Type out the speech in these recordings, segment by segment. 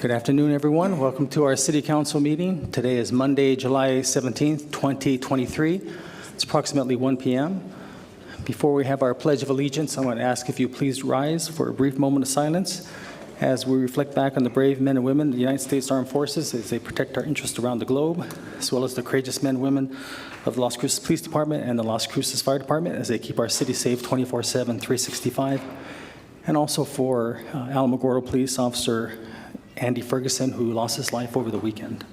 Good afternoon, everyone. Welcome to our City Council meeting. Today is Monday, July 17th, 2023. It's approximately 1 p.m. Before we have our Pledge of Allegiance, I want to ask if you please rise for a brief moment of silence as we reflect back on the brave men and women of the United States Armed Forces as they protect our interests around the globe, as well as the courageous men and women of the Las Cruces Police Department and the Las Cruces Fire Department as they keep our city safe 24/7, 365. And also for Alamogordo Police Officer Andy Ferguson, who lost his life over the weekend.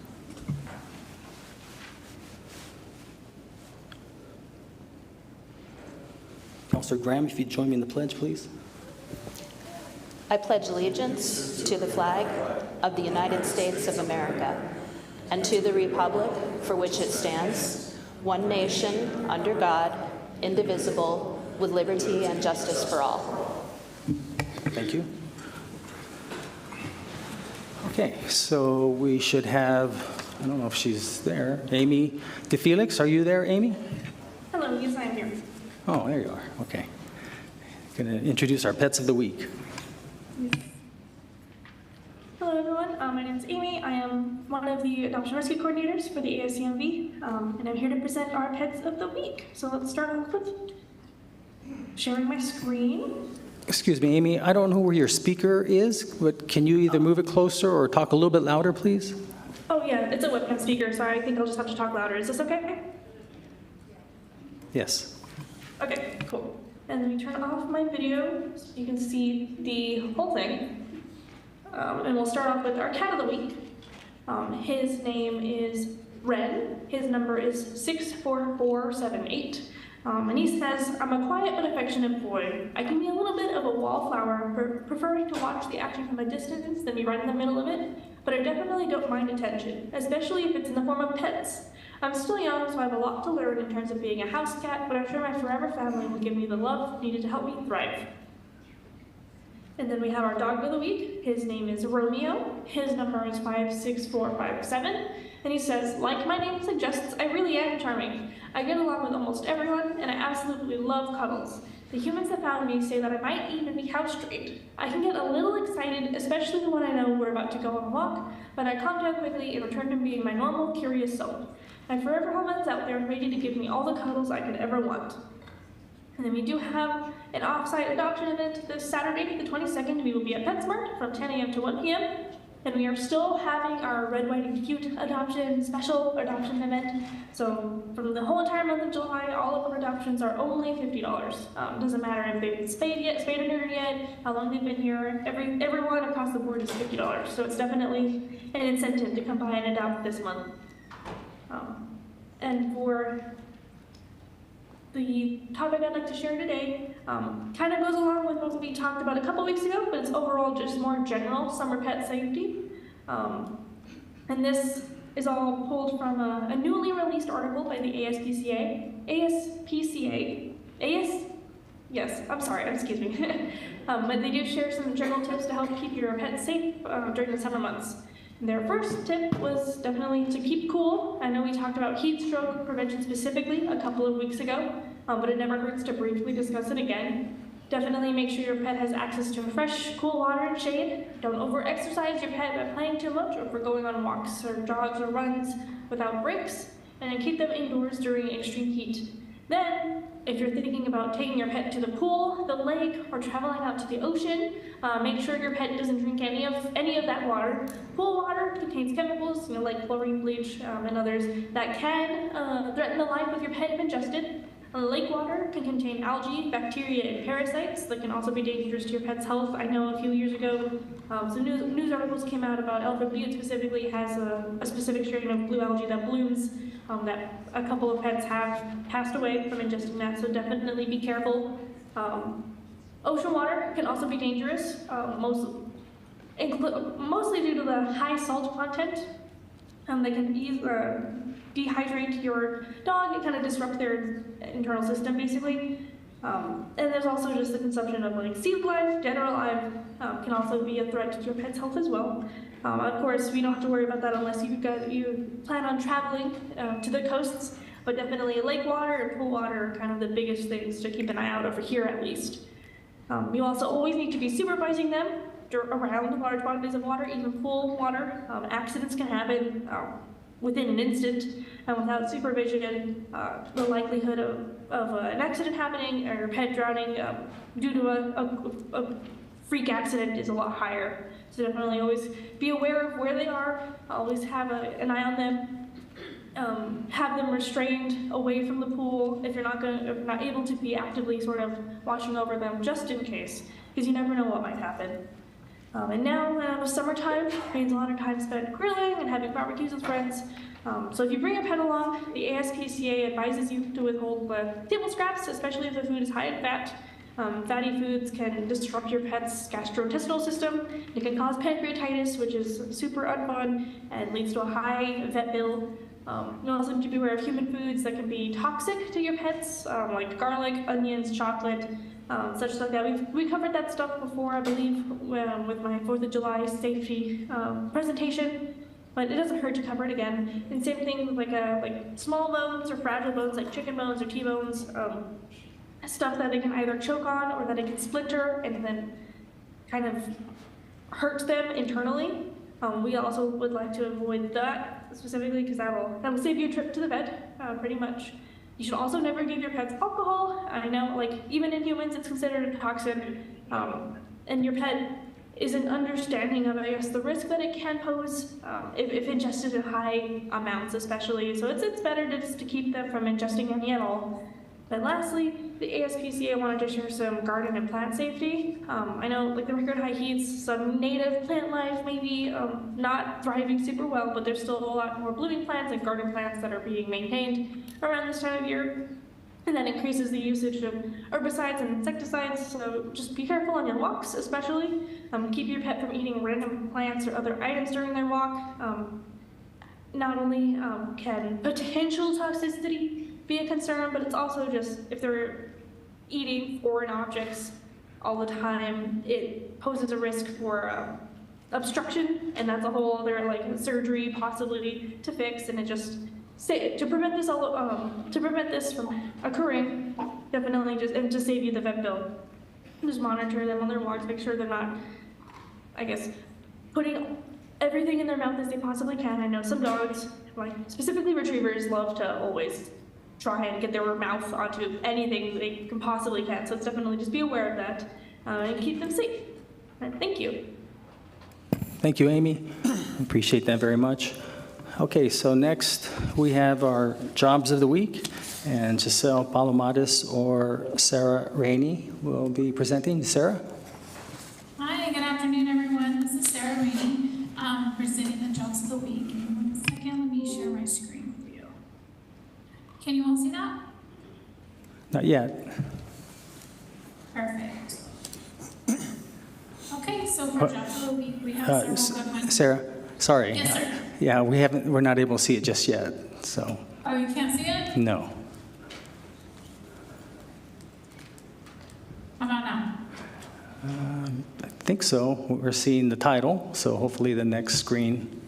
Officer Graham, if you'd join me in the pledge, please. I pledge allegiance to the flag of the United States of America and to the republic for which it stands, one nation, under God, indivisible, with liberty and justice for all. Thank you. Okay, so we should have, I don't know if she's there, Amy DeFelix. Are you there, Amy? Hello, yes, I'm here. Oh, there you are. Okay. Going to introduce our pets of the week. Yes. Hello, everyone. My name is Amy. I am one of the adoption rescue coordinators for the ASCMV, and I'm here to present our pets of the week. So let's start off with sharing my screen. Excuse me, Amy, I don't know where your speaker is, but can you either move it closer or talk a little bit louder, please? Oh, yeah, it's a webcam speaker, so I think I'll just have to talk louder. Is this okay? Yes. Okay, cool. And let me turn off my video so you can see the whole thing. And we'll start off with our cat of the week. His name is Ren. His number is 64478. And he says, I'm a quiet but affectionate boy. I can be a little bit of a wallflower, preferring to watch the action from a distance than be right in the middle of it, but I definitely don't mind attention, especially if it's in the form of pets. I'm still young, so I have a lot to learn in terms of being a house cat, but I'm sure my forever family will give me the love needed to help me thrive. And then we have our dog of the week. His name is Romeo. His number is 56457. And he says, like my name suggests, I really am charming. I get along with almost everyone, and I absolutely love cuddles. The humans that found me say that I might even be house-trained. I can get a little excited, especially when I know we're about to go on a walk, but I calm down quickly and return to being my normal, curious self. My forever home is out there, ready to give me all the cuddles I could ever want. And then we do have an off-site adoption event this Saturday, the 22nd. We will be at PetSmart from 10 a.m. to 1 p.m. And we are still having our Red, White, and Cute adoption, special adoption event. So from the whole entire month of July, all of our adoptions are only $50. Doesn't matter if they've been spayed or neutered yet, how long they've been here. Everyone across the board is $50. So it's definitely an incentive to come by and adopt this month. And for the topic I'd like to share today kind of goes along with what we talked about a couple weeks ago, but it's overall just more general summer pet safety. And this is all pulled from a newly released article by the excuse me. But they do share some general tips to help keep your pet safe during the summer months. Their first tip was definitely to keep cool. I know we talked about heat stroke prevention specifically a couple of weeks ago, but it never hurts to briefly discuss it again. Definitely make sure your pet has access to fresh, cool water and shade. Don't over-exercise your pet by playing too much or for going on walks or jogs or runs without breaks, and then keep them indoors during extreme heat. Then, if you're thinking about taking your pet to the pool, the lake, or traveling out to the ocean, make sure your pet doesn't drink any of that water. Pool water contains chemicals, like chlorine, bleach, and others that can threaten the life of your pet if ingested. Lake water can contain algae, bacteria, and parasites that can also be dangerous to your pet's health. I know a few years ago, some news articles came out about elephant butte specifically has a specific strain of blue algae that blooms that a couple of pets have passed away from ingesting that, so definitely be careful. Ocean water can also be dangerous, mostly due to the high salt content. They can dehydrate your dog and kind of disrupt their internal system, basically. And there's also just the consumption of sea life, general life, can also be a threat to your pet's health as well. Of course, we don't have to worry about that unless you plan on traveling to the coasts, but definitely lake water and pool water are kind of the biggest things to keep an eye out over here at least. You also always need to be supervising them. around large bodies of water, even pool water. Accidents can happen within an instant, and without supervision, the likelihood of an accident happening or a pet drowning due to a freak accident is a lot higher. So definitely always be aware of where they are, always have an eye on them, have them restrained away from the pool if you're not able to be actively sort of watching over them, just in case, because you never know what might happen. And now, summertime means a lot of time spent grilling and having barbecues with friends. So if you bring a pet along, the ASPCA advises you to withhold the table scraps, especially if the food is high in fat. Fatty foods can disrupt your pet's gastrointestinal system. It can cause pancreatitis, which is super unfun and leads to a high vet bill. You also need to be aware of human foods that can be toxic to your pets, like garlic, onions, chocolate, such like that. We covered that stuff before, I believe, with my 4th of July safety presentation, but it doesn't hurt to cover it again. And same thing with like small bones or fragile bones, like chicken bones or T-bones, stuff that they can either choke on or that it can splinter and then kind of hurt them internally. We also would like to avoid that specifically because that will save you a trip to the vet, pretty much. You should also never give your pets alcohol. I know, like, even in humans, it's considered a toxin, and your pet isn't understanding of, I guess, the risk that it can pose if ingested in high amounts, especially. So it's better just to keep them from ingesting any at all. But lastly, the ASPCA wanted to share some garden and plant safety. I know, like, the record high heats, some native plant life maybe not thriving super well, but there's still a lot more blooming plants and garden plants that are being maintained around this time of year. And that increases the usage of herbicides and insecticides, so just be careful on your walks, especially. Keep your pet from eating random plants or other items during their walk. Not only can potential toxicity be a concern, but it's also just if they're eating foreign objects all the time, it poses a risk for obstruction, and that's a whole other surgery possibly to fix. And it just to prevent this from occurring, definitely and to save you the vet bill, just monitor them on their walks, make sure they're not, I guess, putting everything in their mouth as they possibly can. I know some dogs, like specifically retrievers, love to always try and get their mouth onto anything they can possibly can. So it's definitely just be aware of that and keep them safe. Thank you. Thank you, Amy. Appreciate that very much. Okay, so next we have our Jobs of the Week, and Giselle Palomares or Sarah Rainey will be presenting. Sarah? Hi, good afternoon, everyone. This is Sarah Rainey, presenting the Jobs of the Week. In 1 second, let me share my screen for you. Can you all see that? Not yet. Perfect. Okay, so for Jobs of the Week, we have several good ones. Sarah, sorry. Yes, sir. Yeah, we're not able to see it just yet, so. Oh, you can't see it? No. How about now? I think so. We're seeing the title, so hopefully the next screen.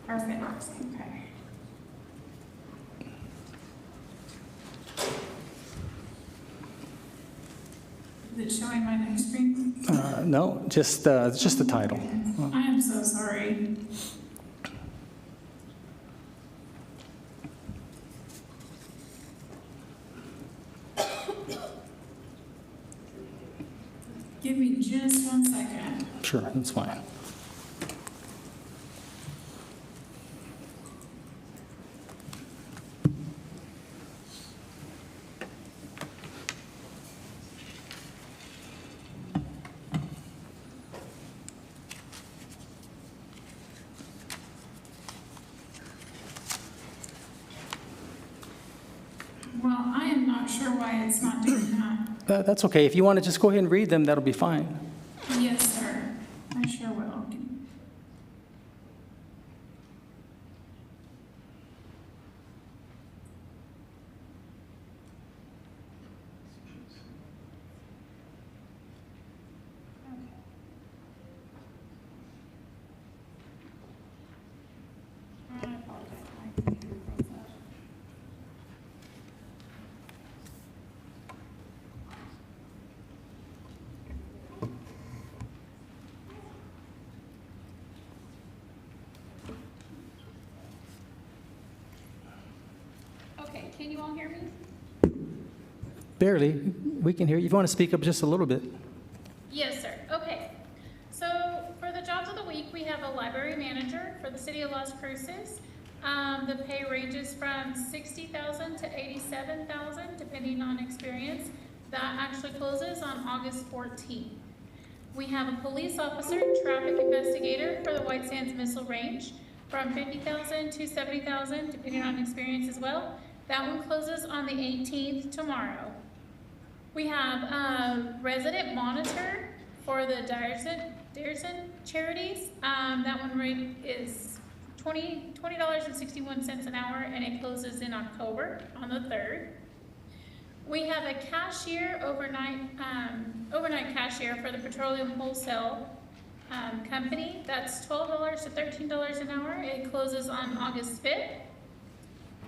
Perfect. Okay. Is it showing my next screen? No, just the title. I am so sorry. Give me just 1 second. Sure, that's fine. Well, I am not sure why it's not doing that. That's okay. If you want to just go ahead and read them, that'll be fine. Yes, sir. I sure will. I apologize. My computer froze up. Okay, can you all hear me? Barely. We can hear you. If you want to speak up just a little bit. Yes, sir. Okay. So for the jobs of the week, we have a library manager for the city of Las Cruces. The pay ranges from $60,000 to $87,000, depending on experience. That actually closes on August 14th. We have a police officer, traffic investigator for the White Sands Missile Range from $50,000 to $70,000, depending on experience as well. That one closes on the 18th, tomorrow. We have a resident monitor for the Dyerson charities. That one rate is $20.61 an hour, and it closes in October on the 3rd. We have a cashier, overnight cashier for the petroleum wholesale company. That's $12 to $13 an hour. It closes on August 5th.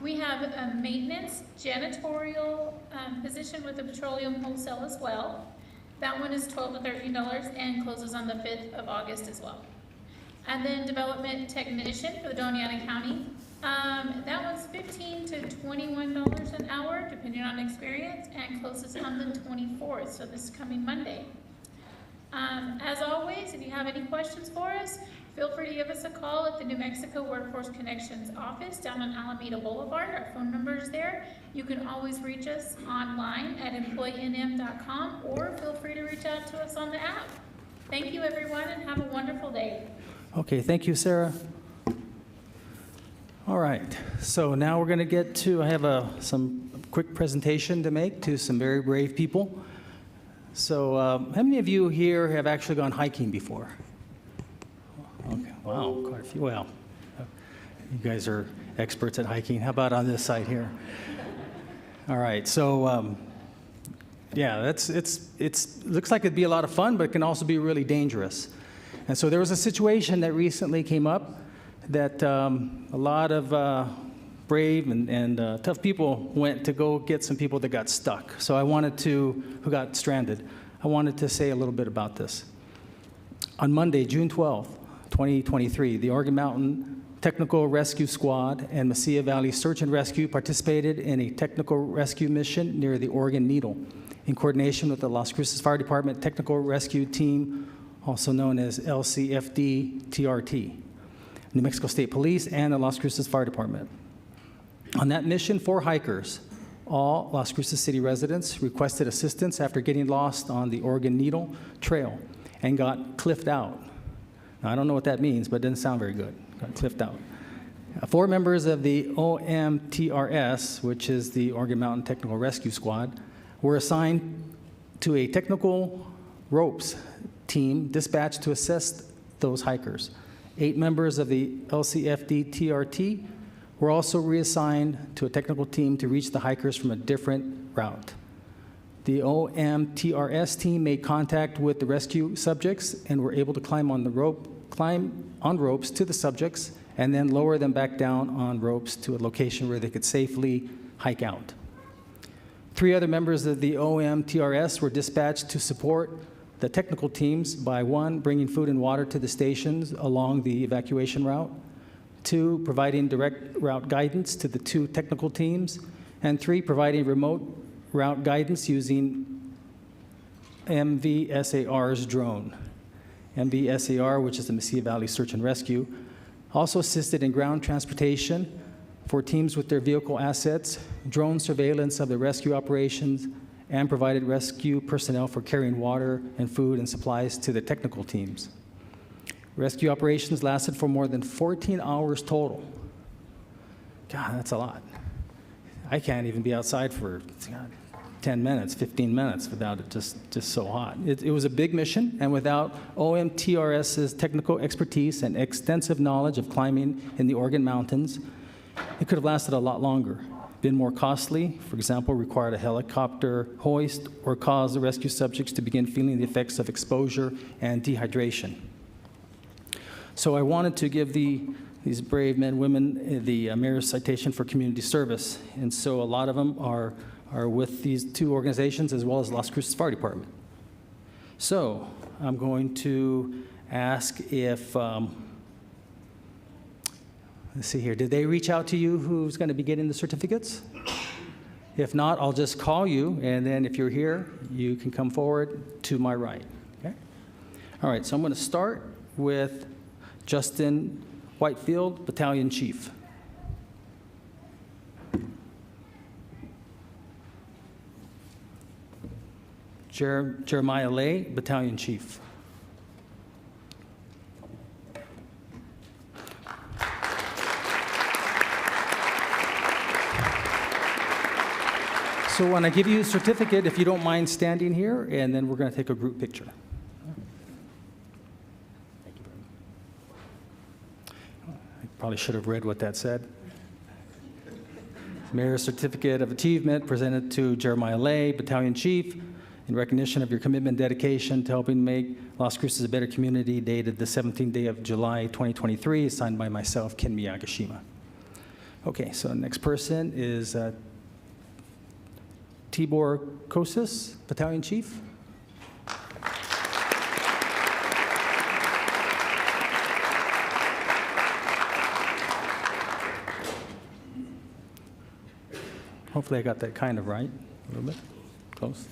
We have a maintenance janitorial position with the petroleum wholesale as well. That one is $12 to $13 and closes on the 5th of August as well. And then development technician for the Doñana County. That one's $15 to $21 an hour, depending on experience, and closes on the 24th, so this coming Monday. As always, if you have any questions for us, feel free to give us a call at the New Mexico Workforce Connections office down on Alameda Boulevard. Our phone number is there. You can always reach us online at employeenm.com, or feel free to reach out to us on the app. Thank you, everyone, and have a wonderful day. Okay, thank you, Sarah. All right, so now we're going to get to, I have some quick presentation to make to some very brave people. So how many of you here have actually gone hiking before? Okay, wow, quite a few. Well, you guys are experts at hiking. How about on this side here? All right, so yeah, it's looks like it'd be a lot of fun, but it can also be really dangerous. And so there was a situation that recently came up that a lot of brave and tough people went to go get some people that got stuck. So who got stranded. I wanted to say a little bit about this. On Monday, June 12th, 2023, the Oregon Mountain Technical Rescue Squad and Mesilla Valley Search and Rescue participated in a technical rescue mission near the Oregon Needle in coordination with the Las Cruces Fire Department Technical Rescue Team, also known as LCFD-TRT, New Mexico State Police, and the Las Cruces Fire Department. On that mission, 4 hikers, all Las Cruces City residents, requested assistance after getting lost on the Oregon Needle Trail and got cliffed out. Now, I don't know what that means, but it doesn't sound very good. Got cliffed out. 4 members of the OMTRS, which is the Oregon Mountain Technical Rescue Squad, were assigned to a technical ropes team dispatched to assist those hikers. 8 members of the LCFD-TRT were also reassigned to a technical team to reach the hikers from a different route. The OMTRS team made contact with the rescue subjects and were able to climb on ropes to the subjects and then lower them back down on ropes to a location where they could safely hike out. 3 other members of the OMTRS were dispatched to support the technical teams by 1, bringing food and water to the stations along the evacuation route, 2, providing direct route guidance to the 2 technical teams, and 3, providing remote route guidance using MVSAR's drone. MVSAR, which is the Mesilla Valley Search and Rescue, also assisted in ground transportation for teams with their vehicle assets, drone surveillance of the rescue operations, and provided rescue personnel for carrying water and food and supplies to the technical teams. Rescue operations lasted for more than 14 hours total. God, that's a lot. I can't even be outside for 10 minutes, 15 minutes without it just so hot. It was a big mission, and without OMTRS's technical expertise and extensive knowledge of climbing in the Oregon mountains, it could have lasted a lot longer, been more costly, for example, required a helicopter hoist, or caused the rescue subjects to begin feeling the effects of exposure and dehydration. So I wanted to give these brave men and women the Mayor's Citation for Community Service, and so a lot of them are with these 2 organizations as well as Las Cruces Fire Department. So I'm going to ask if, let's see here, did they reach out to you who's going to be getting the certificates? If not, I'll just call you, and then if you're here, you can come forward to my right. Okay? All right, so I'm going to start with Justin Whitefield, Battalion Chief. Jeremiah Lay, Battalion Chief. So when I give you a certificate, if you don't mind standing here, and then we're going to take a group picture. Thank you very much. I probably should have read what that said. Mayor's Certificate of Achievement presented to Jeremiah Lay, Battalion Chief, in recognition of your commitment and dedication to helping make Las Cruces a better community, dated the 17th day of July, 2023, signed by myself, Ken Miyagishima. Okay, so the next person is Tibor Cruces, Battalion Chief. Hopefully I got that kind of right, a little bit, close.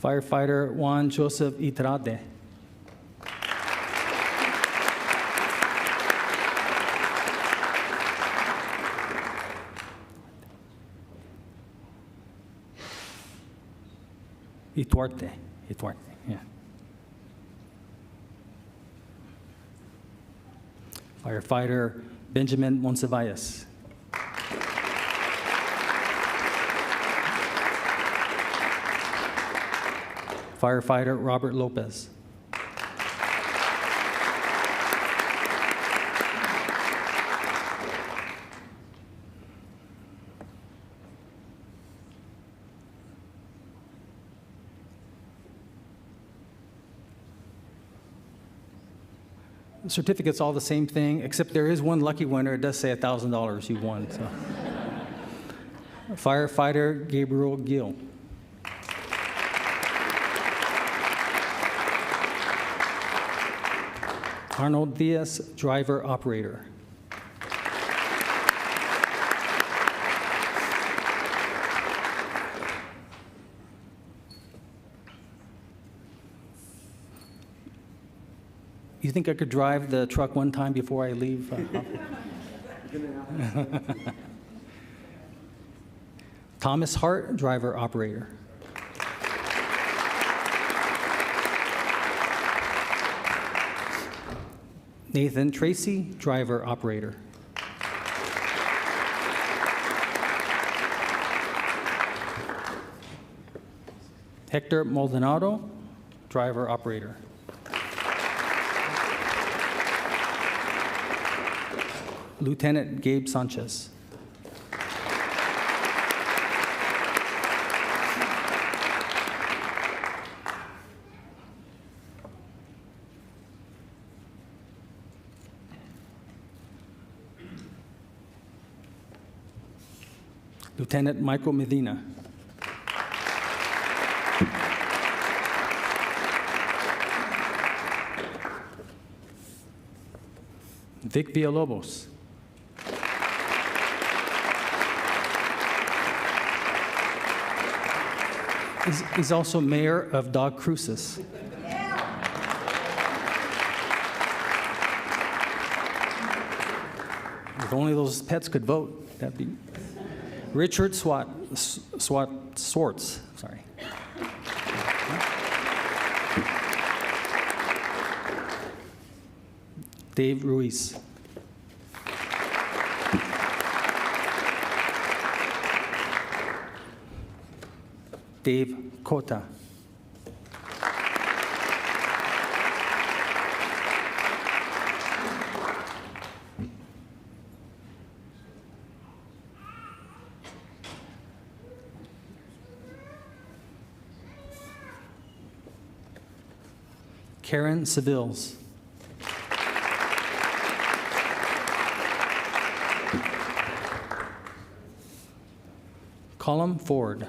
Firefighter Juan Joseph Itrade. Ituarte, yeah. Firefighter Benjamin Monsivalles. Firefighter Robert Lopez. The certificate's all the same thing, except there is one lucky winner. It does say $1,000 you won. So. Firefighter Gabriel Gill. Arnold Diaz, driver operator. You think I could drive the truck one time before I leave? Thomas Hart, driver operator. Nathan Tracy, driver operator. Hector Maldonado, driver operator. Lieutenant Gabe Sanchez. Lieutenant Michael Medina. Vic Villalobos. He's also mayor of Dog Cruces. If only those pets could vote, that'd be. Richard Swartz, sorry. Dave Ruiz. Dave Cota. Karen Sevils. Colum Ford.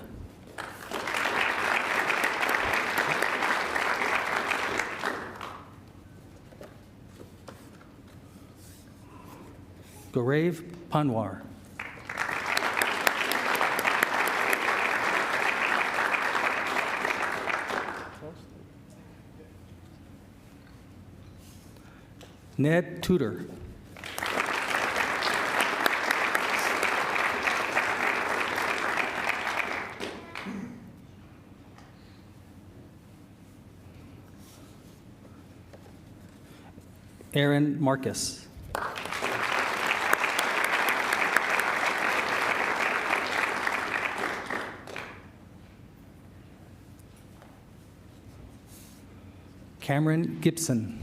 Gaurav Panwar. Ned Tudor. Aaron Marcus. Cameron Gibson.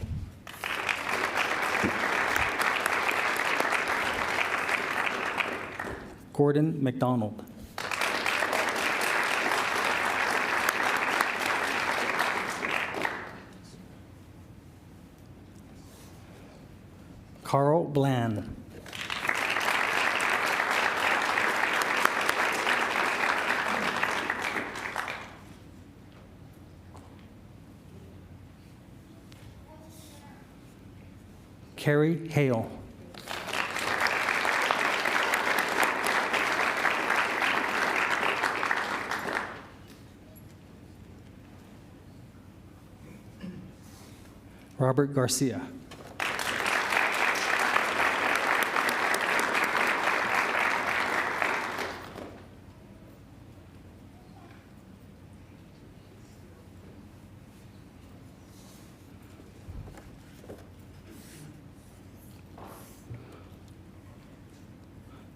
Gordon McDonald. Carl Bland. Carrie Hale. Robert Garcia.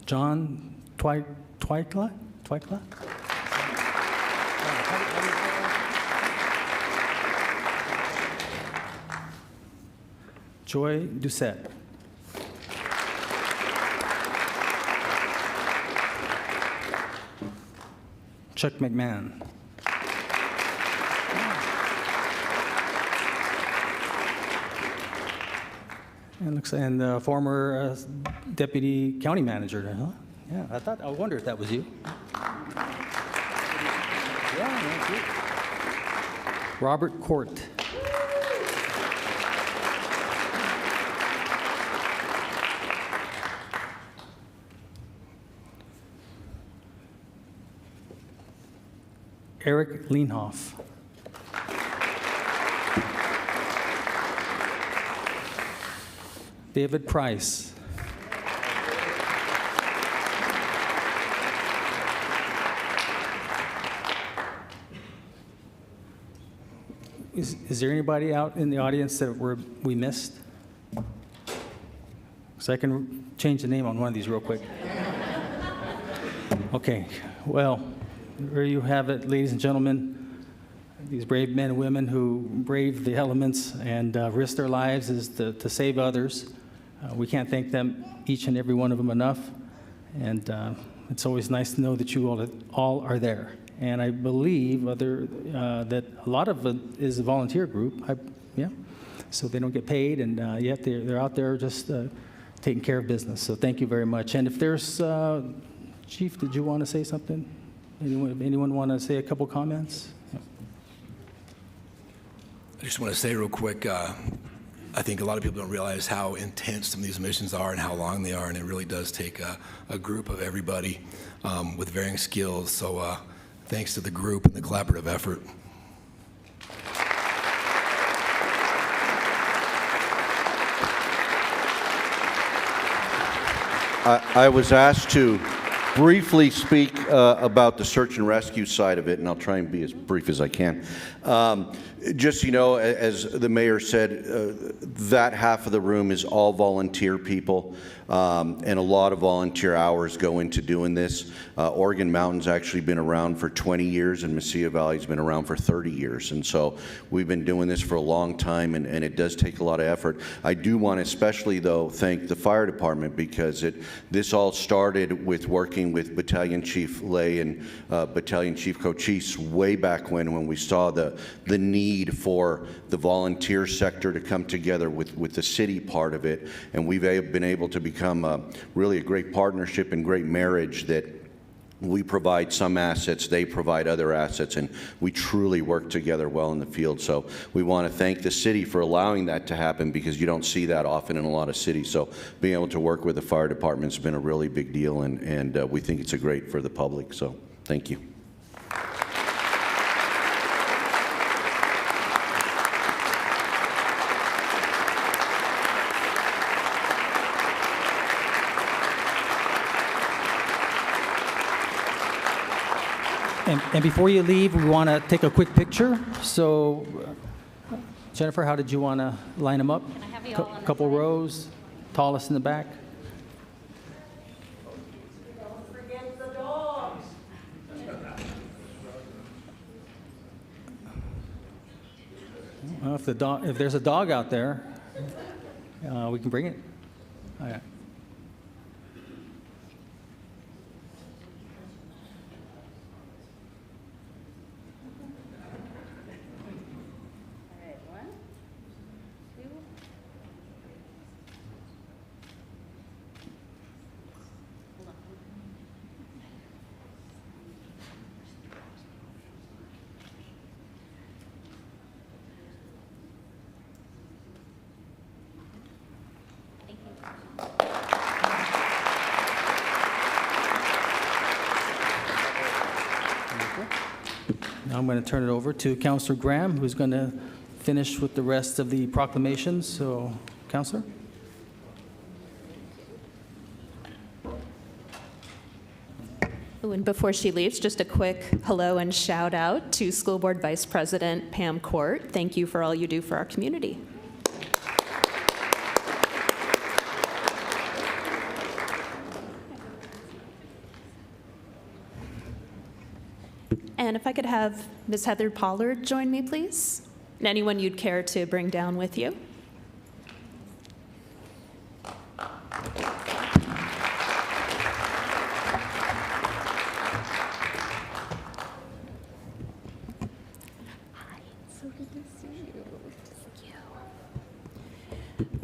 John Twykla? Joy Doucette. Chuck McMahon. And former deputy county manager, huh? Yeah, I wonder if that was you. Yeah, that's you. Robert Court. Eric Leenhoff. David Price. Is there anybody out in the audience that we missed? So I can change the name on one of these real quick. Okay, well, there you have it, ladies and gentlemen. These brave men and women who brave the elements and risk their lives to save others. We can't thank them, each and every one of them, enough. And it's always nice to know that you all are there. And I believe that a lot of it is a volunteer group. Yeah, so they don't get paid, and yet they're out there just taking care of business. So thank you very much. And if there's, Chief, did you want to say something? Anyone want to say a couple comments? Yeah. I just want to say real quick, I think a lot of people don't realize how intense some of these missions are and how long they are, and it really does take a group of everybody with varying skills. So thanks to the group and the collaborative effort. I was asked to briefly speak about the search and rescue side of it, and I'll try and be as brief as I can. Just, you know, as the mayor said, that half of the room is all volunteer people, and a lot of volunteer hours go into doing this. Oregon Mountain's actually been around for 20 years, and Mesilla Valley's been around for 30 years. And so we've been doing this for a long time, and it does take a lot of effort. I do want to especially, though, thank the fire department, because this all started with working with Battalion Chief Lay and Battalion Chief Cochise way back when we saw the need for the volunteer sector to come together with the city part of it, and we've been able to become really a great partnership and great marriage that we provide some assets, they provide other assets, and we truly work together well in the field. So we want to thank the city for allowing that to happen, because you don't see that often in a lot of cities. So being able to work with the fire department's been a really big deal, and we think it's a great for the public. So thank you. And before you leave, we want to take a quick picture. So, Jennifer, how did you want to line them up? Can I have you all on the Couple side? rows, tallest in the back. Well, if there's a dog out there, we can bring it. All right. Now I'm going to turn it over to Councillor Graham, who's going to finish with the rest of the proclamations. So, Councillor? Oh, and before she leaves, just a quick hello and shout out to School Board Vice President Pam Court. Thank you for all you do for our community. And if I could have Ms. Heather Pollard join me, please. And anyone you'd care to bring down with you.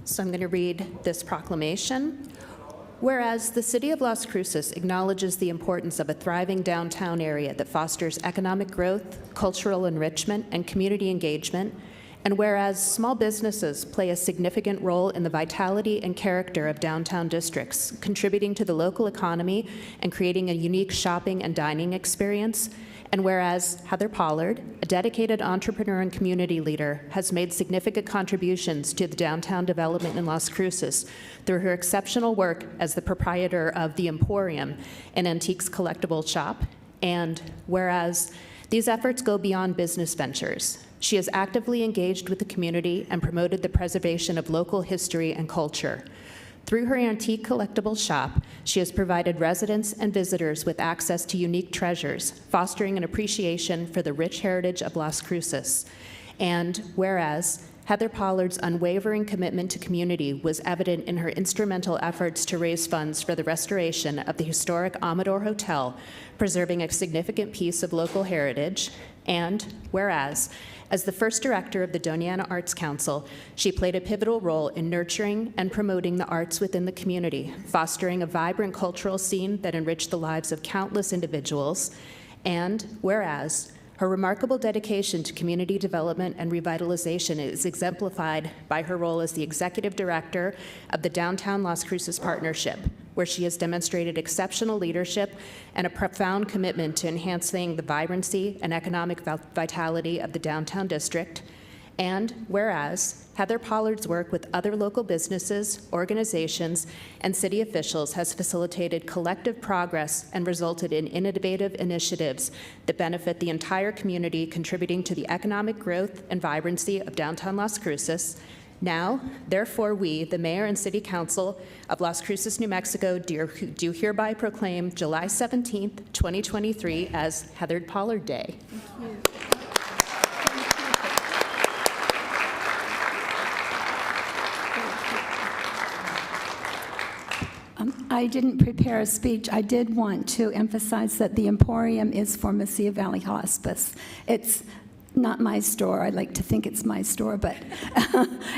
So I'm going to read this proclamation. Whereas the City of Las Cruces acknowledges the importance of a thriving downtown area that fosters economic growth, cultural enrichment, and community engagement, and whereas small businesses play a significant role in the vitality and character of downtown districts, contributing to the local economy and creating a unique shopping and dining experience, and whereas Heather Pollard, a dedicated entrepreneur and community leader, has made significant contributions to the downtown development in Las Cruces through her exceptional work as the proprietor of The Emporium, an antiques collectible shop, and whereas these efforts go beyond business ventures. She has actively engaged with the community and promoted the preservation of local history and culture. Through her antique collectible shop, she has provided residents and visitors with access to unique treasures, fostering an appreciation for the rich heritage of Las Cruces. And whereas Heather Pollard's unwavering commitment to community was evident in her instrumental efforts to raise funds for the restoration of the historic Amador Hotel, preserving a significant piece of local heritage. And whereas, as the first director of the Doniana Arts Council, she played a pivotal role in nurturing and promoting the arts within the community, fostering a vibrant cultural scene that enriched the lives of countless individuals. And whereas, her remarkable dedication to community development and revitalization is exemplified by her role as the executive director of the Downtown Las Cruces Partnership, where she has demonstrated exceptional leadership and a profound commitment to enhancing the vibrancy and economic vitality of the downtown district. And whereas Heather Pollard's work with other local businesses, organizations, and city officials has facilitated collective progress and resulted in innovative initiatives that benefit the entire community, contributing to the economic growth and vibrancy of downtown Las Cruces. Now, therefore, we, the Mayor and City Council of Las Cruces, New Mexico, do hereby proclaim July 17th, 2023 as Heather Pollard Day. I didn't prepare a speech. I did want to emphasize that the Emporium is for Mesilla Valley Hospice. It's not my store. I like to think it's my store, but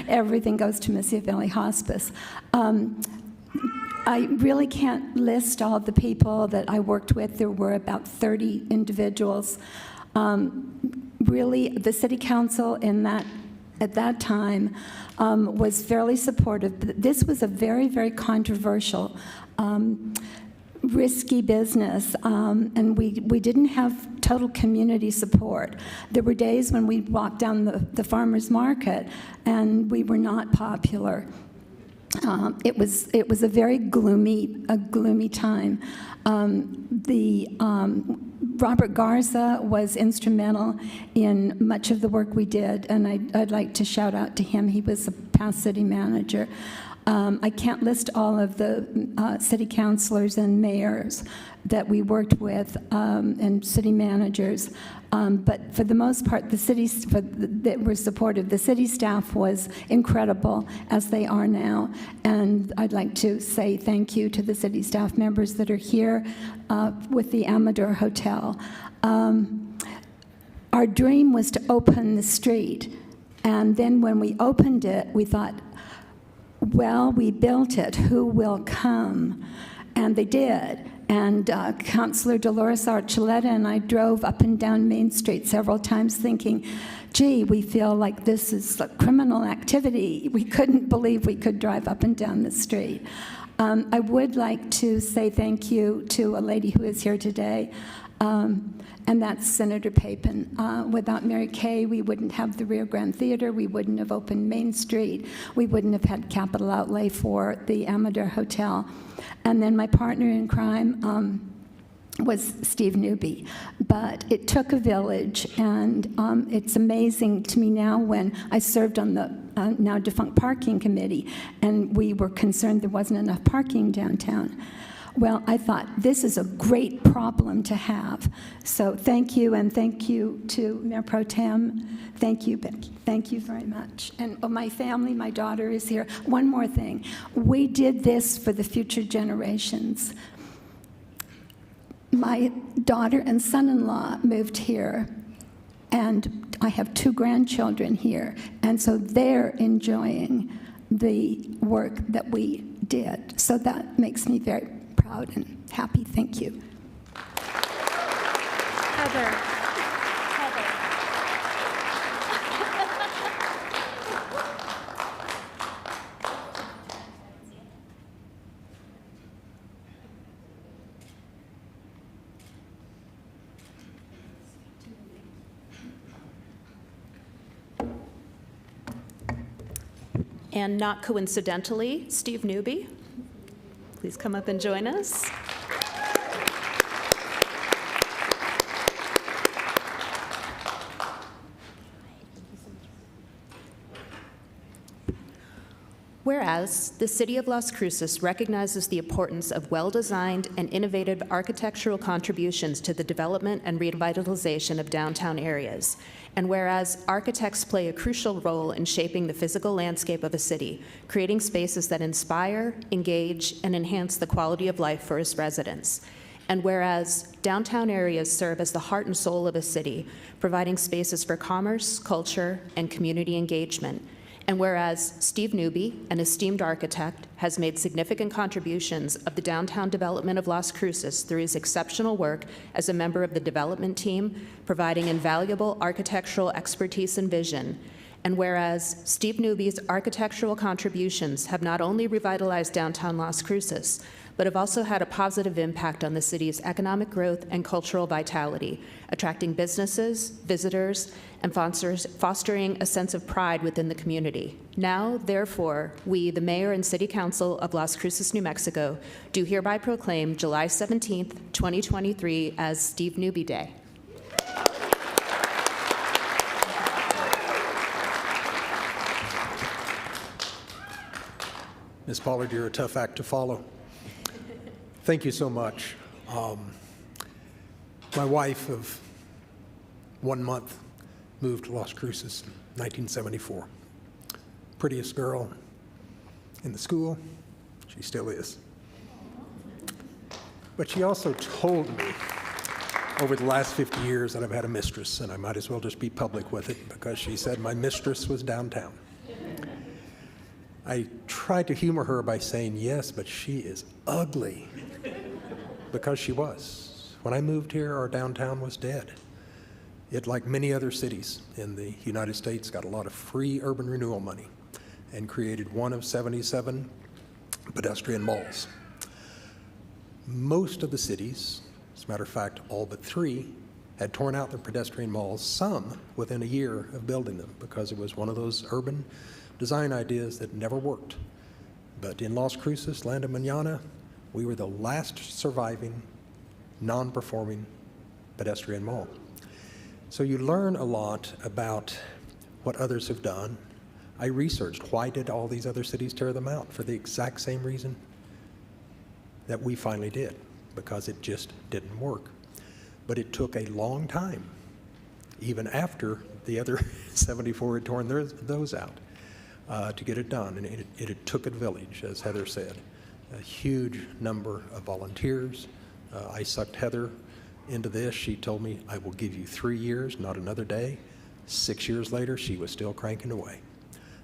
everything goes to Mesilla Valley Hospice. I really can't list all the people that I worked with. There were about 30 individuals. Really, the city council at that time was fairly supportive. This was a very, very controversial, risky business, and we didn't have total community support. There were days when we'd walk down the farmer's market, and we were not popular. It was a very gloomy time. Robert Garza was instrumental in much of the work we did, and I'd like to shout out to him. He was a past city manager. I can't list all of the city councilors and mayors that we worked with and city managers, but for the most part, that were supportive. The city staff was incredible, as they are now, and I'd like to say thank you to the city staff members that are here with the Amador Hotel. Our dream was to open the street, and then when we opened it, we thought, well, we built it, who will come? And they did. And Councilor Dolores Archuleta and I drove up and down Main Street several times thinking, gee, we feel like this is a criminal activity. We couldn't believe we could drive up and down the street. I would like to say thank you to a lady who is here today, and that's Senator Papin. Without Mary Kay, we wouldn't have the Rio Grande Theater, we wouldn't have opened Main Street, we wouldn't have had capital outlay for the Amador Hotel. And then my partner in crime was Steve Newby. But it took a village, and it's amazing to me now when I served on the now defunct parking committee, and we were concerned there wasn't enough parking downtown. Well, I thought, this is a great problem to have. So thank you, and thank you to Mayor Pro Tem. Thank you, Becky. Thank you very much. And my family, my daughter is here. One more thing. We did this for the future generations. My daughter and son-in-law moved here, and I have 2 grandchildren here, and so they're enjoying the work that we did. So that makes me very proud and happy. Thank you. Heather. And not coincidentally, Steve Newby. Please come up and join us. Whereas the City of Las Cruces recognizes the importance of well-designed and innovative architectural contributions to the development and revitalization of downtown areas, and whereas architects play a crucial role in shaping the physical landscape of a city, creating spaces that inspire, engage, and enhance the quality of life for its residents. And whereas downtown areas serve as the heart and soul of a city, providing spaces for commerce, culture, and community engagement. And whereas Steve Newby, an esteemed architect, has made significant contributions of the downtown development of Las Cruces through his exceptional work as a member of the development team, providing invaluable architectural expertise and vision. And whereas Steve Newby's architectural contributions have not only revitalized downtown Las Cruces, but have also had a positive impact on the city's economic growth and cultural vitality, attracting businesses, visitors, and fostering a sense of pride within the community. Now, therefore, we, the Mayor and City Council of Las Cruces, New Mexico, do hereby proclaim July 17th, 2023 as Steve Newby Day. Ms. Pollard, you're a tough act to follow. Thank you so much. My wife of 1 month moved to Las Cruces in 1974. Prettiest girl in the school. She still is. But she also told me over the last 50 years that I've had a mistress, and I might as well just be public with it, because she said my mistress was downtown. I tried to humor her by saying, yes, but she is ugly. Because she was. When I moved here, our downtown was dead. It, like many other cities in the United States, got a lot of free urban renewal money and created one of 77 pedestrian malls. Most of the cities, as a matter of fact, all but 3, had torn out their pedestrian malls, some within a year of building them, because it was one of those urban design ideas that never worked. But in Las Cruces, Land of Mañana, we were the last surviving, non-performing pedestrian mall. So you learn a lot about what others have done. I researched why did all these other cities tear them out, for the exact same reason that we finally did, because it just didn't work. But it took a long time, even after the other 74 had torn those out, to get it done. And it took a village, as Heather said, a huge number of volunteers. I sucked Heather into this. She told me, I will give you 3 years, not another day. 6 years later, she was still cranking away.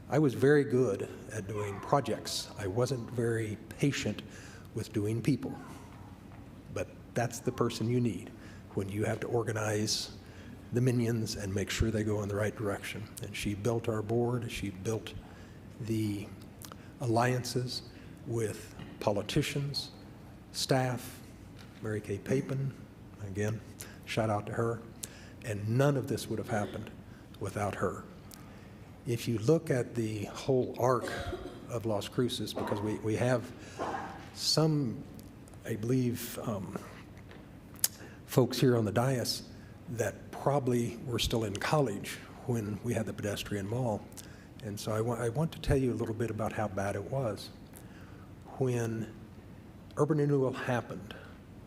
I was very good at doing projects. I wasn't very patient with doing people. But that's the person you need when you have to organize the minions and make sure they go in the right direction. And she built our board. She built the alliances with politicians, staff, Mary Kay Papin, again, shout out to her. And none of this would have happened without her. If you look at the whole arc of Las Cruces, because we have some, I believe, folks here on the dais that probably were still in college when we had the pedestrian mall. And so I want to tell you a little bit about how bad it was. When urban renewal happened,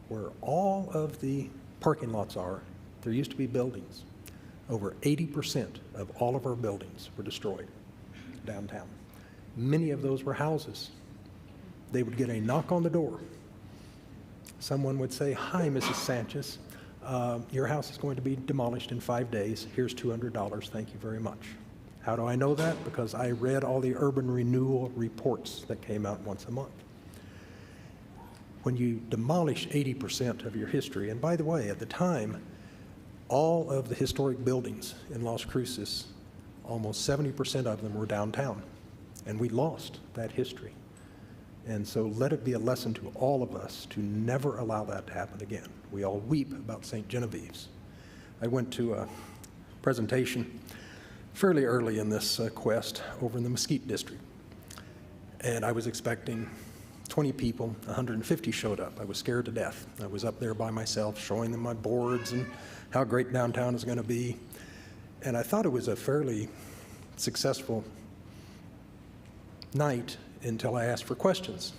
where all of the parking lots are, there used to be buildings. Over 80% of all of our buildings were destroyed downtown. Many of those were houses. They would get a knock on the door. Someone would say, hi, Mrs. Sanchez. Your house is going to be demolished in 5 days. Here's $200. Thank you very much. How do I know that? Because I read all the urban renewal reports that came out once a month. When you demolish 80% of your history, and by the way, at the time, all of the historic buildings in Las Cruces, almost 70% of them were downtown, and we lost that history. And so let it be a lesson to all of us to never allow that to happen again. We all weep about St. Genevieve's. I went to a presentation fairly early in this quest over in the Mesquite district, and I was expecting 20 people, 150 showed up. I was scared to death. I was up there by myself showing them my boards and how great downtown is going to be. And I thought it was a fairly successful night until I asked for questions.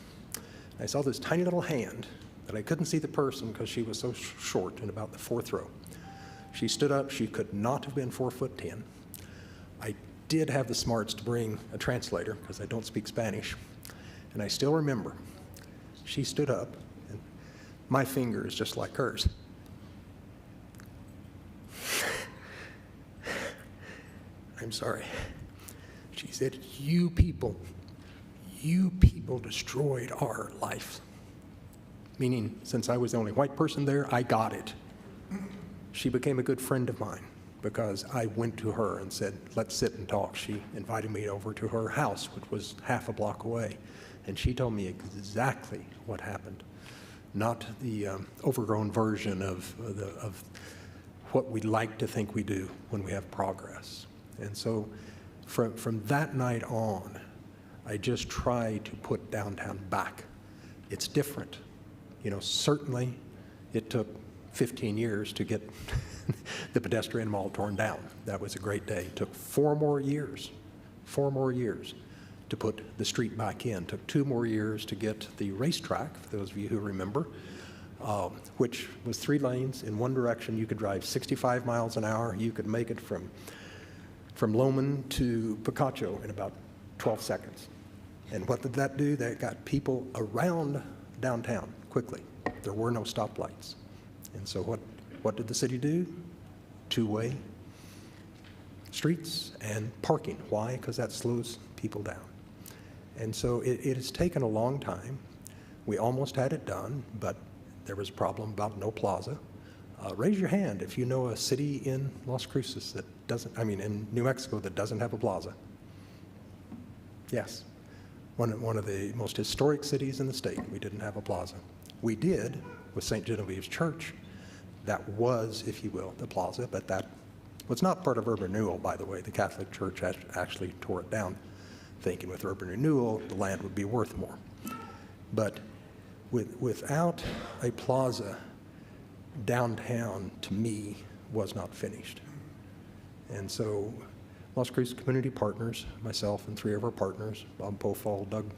I saw this tiny little hand that I couldn't see the person because she was so short in about the 4th row. She stood up. She could not have been 4'10". I did have the smarts to bring a translator because I don't speak Spanish. And I still remember, she stood up, and my finger is just like hers. I'm sorry. She said, you people destroyed our life. Meaning, since I was the only white person there, I got it. She became a good friend of mine because I went to her and said, let's sit and talk. She invited me over to her house, which was half a block away. And she told me exactly what happened, not the overgrown version of what we like to think we do when we have progress. And so from that night on, I just tried to put downtown back. It's different. You know, certainly it took 15 years to get the pedestrian mall torn down. That was a great day. It took 4 more years to put the street back in. Took 2 more years to get the racetrack, for those of you who remember, which was 3 lanes in one direction. You could drive 65 miles an hour. You could make it from Loman to Picacho in about 12 seconds. And what did that do? That got people around downtown quickly. There were no stoplights. And so what did the city do? 2-way streets and parking. Why? Because that slows people down. And so it has taken a long time. We almost had it done, but there was a problem about no plaza. Raise your hand if you know a city in Las Cruces that doesn't, in New Mexico that doesn't have a plaza. Yes. One of the most historic cities in the state, we didn't have a plaza. We did with St. Genevieve's Church. That was, if you will, the plaza, but that was not part of urban renewal, by the way. The Catholic Church actually tore it down, thinking with urban renewal, the land would be worth more. But without a plaza, downtown, to me, was not finished. And so Las Cruces Community Partners, myself and three of our partners, Bob Pofall, Doug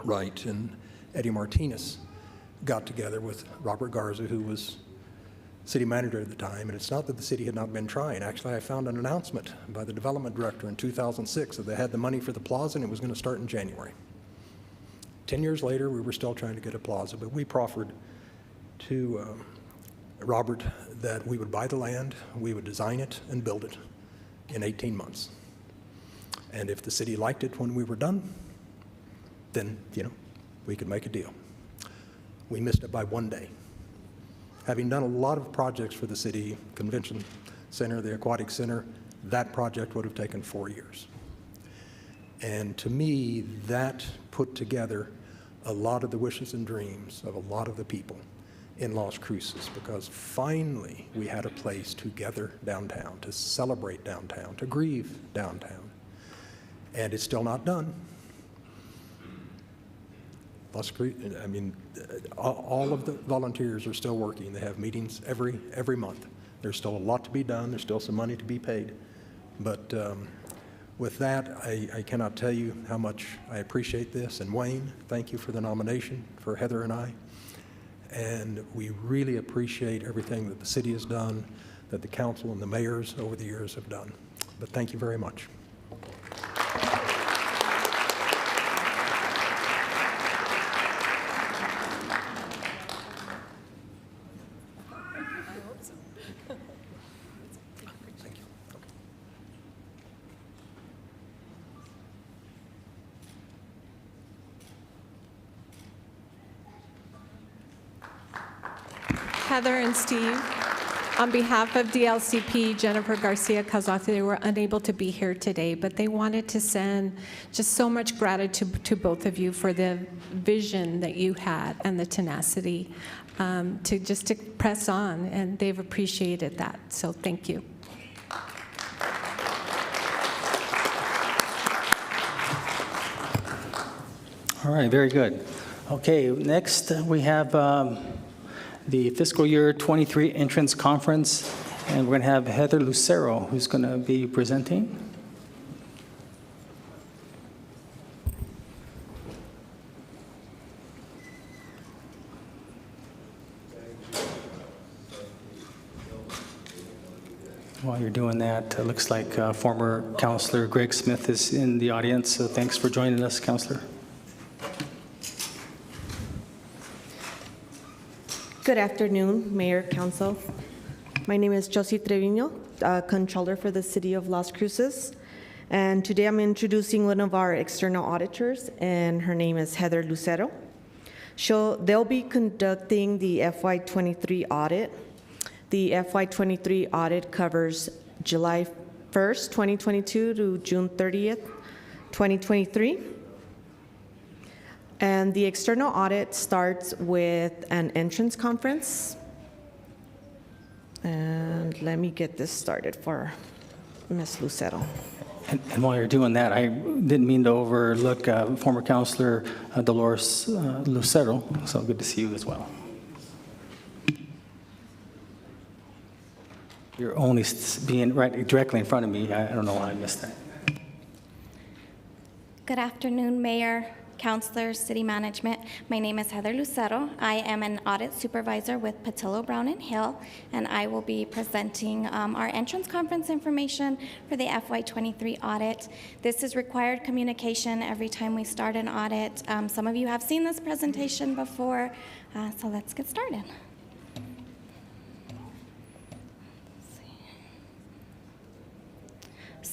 Wright, and Eddie Martinez, got together with Robert Garza, who was city manager at the time. And it's not that the city had not been trying. Actually, I found an announcement by the development director in 2006 that they had the money for the plaza and it was going to start in January. 10 years later, we were still trying to get a plaza, but we proffered to Robert that we would buy the land, we would design it and build it in 18 months. And if the city liked it when we were done, then, we could make a deal. We missed it by 1 day. Having done a lot of projects for the city, convention center, the aquatic center, that project would have taken 4 years. And to me, that put together a lot of the wishes and dreams of a lot of the people in Las Cruces, because finally we had a place to gather downtown, to celebrate downtown, to grieve downtown. And it's still not done. Las Cruces, all of the volunteers are still working. They have meetings every month. There's still a lot to be done. There's still some money to be paid. But with that, I cannot tell you how much I appreciate this. And Wayne, thank you for the nomination for Heather and I. And we really appreciate everything that the city has done, that the council and the mayors over the years have done. But thank you very much. Heather and Steve, on behalf of DLCP, Jennifer Garcia Cazazi, they were unable to be here today, but they wanted to send just so much gratitude to both of you for the vision that you had and the tenacity to press on, and they've appreciated that, so thank you. All right, very good. Okay, next we have the fiscal year 23 entrance conference, and we're going to have Heather Lucero, who's going to be presenting. While you're doing that, it looks like former Councilor Greg Smith is in the audience, so thanks for joining us, Councilor. Good afternoon, Mayor, Council. My name is Josie Trevino, Controller for the City of Las Cruces. And today I'm introducing one of our external auditors, and her name is Heather Lucero. They'll be conducting the FY23 audit. The FY23 audit covers July 1st, 2022 to June 30th, 2023. And the external audit starts with an entrance conference. And let me get this started for Ms. Lucero. And while you're doing that, I didn't mean to overlook former Councilor Dolores Lucero, so good to see you as well. You're only being right directly in front of me. I don't know why I missed that. Good afternoon, Mayor, Councilors, City Management. My name is Heather Lucero. I am an audit supervisor with Patillo, Brown & Hill, and I will be presenting our entrance conference information for the FY23 audit. This is required communication every time we start an audit. Some of you have seen this presentation before, so let's get started.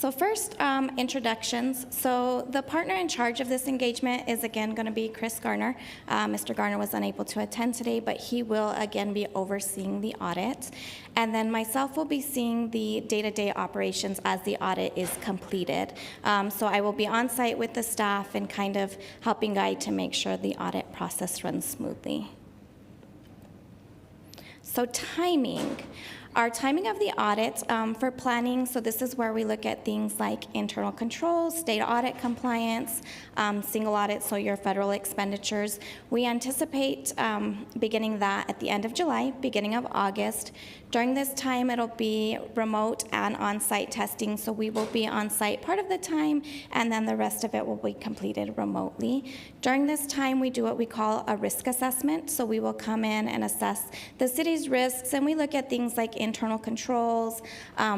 So first, introductions. So the partner in charge of this engagement is again going to be Chris Garner. Mr. Garner was unable to attend today, but he will again be overseeing the audit. And then myself will be seeing the day-to-day operations as the audit is completed. So I will be on site with the staff and kind of helping guide to make sure the audit process runs smoothly. So timing. Our timing of the audit for planning, so this is where we look at things like internal controls, state audit compliance, single audit, so your federal expenditures. We anticipate beginning that at the end of July, beginning of August. During this time, it'll be remote and on-site testing, so we will be on-site part of the time, and then the rest of it will be completed remotely. During this time, we do what we call a risk assessment, so we will come in and assess the city's risks, and we look at things like internal controls,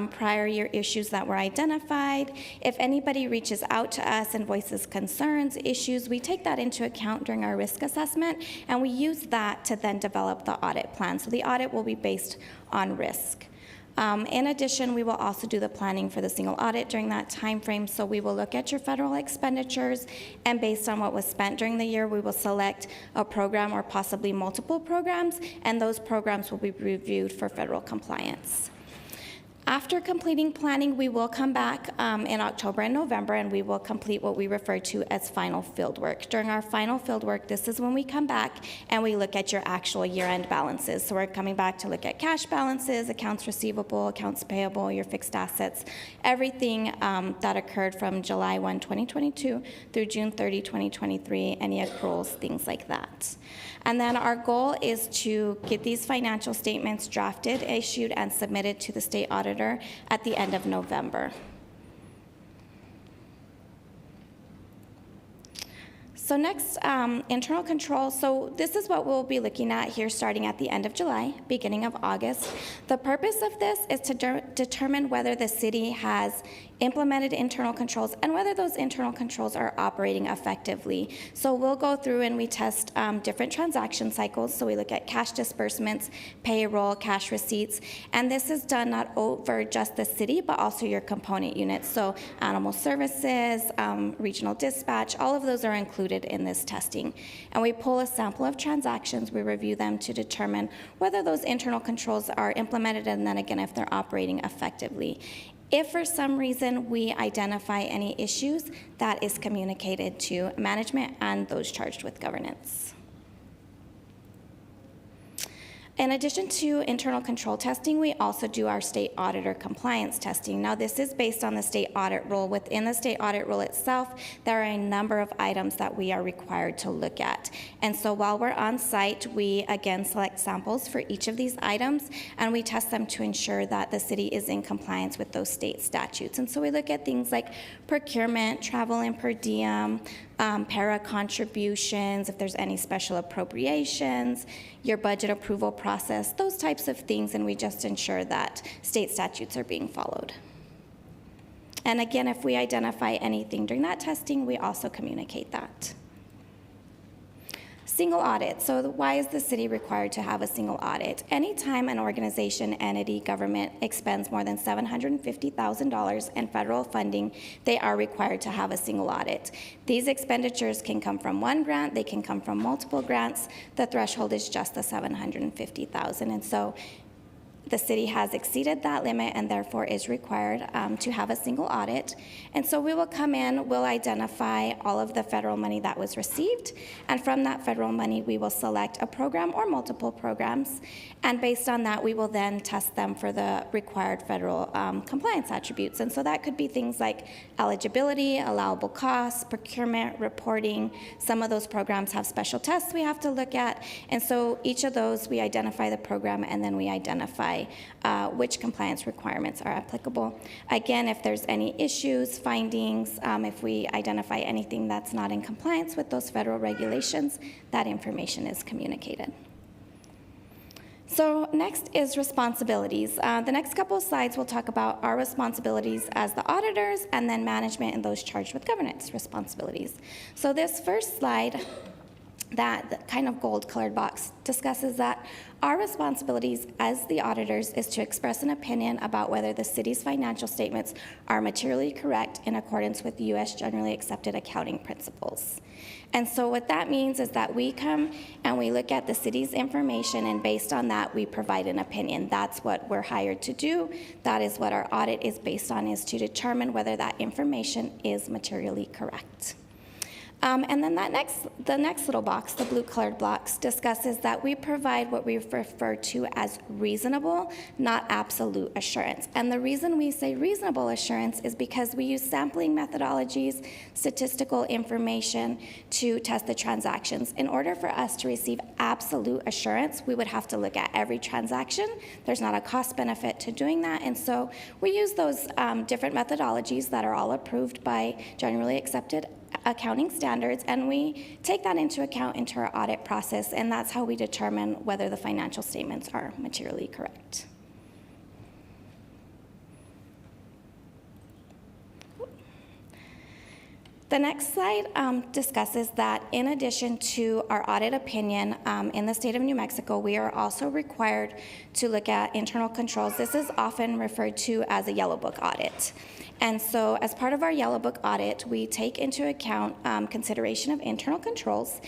prior year issues that were identified. If anybody reaches out to us and voices concerns, issues, we take that into account during our risk assessment, and we use that to then develop the audit plan. So the audit will be based on risk. In addition, we will also do the planning for the single audit during that time frame. So we will look at your federal expenditures, and based on what was spent during the year, we will select a program or possibly multiple programs, and those programs will be reviewed for federal compliance. After completing planning, we will come back in October and November, and we will complete what we refer to as final field work. During our final field work, this is when we come back and we look at your actual year-end balances. So we're coming back to look at cash balances, accounts receivable, accounts payable, your fixed assets, everything that occurred from July 1, 2022 through June 30, 2023, any accruals, things like that. And then our goal is to get these financial statements drafted, issued, and submitted to the state auditor at the end of November. So next, internal control. So this is what we'll be looking at here starting at the end of July, beginning of August. The purpose of this is to determine whether the city has implemented internal controls and whether those internal controls are operating effectively. So we'll go through and we test different transaction cycles. So we look at cash disbursements, payroll, cash receipts, and this is done not over just the city, but also your component units. So animal services, regional dispatch, all of those are included in this testing. And we pull a sample of transactions, we review them to determine whether those internal controls are implemented, and then again, if they're operating effectively. If for some reason we identify any issues, that is communicated to management and those charged with governance. In addition to internal control testing, we also do our state auditor compliance testing. Now, this is based on the state audit rule. Within the state audit rule itself, there are a number of items that we are required to look at. And so while we're on site, we again select samples for each of these items, and we test them to ensure that the city is in compliance with those state statutes. And so we look at things like procurement, travel and per diem, para contributions, if there's any special appropriations, your budget approval process, those types of things, and we just ensure that state statutes are being followed. And again, if we identify anything during that testing, we also communicate that. Single audit. So why is the city required to have a single audit? Anytime an organization, entity, government expends more than $750,000 in federal funding, they are required to have a single audit. These expenditures can come from one grant, they can come from multiple grants. The threshold is just the $750,000, and so the city has exceeded that limit and therefore is required to have a single audit. And so we will come in, we'll identify all of the federal money that was received, and from that federal money we will select a program or multiple programs, and based on that we will then test them for the required federal compliance attributes. And so that could be things like eligibility, allowable costs, procurement, reporting. Some of those programs have special tests we have to look at, and so each of those we identify the program and then we identify which compliance requirements are applicable. Again, if there's any issues, findings, if we identify anything that's not in compliance with those federal regulations, that information is communicated. So next is responsibilities. The next couple of slides will talk about our responsibilities as the auditors, and then management and those charged with governance responsibilities. So this first slide, that the kind of gold-colored box discusses that our responsibilities as the auditors is to express an opinion about whether the city's financial statements are materially correct in accordance with U.S. generally accepted accounting principles. And so what that means is that we come and we look at the city's information, and based on that, we provide an opinion. That's what we're hired to do. That is what our audit is based on, is to determine whether that information is materially correct. And then the next little box, the blue-colored box, discusses that we provide what we refer to as reasonable, not absolute assurance. And the reason we say reasonable assurance is because we use sampling methodologies, statistical information to test the transactions. In order for us to receive absolute assurance, we would have to look at every transaction. There's not a cost benefit to doing that. And so we use those different methodologies that are all approved by generally accepted accounting standards, and we take that into account into our audit process, and that's how we determine whether the financial statements are materially correct. The next slide discusses that in addition to our audit opinion in the state of New Mexico, we are also required to look at internal controls. This is often referred to as a yellow book audit. And so as part of our yellow book audit, we take into account consideration of internal controls,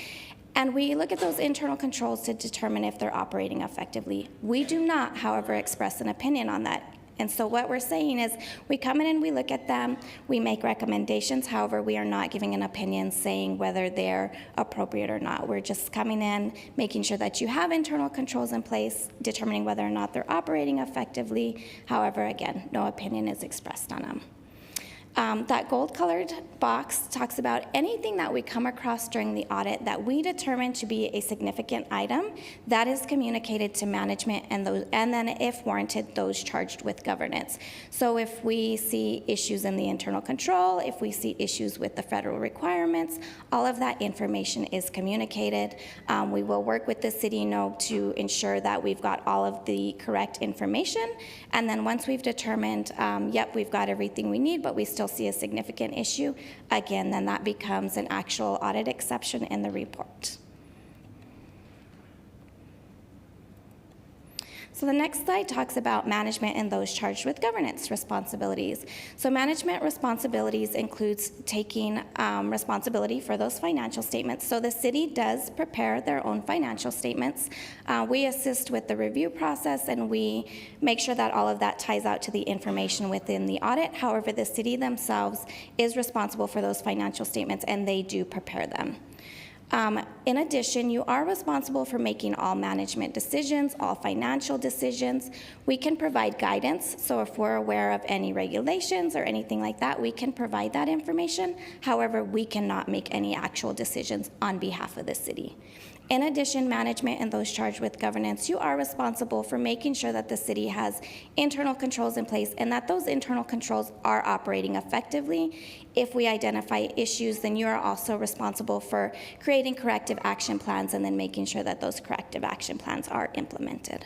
and we look at those internal controls to determine if they're operating effectively. We do not, however, express an opinion on that. And so what we're saying is we come in and we look at them, we make recommendations. However, we are not giving an opinion saying whether they're appropriate or not. We're just coming in, making sure that you have internal controls in place, determining whether or not they're operating effectively. However, again, no opinion is expressed on them. That gold-colored box talks about anything that we come across during the audit that we determine to be a significant item that is communicated to management and then, if warranted, those charged with governance. So if we see issues in the internal control, if we see issues with the federal requirements, all of that information is communicated. We will work with the city to ensure that we've got all of the correct information, and then once we've determined, yep, we've got everything we need, but we still see a significant issue, again, then that becomes an actual audit exception in the report. So the next slide talks about management and those charged with governance responsibilities. So management responsibilities includes taking responsibility for those financial statements. So the city does prepare their own financial statements. We assist with the review process, and we make sure that all of that ties out to the information within the audit. However, the city themselves is responsible for those financial statements, and they do prepare them. In addition, you are responsible for making all management decisions, all financial decisions. We can provide guidance, so if we're aware of any regulations or anything like that, we can provide that information. However, we cannot make any actual decisions on behalf of the city. In addition, management and those charged with governance, you are responsible for making sure that the city has internal controls in place and that those internal controls are operating effectively. If we identify issues, then you are also responsible for creating corrective action plans and then making sure that those corrective action plans are implemented.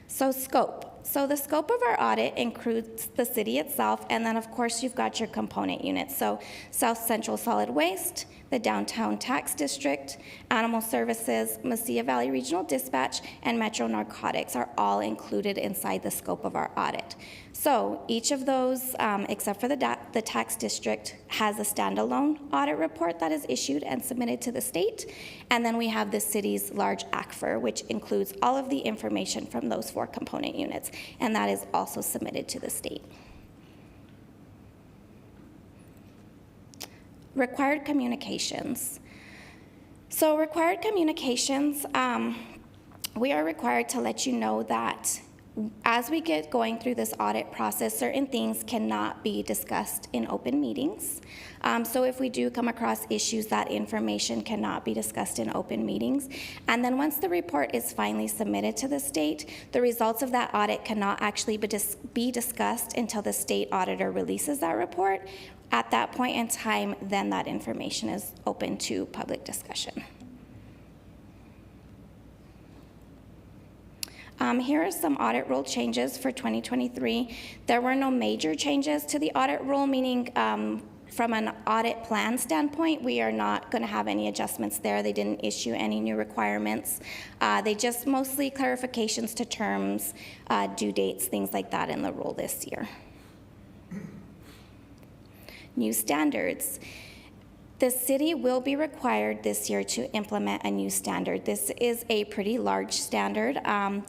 So scope. So the scope of our audit includes the city itself, and then of course you've got your component units. So South Central Solid Waste, the Downtown Tax District, Animal Services, Mesilla Valley Regional Dispatch, and Metro Narcotics are all included inside the scope of our audit. So each of those, except for the tax district, has a standalone audit report that is issued and submitted to the state. And then we have the city's large ACFR, which includes all of the information from those 4 component units, and that is also submitted to the state. Required communications. So required communications, we are required to let you know that as we get going through this audit process, certain things cannot be discussed in open meetings. So if we do come across issues, that information cannot be discussed in open meetings. And then once the report is finally submitted to the state, the results of that audit cannot actually be discussed until the state auditor releases that report. At that point in time, then that information is open to public discussion. Here are some audit rule changes for 2023. There were no major changes to the audit rule, meaning from an audit plan standpoint, we are not going to have any adjustments there. They didn't issue any new requirements. They just mostly clarifications to terms, due dates, things like that in the rule this year. New standards. The city will be required this year to implement a new standard. This is a pretty large standard.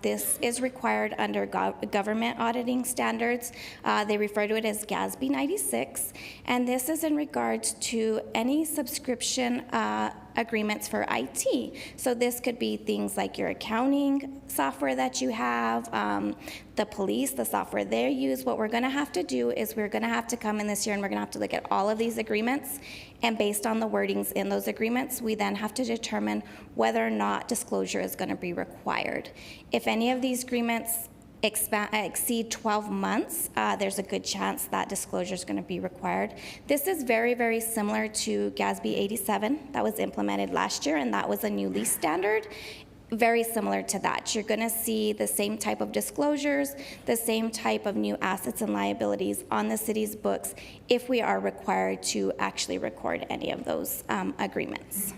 This is required under government auditing standards. They refer to it as GASB 96, and this is in regards to any subscription agreements for IT. So this could be things like your accounting software that you have, the police, the software they use. What we're gonna have to do is we're gonna have to come in this year and we're gonna have to look at all of these agreements, and based on the wordings in those agreements, we then have to determine whether or not disclosure is gonna be required. If any of these agreements exceed 12 months, there's a good chance that disclosure is going to be required. This is very, very similar to GASB 87 that was implemented last year, and that was a new lease standard. Very similar to that. You're going to see the same type of disclosures, the same type of new assets and liabilities on the city's books if we are required to actually record any of those agreements.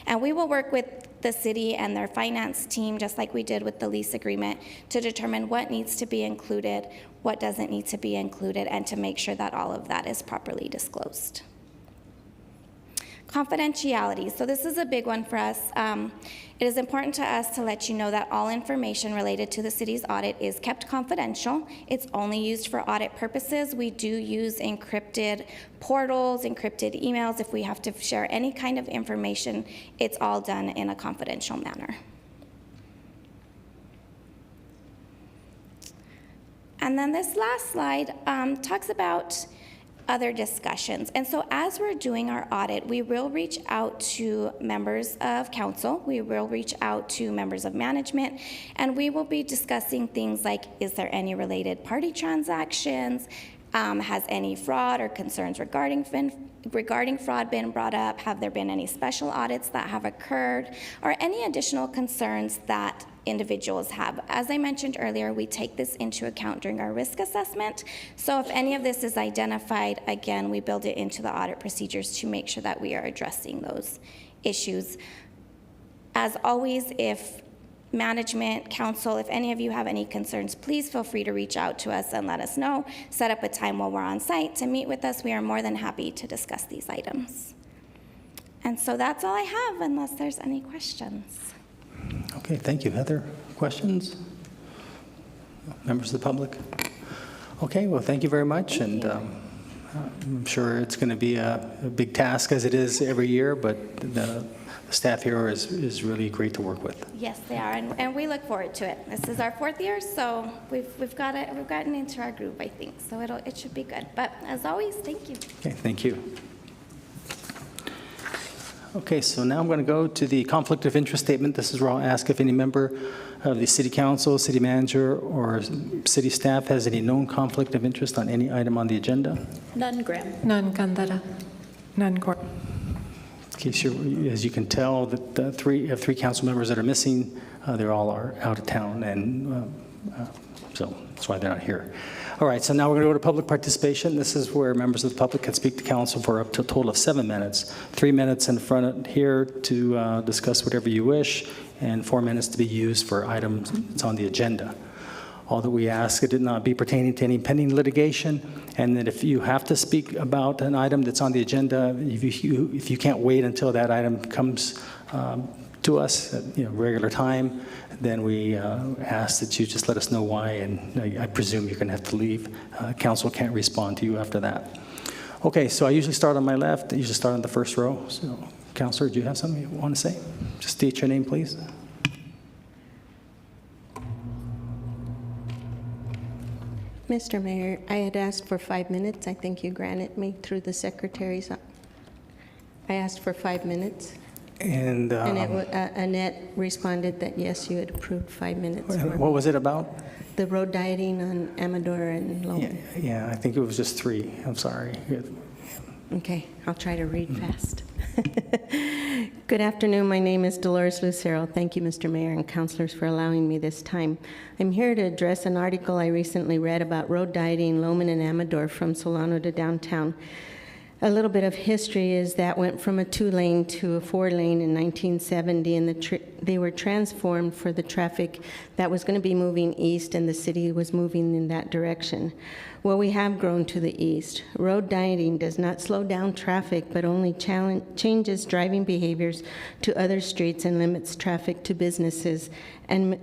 And we will work with the city and their finance team, just like we did with the lease agreement, to determine what needs to be included, what doesn't need to be included, and to make sure that all of that is properly disclosed. Confidentiality. So this is a big one for us. It is important to us to let you know that all information related to the city's audit is kept confidential. It's only used for audit purposes. We do use encrypted portals, encrypted emails. If we have to share any kind of information, it's all done in a confidential manner. And then this last slide talks about other discussions. And so as we're doing our audit, we will reach out to members of council, we will reach out to members of management, and we will be discussing things like, is there any related party transactions? Has any fraud or concerns regarding fraud been brought up? Have there been any special audits that have occurred, or any additional concerns that individuals have? As I mentioned earlier, we take this into account during our risk assessment. So if any of this is identified, again, we build it into the audit procedures to make sure that we are addressing those issues. As always, if management, council, if any of you have any concerns, please feel free to reach out to us and let us know. Set up a time while we're on site to meet with us. We are more than happy to discuss these items. And so that's all I have, unless there's any questions. Okay, thank you. Heather, questions? Members of the public? Okay, well, thank you very much. And I'm sure it's going to be a big task, as it is every year, but the staff here is really great to work with. Yes, they are, and we look forward to it. This is our 4th year, so we've gotten into our groove, I think. So it should be good. But as always, thank you. Okay, thank you. Okay, so now I'm going to go to the conflict of interest statement. This is where I'll ask if any member of the city council, city manager, or city staff has any known conflict of interest on any item on the agenda. None, Graham. None, Kandara. None, Court. Okay, sure. As you can tell, the three council members that are missing, they're all out of town, and so that's why they're not here. All right, so now we're going to go to public participation. This is where members of the public can speak to council for up to a total of 7 minutes. 3 minutes in front here to discuss whatever you wish, and 4 minutes to be used for items that's on the agenda. All that we ask, it did not be pertaining to any pending litigation, and that if you have to speak about an item that's on the agenda, if you can't wait until that item comes to us at regular time, then we ask that you just let us know why, and I presume you're going to have to leave. Council can't respond to you after that. Okay, so I usually start on my left. I usually start on the first row. So, Councilor, do you have something you want to say? Just state your name, please. Mr. Mayor, I had asked for 5 minutes. I think you granted me through the secretaries. I asked for 5 minutes. And Annette responded that yes, you had approved 5 minutes. What was it about? The road dieting on Amador and Lowman. Yeah, I think it was just 3. I'm sorry. Okay, I'll try to read fast. Good afternoon. My name is Dolores Lucero. Thank you, Mr. Mayor and councilors, for allowing me this time. I'm here to address an article I recently read about road dieting Lowman and Amador from Solano to downtown. A little bit of history is that went from a 2-lane to a 4-lane in 1970, and they were transformed for the traffic that was going to be moving east, and the city was moving in that direction. Well, we have grown to the east. Road dining does not slow down traffic, but only changes driving behaviors to other streets and limits traffic to businesses and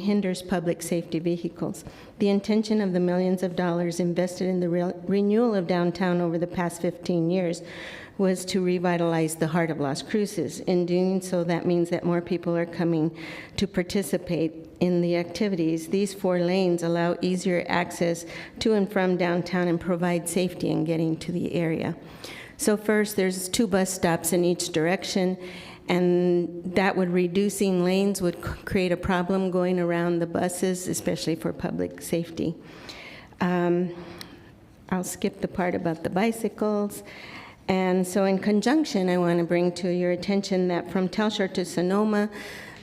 hinders public safety vehicles. The intention of the millions of dollars invested in the renewal of downtown over the past 15 years was to revitalize the heart of Las Cruces. In doing so, that means that more people are coming to participate in the activities. These 4 lanes allow easier access to and from downtown and provide safety in getting to the area. So first, there's 2 bus stops in each direction, and that would reducing lanes would create a problem going around the buses, especially for public safety. I'll skip the part about the bicycles. And so in conjunction, I want to bring to your attention that from Telshore to Sonoma,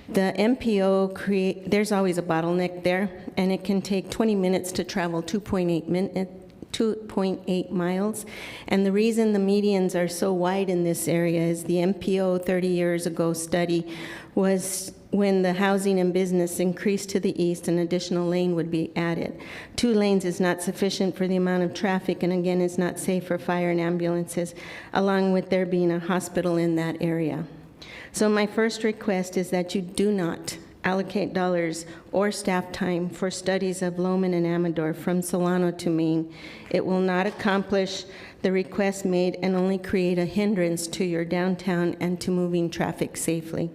the MPO there's always a bottleneck there, and it can take 20 minutes to travel 2.8 miles. And the reason the medians are so wide in this area is the MPO 30 years ago study was when the housing and business increased to the east, an additional lane would be added. 2 lanes is not sufficient for the amount of traffic, and again, is not safe for fire and ambulances, along with there being a hospital in that area. So my first request is that you do not allocate dollars or staff time for studies of Lowman and Amador from Solano to Maine. It will not accomplish the request made and only create a hindrance to your downtown and to moving traffic safely.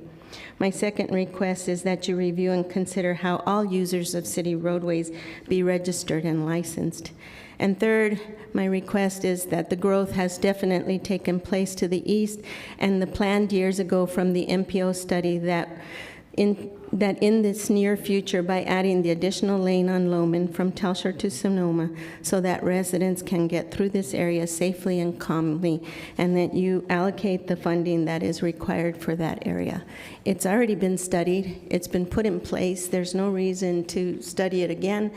My second request is that you review and consider how all users of city roadways be registered and licensed. And third, my request is that the growth has definitely taken place to the east, and the planned years ago from the MPO study that in this near future, by adding the additional lane on Lowman from Telshore to Sonoma, so that residents can get through this area safely and calmly, and that you allocate the funding that is required for that area. It's already been studied. It's been put in place. There's no reason to study it again.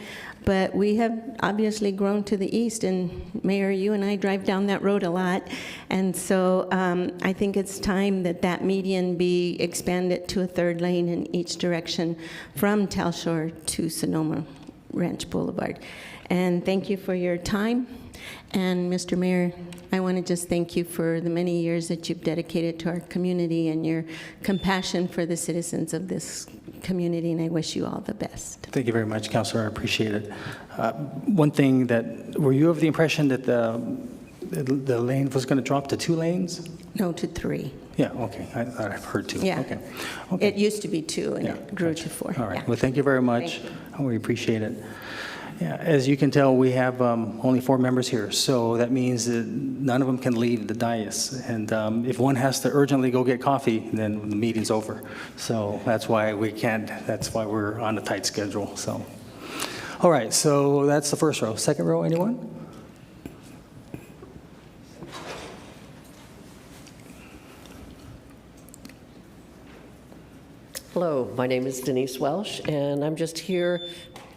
But we have obviously grown to the east, and Mayor, you and I drive down that road a lot, and so I think it's time that that median be expanded to a 3rd lane in each direction from Telshore to Sonoma Ranch Boulevard. And thank you for your time. And Mr. Mayor, I want to just thank you for the many years that you've dedicated to our community and your compassion for the citizens of this community, and I wish you all the best. Thank you very much, Councilor. I appreciate it. One thing were you of the impression that the lane was going to drop to 2 lanes? No, to 3. Yeah, okay. I thought I've heard 2. Yeah. Okay. It used to be 2, and Yeah, it grew gotcha. to 4. All right. Yeah. Well, thank you very much. Thank We appreciate it. Yeah, as you can tell, we have only 4 members here, so that means that none of them can leave the dais. And if one has to urgently go get coffee, then the meeting's over. So that's why we can't. That's why we're on a tight schedule. So, all right. So that's the first row. Second row, anyone? Hello, my name is Denise Welsh, and I'm just here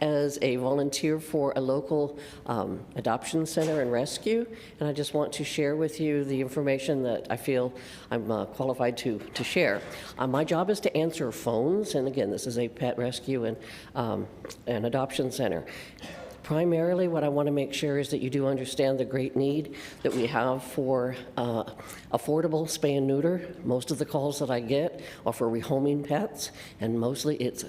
as a volunteer for a local adoption center and rescue, and I just want to share with you the information that I feel I'm qualified to share. My job is to answer phones, and again, this is a pet rescue and an adoption center. Primarily, what I want to make sure is that you do understand the great need that we have for affordable spay and neuter. Most of the calls that I get are for rehoming pets, and mostly it's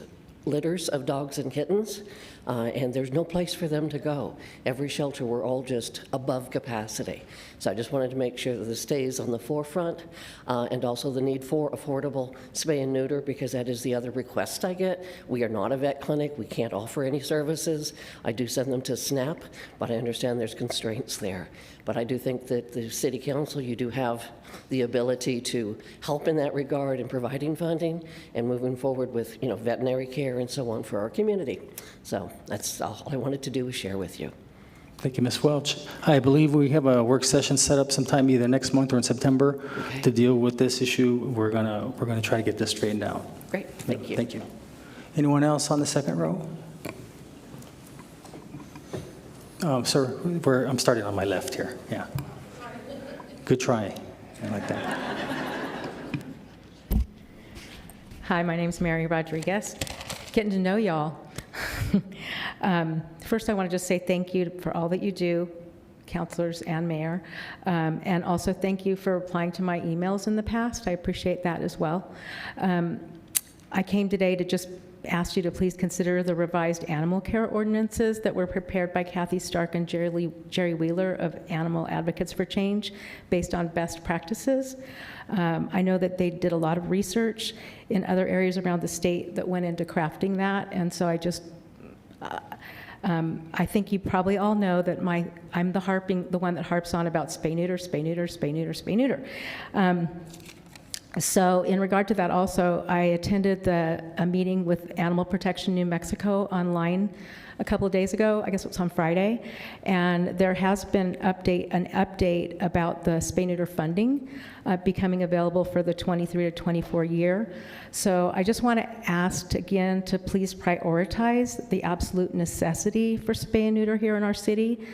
litters of dogs and kittens, and there's no place for them to go. Every shelter, we're all just above capacity. So I just wanted to make sure that this stays on the forefront, and also the need for affordable spay and neuter, because that is the other request I get. We are not a vet clinic. We can't offer any services. I do send them to SNAP, but I understand there's constraints there. But I do think that the City Council, you do have the ability to help in that regard in providing funding and moving forward with, veterinary care and so on for our community. So that's all I wanted to do was share with you. Thank you, Ms. Welch. I believe we have a work session set up sometime either next month or in September to deal with this issue. We're gonna try to get this straightened out. Great, thank you. Thank you. Anyone else on the second row? Sir, I'm starting on my left here. Yeah. Good try. I like that. Hi, my name's Mary Rodriguez. Getting to know y'all. First, I want to just say thank you for all that you do, counselors and mayor, and also thank you for replying to my emails in the past. I appreciate that as well. I came today to just ask you to please consider the revised animal care ordinances that were prepared by Kathy Stark and Jerry Wheeler of Animal Advocates for Change based on best practices. I know that they did a lot of research in other areas around the state that went into crafting that, and so I think you probably all know that I'm the one that harps on about spay neuter, spay neuter, spay neuter, spay neuter. So in regard to that also, I attended a meeting with Animal Protection New Mexico online a couple of days ago. I guess it was on Friday. And there has been an update about the spay neuter funding becoming available for the 23 to 24 year. So I just want to ask again to please prioritize the absolute necessity for spay and neuter here in our city.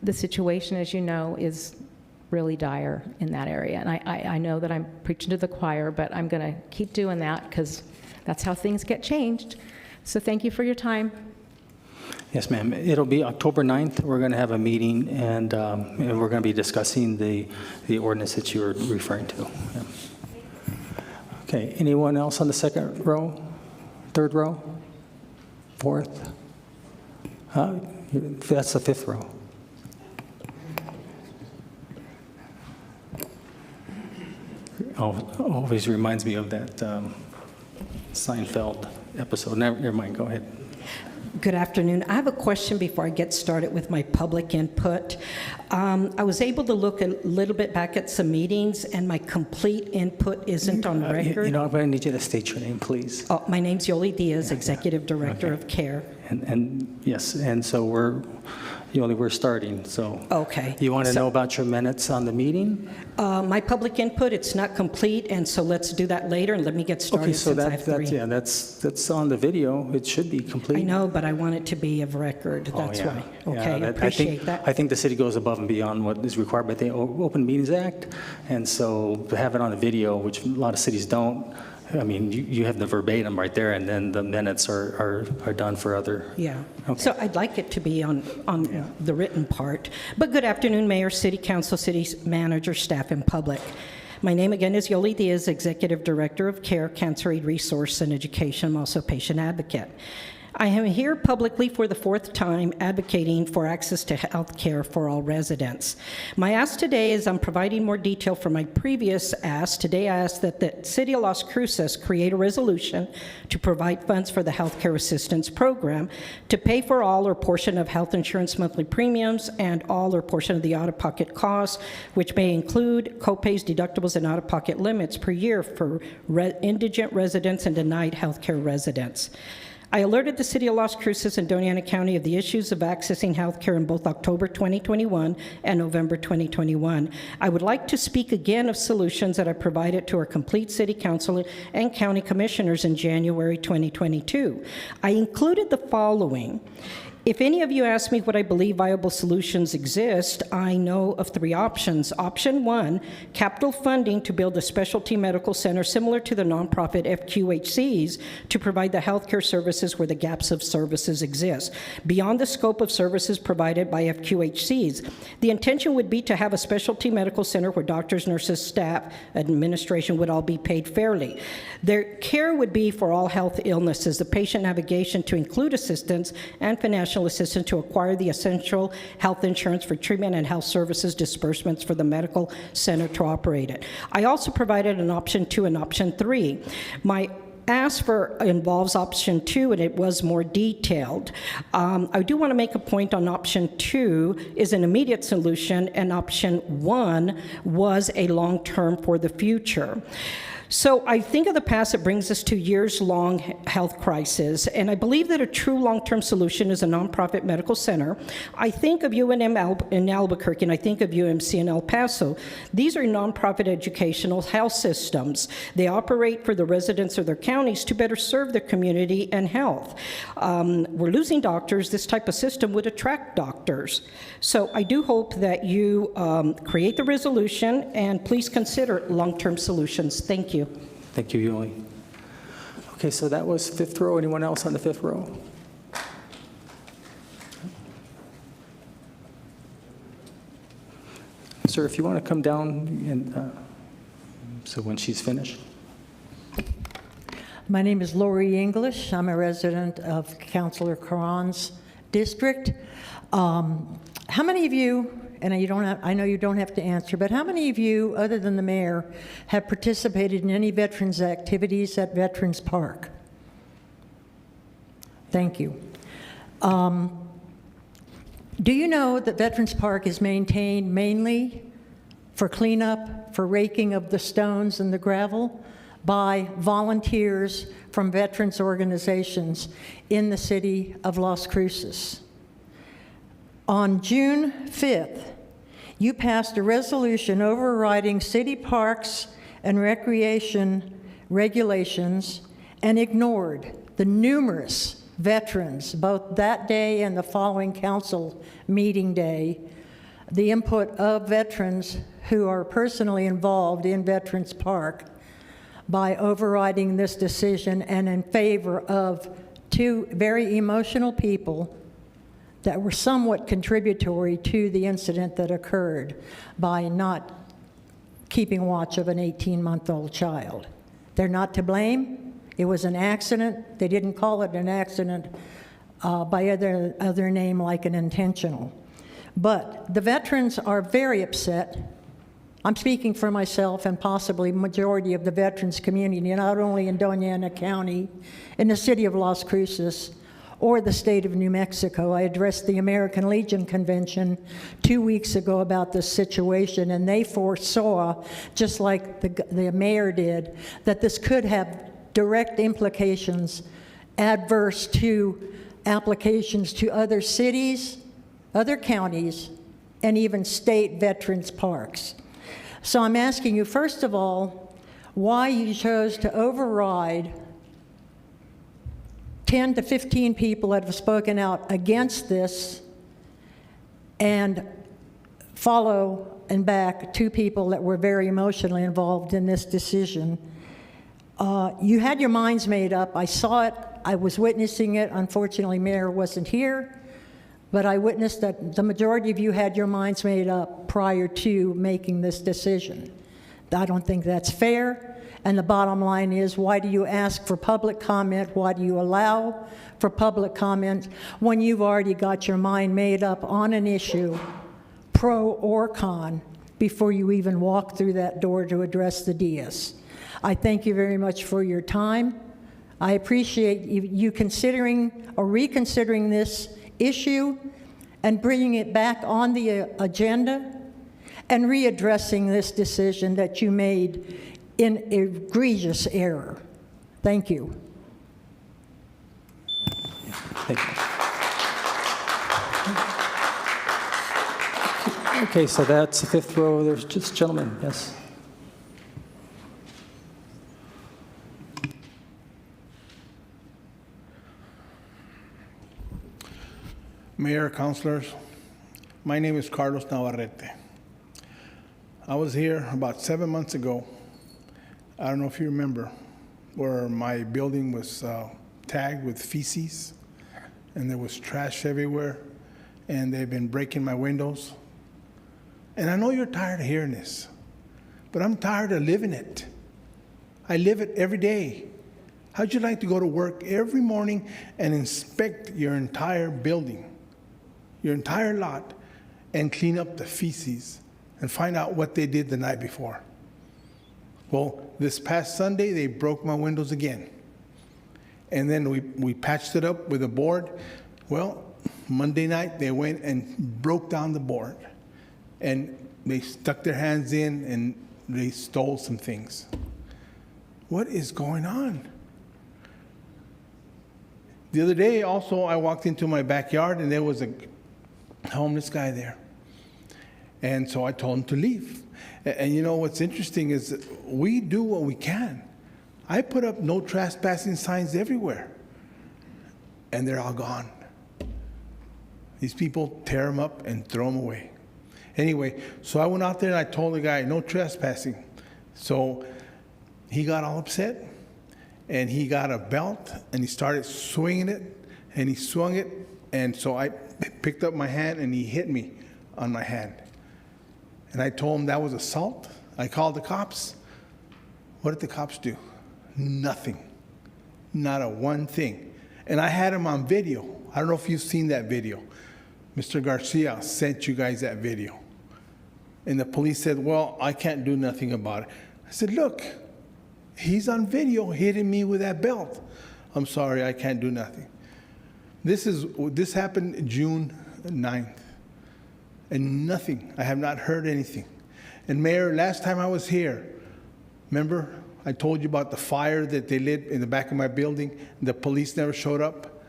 The situation, as you know, is really dire in that area. And I know that I'm preaching to the choir, but I'm going to keep doing that because that's how things get changed. So thank you for your time. Yes, ma'am. It'll be October 9th. We're going to have a meeting, and we're going to be discussing the ordinance that you were referring to. Yeah. Okay. Anyone else on the second row? Third row? Fourth? That's the fifth row. Always reminds me of that Seinfeld episode. Never mind. Go ahead. Good afternoon. I have a question before I get started with my public input. I was able to look a little bit back at some meetings, and my complete input isn't on record. I'm going to need you to state your name, please. Oh, my name's Yoli Diaz, Executive Director of CARE. And yes, and so we're starting, so. Okay. You want to know about your minutes on the meeting? My public input, it's not complete, and so let's do that later, and let me get started. Okay, so since I have three. that's on the video. It should be complete. I know, but I want it to be of record. That's why. Okay, I appreciate that. I think the city goes above and beyond what is required by the Open Meetings Act, and so to have it on the video, which a lot of cities don't. I mean, you have the verbatim right there, and then the minutes are done for other. Yeah. Okay. So I'd like it to be on the written part. But good afternoon, Mayor, City Council, City Manager, staff, and public. My name again is Yoli Diaz, Executive Director of CARE, Cancer Aid Resource and Education. I'm also a patient advocate. I am here publicly for the fourth time advocating for access to health care for all residents. My ask today is I'm providing more detail from my previous ask. Today I ask that the City of Las Cruces create a resolution to provide funds for the Healthcare Assistance Program to pay for all or portion of health insurance monthly premiums and all or portion of the out-of-pocket costs, which may include copays, deductibles, and out-of-pocket limits per year for indigent residents and denied healthcare residents. I alerted the City of Las Cruces and Doña Ana County of the issues of accessing health care in both October 2021 and November 2021. I would like to speak again of solutions that I provided to our complete City Council and County Commissioners in January 2022. I included the following. If any of you ask me what I believe viable solutions exist, I know of three options. Option one, capital funding to build a specialty medical center similar to the nonprofit FQHCs to provide the healthcare services where the gaps of services exist, beyond the scope of services provided by FQHCs. The intention would be to have a specialty medical center where doctors, nurses, staff, administration would all be paid fairly. Their care would be for all health illnesses, the patient navigation to include assistance and financial assistance to acquire the essential health insurance for treatment and health services disbursements for the medical center to operate it. I also provided an option 2 and option 3. My ask for involves option 2, and it was more detailed. I do want to make a point on option 2 is an immediate solution, and option 1 was a long-term for the future. So I think of the past, it brings us to years-long health crisis, and I believe that a true long-term solution is a nonprofit medical center. I think of UNM in Albuquerque, and I think of UMC in El Paso. These are nonprofit educational health systems. They operate for the residents of their county counties to better serve their community and health. We're losing doctors. This type of system would attract doctors. So I do hope that you create the resolution and please consider long-term solutions. Thank you. Thank you, Yuli. Okay, so that was fifth row. Anyone else on the fifth row? Sir, if you want to come down and so when she's finished. My name is Lori English. I'm a resident of Councilor Caron's district. How many of you, and I know you don't have to answer, but how many of you, other than the mayor, have participated in any veterans activities at Veterans Park? Thank you. Do you know that Veterans Park is maintained mainly for cleanup, for raking of the stones and the gravel by volunteers from veterans organizations in the city of Las Cruces? On June 5th, you passed a resolution overriding city parks and recreation regulations and ignored the numerous veterans, both that day and the following council meeting day, the input of veterans who are personally involved in Veterans Park, by overriding this decision and in favor of two very emotional people that were somewhat contributory to the incident that occurred by not keeping watch of an 18-month-old child. They're not to blame. It was an accident. They didn't call it an accident by other name like an intentional. But the veterans are very upset. I'm speaking for myself and possibly majority of the veterans community, not only in Doña Ana County, in the city of Las Cruces, or the state of New Mexico. I addressed the American Legion Convention 2 weeks ago about this situation, and they foresaw, just like the mayor did, that this could have direct implications adverse to applications to other cities, other counties, and even state veterans parks. So I'm asking you, first of all, why you chose to override 10 to 15 people that have spoken out against this and follow and back 2 people that were very emotionally involved in this decision. You had your minds made up. I saw it. I was witnessing it. Unfortunately, Mayor wasn't here. But I witnessed that the majority of you had your minds made up prior to making this decision. I don't think that's fair. And the bottom line is, why do you ask for public comment? Why do you allow for public comment when you've already got your mind made up on an issue, pro or con, before you even walk through that door to address the dais? I thank you very much for your time. I appreciate you considering or reconsidering this issue and bringing it back on the agenda and readdressing this decision that you made in egregious error. Thank you. Thank you. Okay, so that's the fifth row. There's just gentlemen. Yes. Mayor, councilors, my name is Carlos Navarrete. I was here about 7 months ago. I don't know if you remember, where my building was tagged with feces and there was trash everywhere and they've been breaking my windows. And I know you're tired of hearing this, but I'm tired of living it. I live it every day. How'd you like to go to work every morning and inspect your entire building, your entire lot, and clean up the feces and find out what they did the night before? Well, this past Sunday, they broke my windows again. And then we patched it up with a board. Well, Monday night, they went and broke down the board. And they stuck their hands in and they stole some things. What is going on? The other day, also, I walked into my backyard and there was a homeless guy there. And so I told him to leave. And you know what's interesting is that we do what we can. I put up no trespassing signs everywhere, and they're all gone. These people tear them up and throw them away. Anyway, so I went out there and I told the guy, no trespassing. So he got all upset, and he got a belt, and he started swinging it, and he swung it, and so I picked up my hand, and he hit me on my hand. And I told him that was assault. I called the cops. What did the cops do? Nothing. Not a one thing. And I had him on video. I don't know if you've seen that video. Mr. Garcia sent you guys that video. And the police said, well, I can't do nothing about it. I said, look, he's on video hitting me with that belt. I'm sorry, I can't do nothing. This happened June 9th. And nothing. I have not heard anything. And Mayor, last time I was here, remember I told you about the fire that they lit in the back of my building? The police never showed up.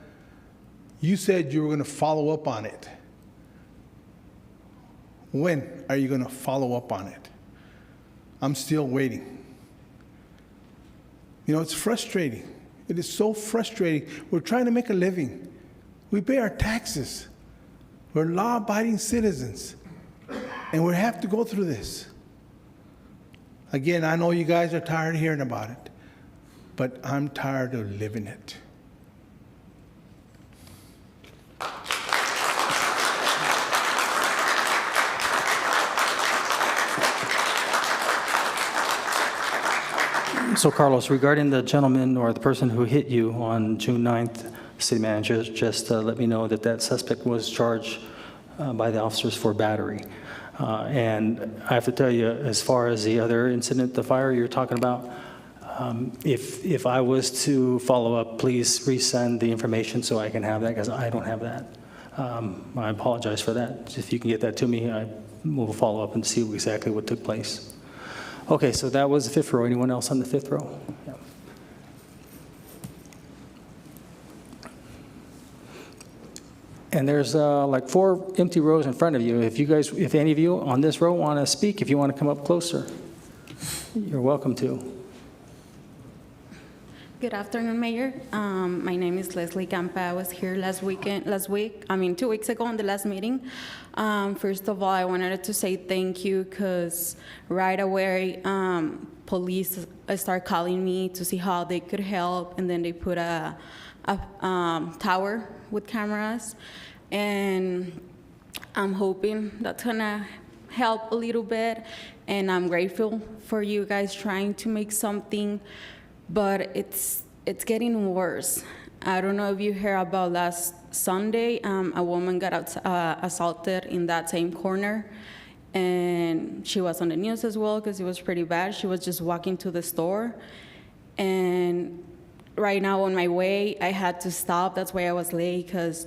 You said you were going to follow up on it. When are you going to follow up on it? I'm still waiting. You know, it's frustrating. It is so frustrating. We're trying to make a living. We pay our taxes. We're law-abiding citizens, and we have to go through this. Again, I know you guys are tired of hearing about it, but I'm tired of living it. So Carlos, regarding the gentleman or the person who hit you on June 9th, city manager, just let me know that that suspect was charged by the officers for battery. And I have to tell you, as far as the other incident, the fire you're talking about, if I was to follow up, please resend the information so I can have that, because I don't have that. I apologize for that. If you can get that to me, I will follow up and see exactly what took place. Okay, so that was the fifth row. Anyone else on the fifth row? Yeah. And there's like 4 empty rows in front of you. If any of you on this row want to speak, if you want to come up closer, you're welcome to. Good afternoon, Mayor. My name is Leslie Campa. I was here 2 weeks ago on the last meeting. First of all, I wanted to say thank you, because right away, police started calling me to see how they could help, and then they put a tower with cameras, and I'm hoping that's gonna help a little bit, and I'm grateful for you guys trying to make something, but it's getting worse. I don't know if you heard about last Sunday, a woman got assaulted in that same corner, and she was on the news as well because it was pretty bad. She was just walking to the store, and right now on my way, I had to stop. That's why I was late, because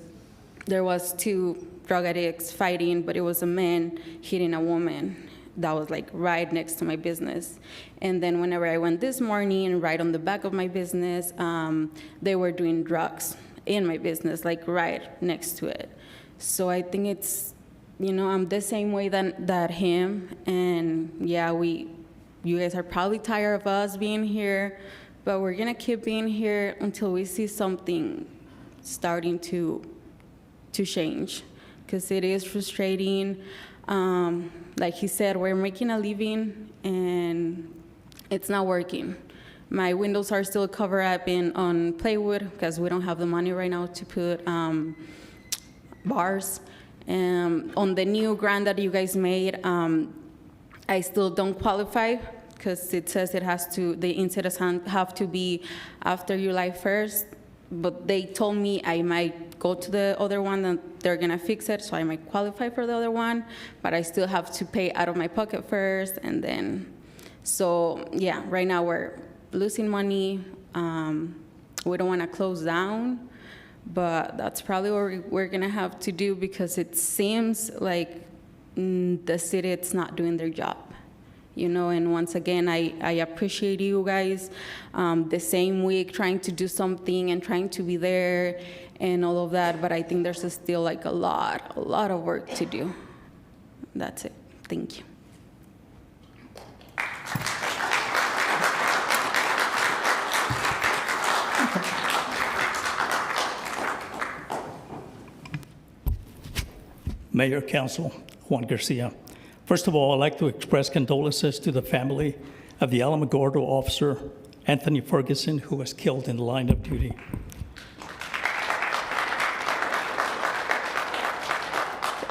there was 2 drug addicts fighting, but it was a man hitting a woman that was like right next to my business. And then whenever I went this morning, right on the back of my business, they were doing drugs in my business, like right next to it. So I think it's, I'm the same way that him. And yeah, you guys are probably tired of us being here, but we're gonna keep being here until we see something starting to change, because it is frustrating. Like he said, we're making a living and it's not working. My windows are still covered up on plywood because we don't have the money right now to put bars. On the new grant that you guys made, I still don't qualify, because it says the incidents have to be after July 1st, but they told me I might go to the other one and they're gonna fix it, so I might qualify for the other one, but I still have to pay out of my pocket first, and then, so yeah, right now we're losing money. We don't wanna close down, but that's probably what we're gonna have to do, because it seems like the city, it's not doing their job. And once again, I appreciate you guys, the same week trying to do something and trying to be there and all of that, but I think there's still like a lot of work to do. That's it. Thank you. Mayor, Council, Juan Garcia. First of all, I'd like to express condolences to the family of the Alamogordo officer, Anthony Ferguson, who was killed in the line of duty.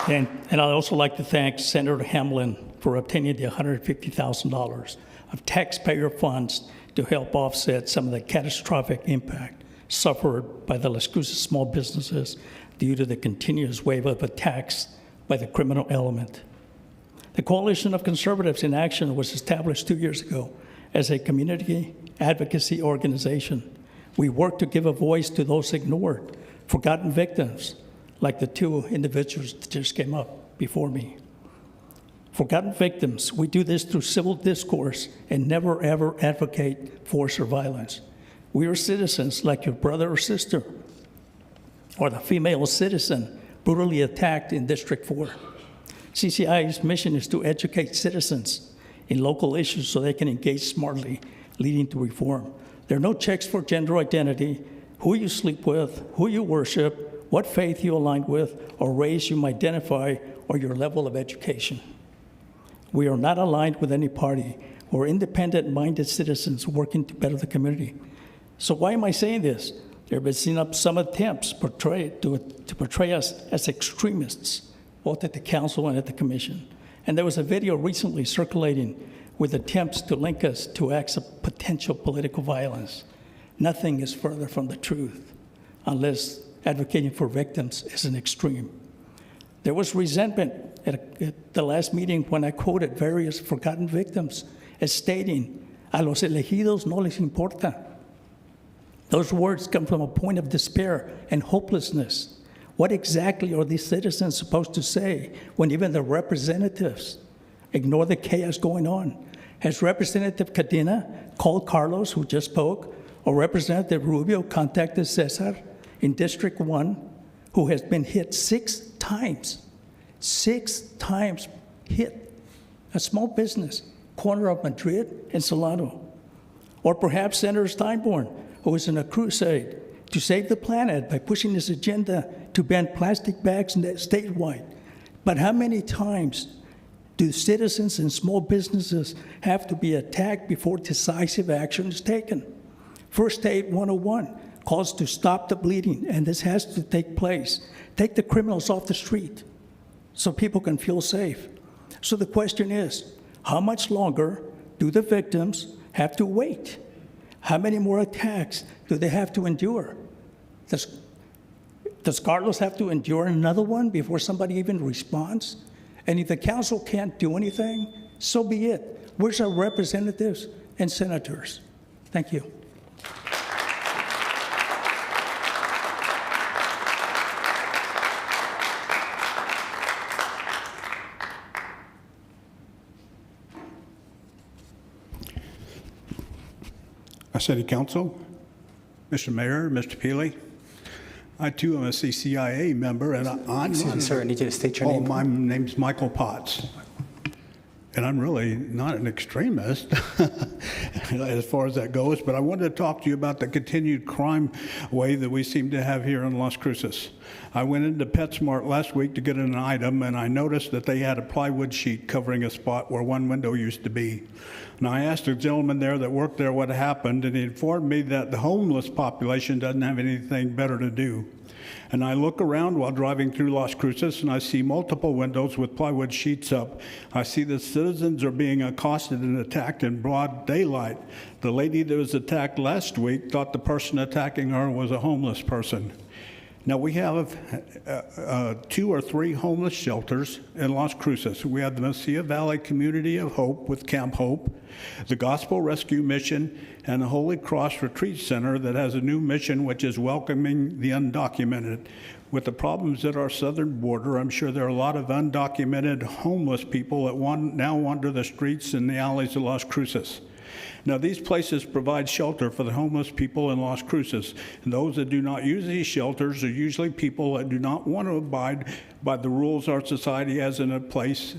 And I'd also like to thank Senator Hamlin for obtaining the $150,000 of taxpayer funds to help offset some of the catastrophic impact suffered by the Las Cruces small businesses due to the continuous wave of attacks by the criminal element. The Coalition of Conservatives in Action was established 2 years ago as a community advocacy organization. We work to give a voice to those ignored, forgotten victims, like the two individuals that just came up before me. Forgotten victims, we do this through civil discourse and never ever advocate force or violence. We are citizens like your brother or sister, or the female citizen brutally attacked in District 4. CCI's mission is to educate citizens in local issues so they can engage smartly, leading to reform. There are no checks for gender identity, who you sleep with, who you worship, what faith you align with, or race you identify, or your level of education. We are not aligned with any party. We're independent-minded citizens working to better the community. So why am I saying this? There have been some attempts to portray us as extremists, both at the council and at the commission. And there was a video recently circulating with attempts to link us to acts of potential political violence. Nothing is further from the truth, unless advocating for victims is an extreme. There was resentment at the last meeting when I quoted various forgotten victims as stating, "A los elegidos no les importa." Those words come from a point of despair and hopelessness. What exactly are these citizens supposed to say when even the representatives ignore the chaos going on? Has Representative Cadena called Carlos, who just spoke, or Representative Rubio contacted Cesar in District 1, who has been hit 6 times? 6 times hit. A small business, corner of Madrid and Salado. Or perhaps Senator Steinborn, who is in a crusade to save the planet by pushing his agenda to ban plastic bags statewide. But how many times do citizens and small businesses have to be attacked before decisive action is taken? First Aid 101 calls to stop the bleeding, and this has to take place. Take the criminals off the street so people can feel safe. So the question is, how much longer do the victims have to wait? How many more attacks do they have to endure? Does Carlos have to endure another one before somebody even responds? And if the council can't do anything, so be it. Where's our representatives and senators? Thank you. City Council, Mr. Mayor, Mr. Peely, I too am a CCIA member, and I'm Excuse me, sir, I need you to state your name. My name's Michael Potts, and I'm really not an extremist as far as that goes, but I wanted to talk to you about the continued crime wave that we seem to have here in Las Cruces. I went into PetSmart last week to get an item, and I noticed that they had a plywood sheet covering a spot where one window used to be. And I asked a gentleman there that worked there what happened, and he informed me that the homeless population doesn't have anything better to do. And I look around while driving through Las Cruces, and I see multiple windows with plywood sheets up. I see the citizens are being accosted and attacked in broad daylight. The lady that was attacked last week thought the person attacking her was a homeless person. Now, we have 2 or 3 homeless shelters in Las Cruces. We have the Mesilla Valley Community of Hope with Camp Hope, the Gospel Rescue Mission, and the Holy Cross Retreat Center that has a new mission which is welcoming the undocumented. With the problems at our southern border, I'm sure there are a lot of undocumented homeless people that now wander the streets and the alleys of Las Cruces. Now, these places provide shelter for the homeless people in Las Cruces. And those that do not use these shelters are usually people that do not want to abide by the rules our society has in a place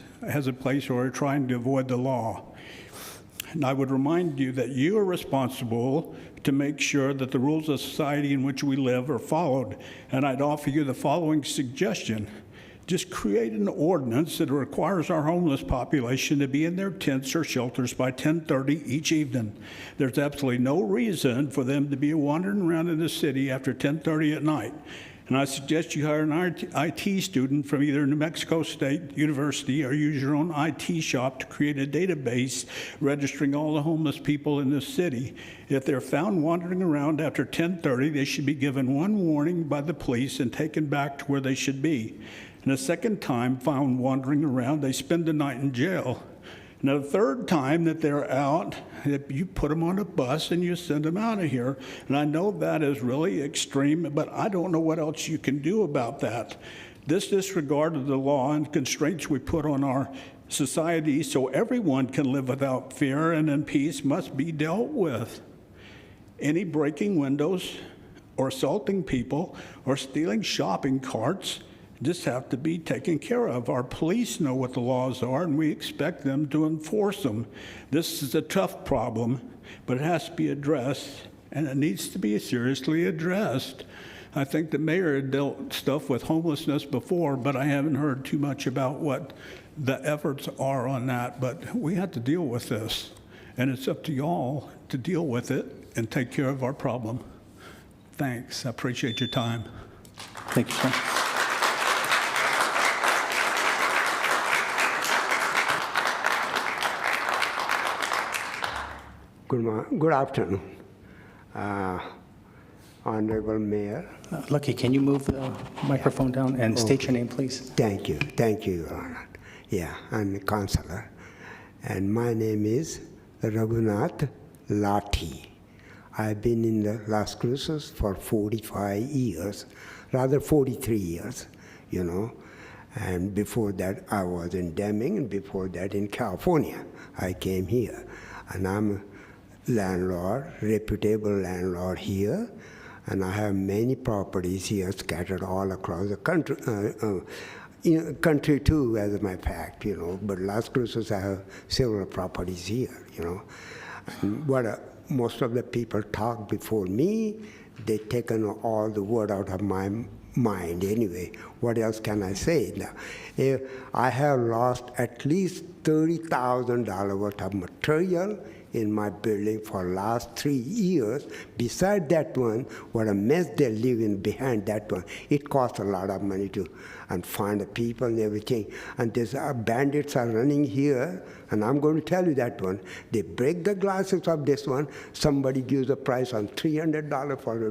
or are trying to avoid the law. And I would remind you that you are responsible to make sure that the rules of society in which we live are followed. And I'd offer you the following suggestion. Just create an ordinance that requires our homeless population to be in their tents or shelters by 10:30 each evening. There's absolutely no reason for them to be wandering around in the city after 10:30 at night. And I suggest you hire an IT student from either New Mexico State University or use your own IT shop to create a database registering all the homeless people in this city. If they're found wandering around after 10:30, they should be given one warning by the police and taken back to where they should be. And a second time found wandering around, they spend the night in jail. And the third time that they're out, you put them on a bus and you send them out of here. And I know that is really extreme, but I don't know what else you can do about that. This disregard of the law and constraints we put on our society so everyone can live without fear and in peace must be dealt with. Any breaking windows or assaulting people or stealing shopping carts just have to be taken care of. Our police know what the laws are, and we expect them to enforce them. This is a tough problem, but it has to be addressed, and it needs to be seriously addressed. I think the mayor had dealt stuff with homelessness before, but I haven't heard too much about what the efforts are on that. But we have to deal with this, and it's up to y'all to deal with it and take care of our problem. Thanks. I appreciate your time. Thank you, sir. Good afternoon, Honorable Mayor. Lucky, can you move the microphone down and state your name, please? Thank you, Your Honor. Yeah, I'm a counselor, and my name is Raghunath Lati. I've been in the Las Cruces for 45 years, rather 43 years, you know. And before that, I was in Deming, and before that in California. I came here, and I'm a landlord, reputable landlord here, and I have many properties here scattered all across the country, country too, as a matter of fact, you know. But Las Cruces, I have several properties here, you know. And most of the people talk before me, they taken all the word out of my mind anyway. What else can I say now? I have lost at least $30,000 worth of material in my building for last 3 years. Beside that one, what a mess they live in behind that one. It costs a lot of money to find the people and everything. And these bandits are running here, and I'm going to tell you that one. They break the glasses of this one. Somebody gives a price on $300 for the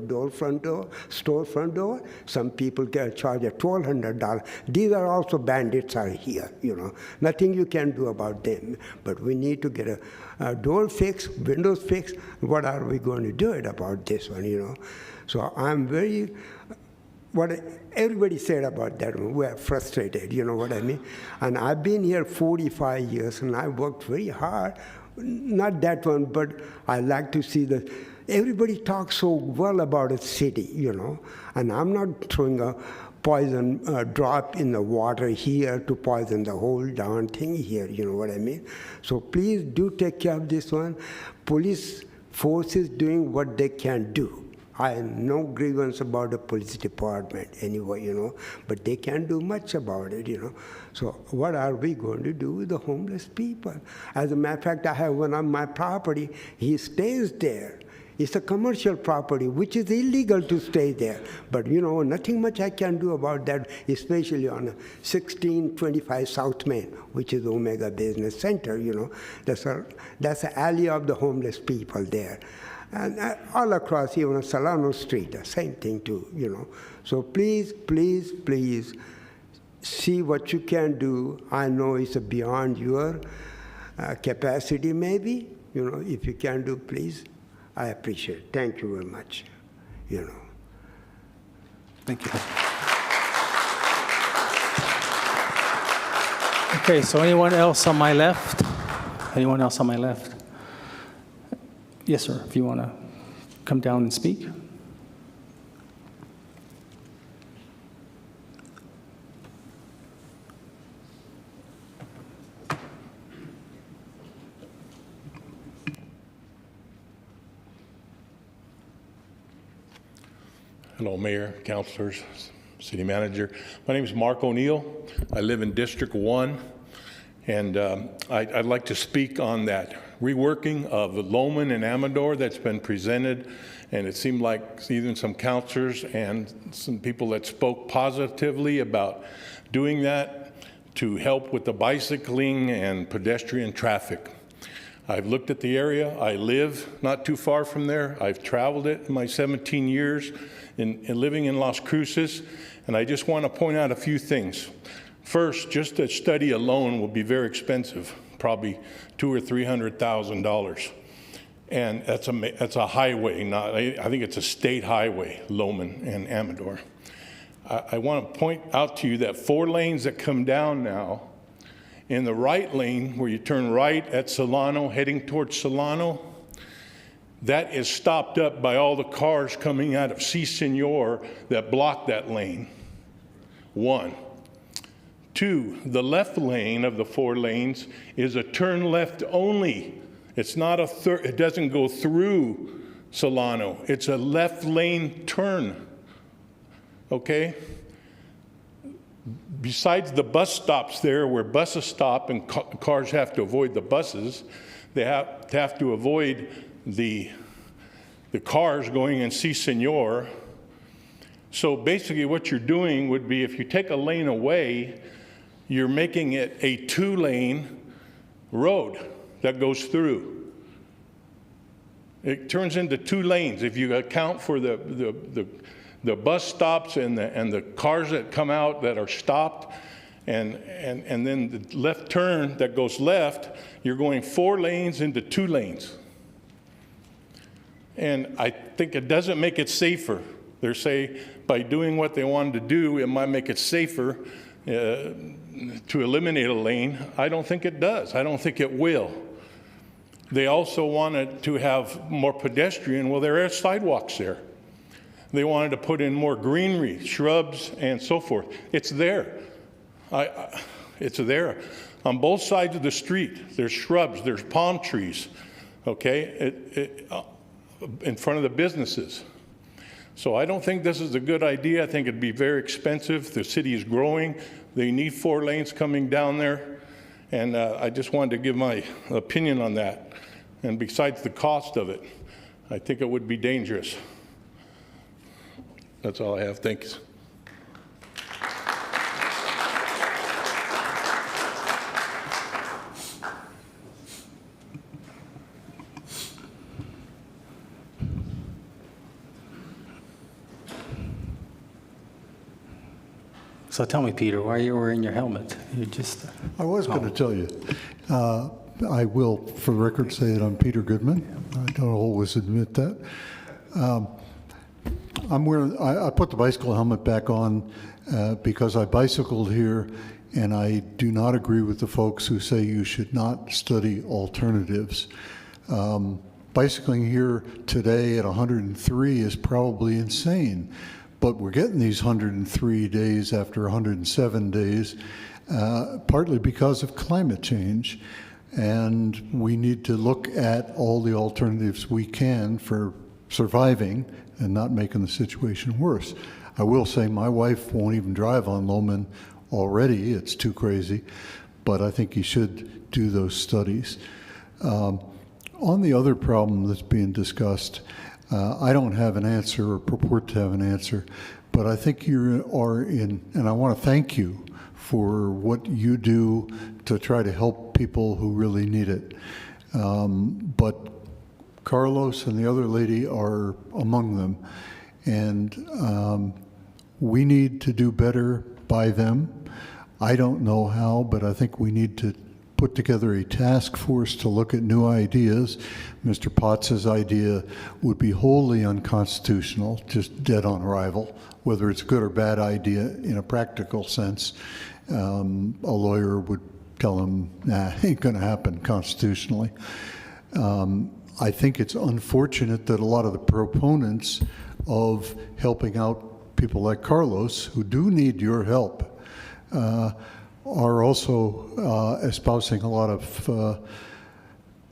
store front door. Some people get charged at $1,200. These are also bandits are here, you know. Nothing you can do about them. But we need to get a door fixed, windows fixed. What are we going to do about this one, you know? So I'm very, what everybody said about that one, we're frustrated, you know what I mean? And I've been here 45 years, and I worked very hard. Not that one, but I like to see that everybody talks so well about a city, you know, and I'm not throwing a poison drop in the water here to poison the whole darn thing here, you know what I mean? So please do take care of this one. Police force is doing what they can do. I have no grievance about the police department anyway, you know, but they can't do much about it, you know. So what are we going to do with the homeless people? As a matter of fact, I have one on my property. He stays there. It's a commercial property, which is illegal to stay there. But, you know, nothing much I can do about that, especially on 1625 South Main, which is Omega Business Center, you know. That's the alley of the homeless people there. And all across, even on Solano Street, the same thing too, you know. So please, please, please, see what you can do. I know it's beyond your capacity maybe, you know. If you can do, please, I appreciate it. Thank you very much, you know. Thank you. Okay, so anyone else on my left? Anyone else on my left? Yes, sir, if you want to come down and speak. Hello, Mayor, councilors, City Manager. My name is Mark O'Neill. I live in District 1, and I'd like to speak on that reworking of Loman and Amador that's been presented, and it seemed like even some counselors and some people that spoke positively about doing that to help with the bicycling and pedestrian traffic. I've looked at the area. I live not too far from there. I've traveled it in my 17 years in living in Las Cruces, and I just want to point out a few things. First, just a study alone will be very expensive, probably $200,000 or $300,000, and that's a highway. I think it's a state highway, Loman and Amador. I want to point out to you that 4 lanes that come down now, in the right lane where you turn right at Solano, heading towards Solano, that is stopped up by all the cars coming out of Si Senor that block that lane. 1. 2, the left lane of the 4 lanes is a turn left only. It's not it doesn't go through Solano. It's a left lane turn, okay? Besides the bus stops there where buses stop and cars have to avoid the buses, they have to avoid the cars going in Si Senor. So basically what you're doing would be, if you take a lane away, you're making it a 2-lane road that goes through. It turns into 2 lanes if you account for the bus stops and the cars that come out that are stopped, and then the left turn that goes left, you're going 4 lanes into 2 lanes. And I think it doesn't make it safer. They say by doing what they wanted to do, it might make it safer to eliminate a lane. I don't think it does. I don't think it will. They also wanted to have more pedestrian. Well, there are sidewalks there. They wanted to put in more greenery, shrubs, and so forth. It's there. It's there. On both sides of the street, there's shrubs, there's palm trees, okay, in front of the businesses. So I don't think this is a good idea. I think it'd be very expensive. The city is growing. They need 4 lanes coming down there. And I just wanted to give my opinion on that. And besides the cost of it, I think it would be dangerous. That's all I have. Thanks. So tell me, Peter, why are you wearing your helmet? You just... I was going to tell you. I will, for the record, say that I'm Peter Goodman. I don't always admit that. I put the bicycle helmet back on because I bicycled here, and I do not agree with the folks who say you should not study alternatives. Bicycling here today at 103 is probably insane, but we're getting these 103 days after 107 days, partly because of climate change. And we need to look at all the alternatives we can for surviving and not making the situation worse. I will say my wife won't even drive on Loman already. It's too crazy. But I think you should do those studies. On the other problem that's being discussed, I don't have an answer or purport to have an answer, but I think you are in, and I want to thank you for what you do to try to help people who really need it. But Carlos and the other lady are among them, and we need to do better by them. I don't know how, but I think we need to put together a task force to look at new ideas. Mr. Potts's idea would be wholly unconstitutional, just dead on arrival. Whether it's a good or bad idea in a practical sense, a lawyer would tell him, nah, ain't gonna happen constitutionally. I think it's unfortunate that a lot of the proponents of helping out people like Carlos, who do need your help, are also espousing a lot of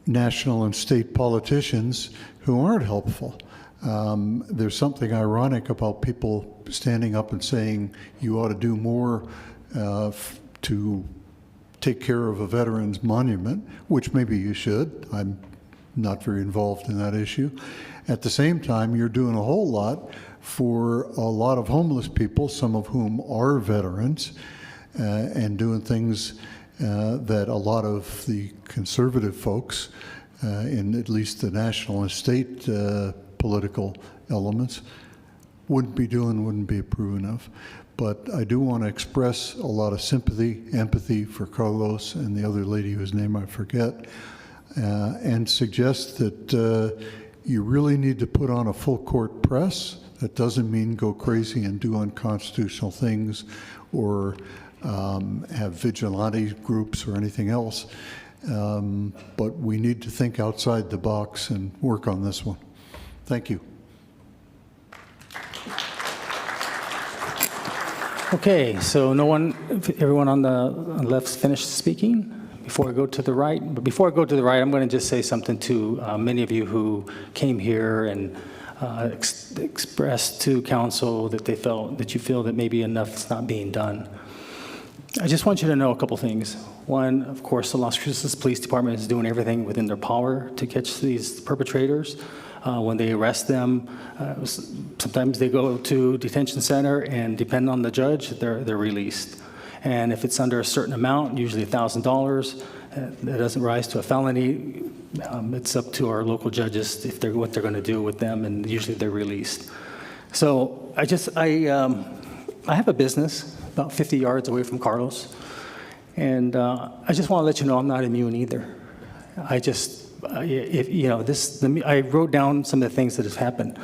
national and state politicians who aren't helpful. There's something ironic about people standing up and saying you ought to do more to take care of a veteran's monument, which maybe you should. I'm not very involved in that issue. At the same time, you're doing a whole lot for a lot of homeless people, some of whom are veterans, and doing things that a lot of the conservative folks in at least the national and state political elements wouldn't be doing, wouldn't be approving of. But I do want to express a lot of sympathy, empathy for Carlos and the other lady whose name I forget, and suggest that you really need to put on a full court press. That doesn't mean go crazy and do unconstitutional things or have vigilante groups or anything else. But we need to think outside the box and work on this one. Thank you. Okay, so everyone on the left's finished speaking? Before I go to the right? But before I go to the right, I'm going to just say something to many of you who came here and expressed to council that you feel that maybe enough is not being done. I just want you to know a couple things. One, of course, the Las Cruces Police Department is doing everything within their power to catch these perpetrators. When they arrest them, sometimes they go to detention center, and depending on the judge, they're released. And if it's under a certain amount, usually $1,000, that doesn't rise to a felony. It's up to our local judges what they're going to do with them, and usually they're released. So I have a business about 50 yards away from Carlos, and I just want to let you know I'm not immune either. I wrote down some of the things that have happened.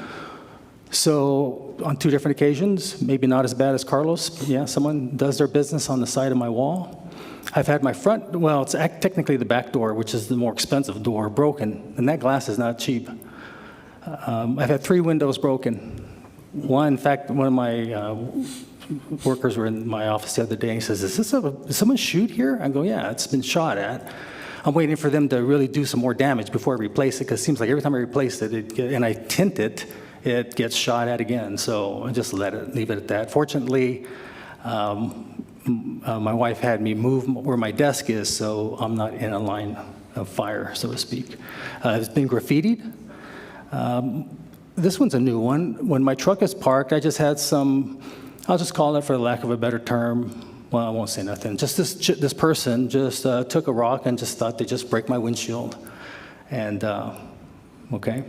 So on 2 different occasions, maybe not as bad as Carlos, yeah, someone does their business on the side of my wall. I've had my it's technically the back door, which is the more expensive door, broken, and that glass is not cheap. I've had 3 windows broken. In fact, one of my workers were in my office the other day, and he says, did someone shoot here? I go, yeah, it's been shot at. I'm waiting for them to really do some more damage before I replace it, because it seems like every time I replace it, and I tint it, it gets shot at again. So I just leave it at that. Fortunately, my wife had me move where my desk is, so I'm not in a line of fire, so to speak. It's been graffitied. This one's a new one. When my truck is parked, I just had I'll just call it, for the lack of a better term, well, I won't say nothing. Just this person just took a rock and just thought they'd just break my windshield. And, okay.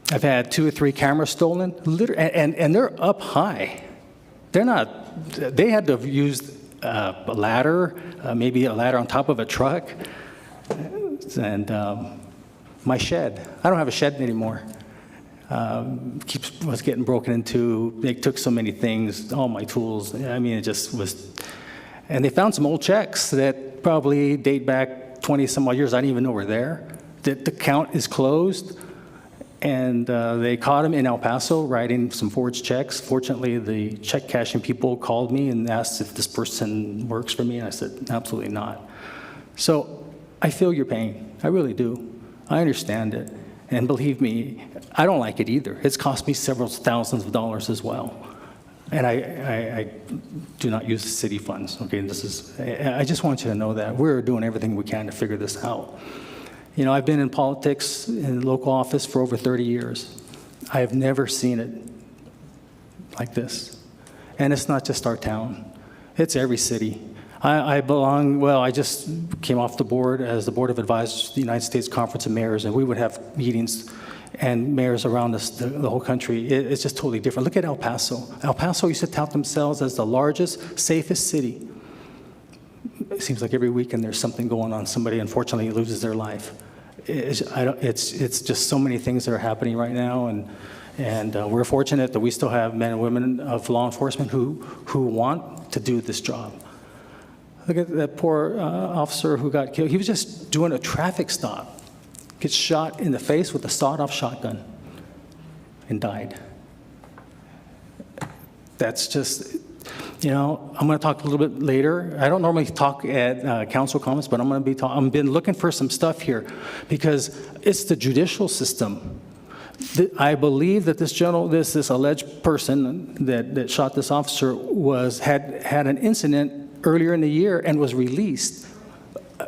I've had 2 or 3 cameras stolen, and they're up high. They had to have used a ladder, maybe a ladder on top of a truck. And my shed, I don't have a shed anymore. Was getting broken into. They took so many things, all my tools. I mean, it just was. And they found some old checks that probably date back 20 some odd years. I didn't even know were there. The account is closed, and they caught him in El Paso writing some forged checks. Fortunately, the check cashing people called me and asked if this person works for me, and I said, absolutely not. So I feel your pain. I really do. I understand it. And believe me, I don't like it either. It's cost me several thousands of dollars as well. And I do not use the city funds. Okay, I just want you to know that. We're doing everything we can to figure this out. You know, I've been in politics in local office for over 30 years. I have never seen it like this. And it's not just our town. It's every city. I just came off the board as the Board of Advisors of the United States Conference of Mayors, and we would have meetings and mayors around us, the whole country. It's just totally different. Look at El Paso. El Paso used to tout themselves as the largest, safest city. It seems like every weekend there's something going on. Somebody, unfortunately, loses their life. It's just so many things that are happening right now, and we're fortunate that we still have men and women of law enforcement who want to do this job. Look at that poor officer who got killed. He was just doing a traffic stop, gets shot in the face with a sawed-off shotgun, and died. That's just, I'm going to talk a little bit later. I don't normally talk at council comments, but I've been looking for some stuff here, because it's the judicial system. I believe that this alleged person that shot this officer had an incident earlier in the year and was released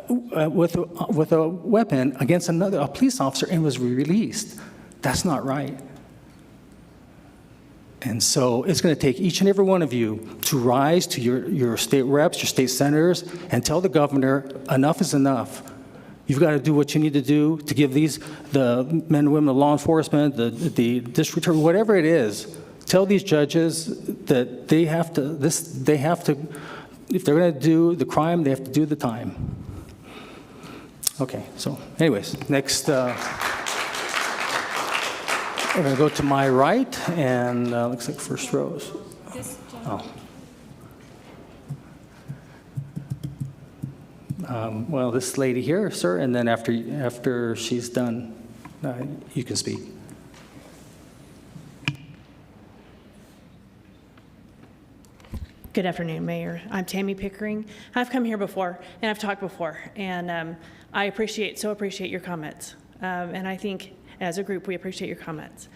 with a weapon against a police officer and was released. That's not right. And so it's going to take each and every one of you to rise to your state reps, your state senators, and tell the governor enough is enough. You've got to do what you need to do to give the men and women of law enforcement, the district attorney, whatever it is, tell these judges that they have to, if they're going to do the crime, they have to do the time. Okay, so anyways, next, we're going to go to my right, and looks like first rows. Oh. Well, this lady here, sir, and then after she's done, you can speak. Good afternoon, Mayor. I'm Tammy Pickering. I've come here before, and I've talked before, and I appreciate your comments. And I think as a group, we appreciate your comments.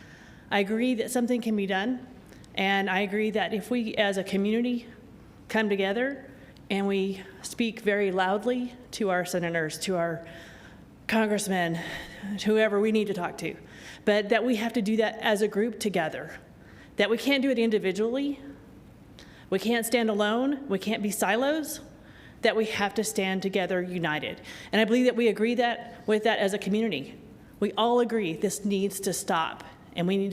I agree that something can be done, and I agree that if we as a community come together and we speak very loudly to our senators, to our congressmen, to whoever we need to talk to, but that we have to do that as a group together, that we can't do it individually, we can't stand alone, we can't be silos, that we have to stand together united. And I believe that we agree with that as a community. We all agree this needs to stop, and we need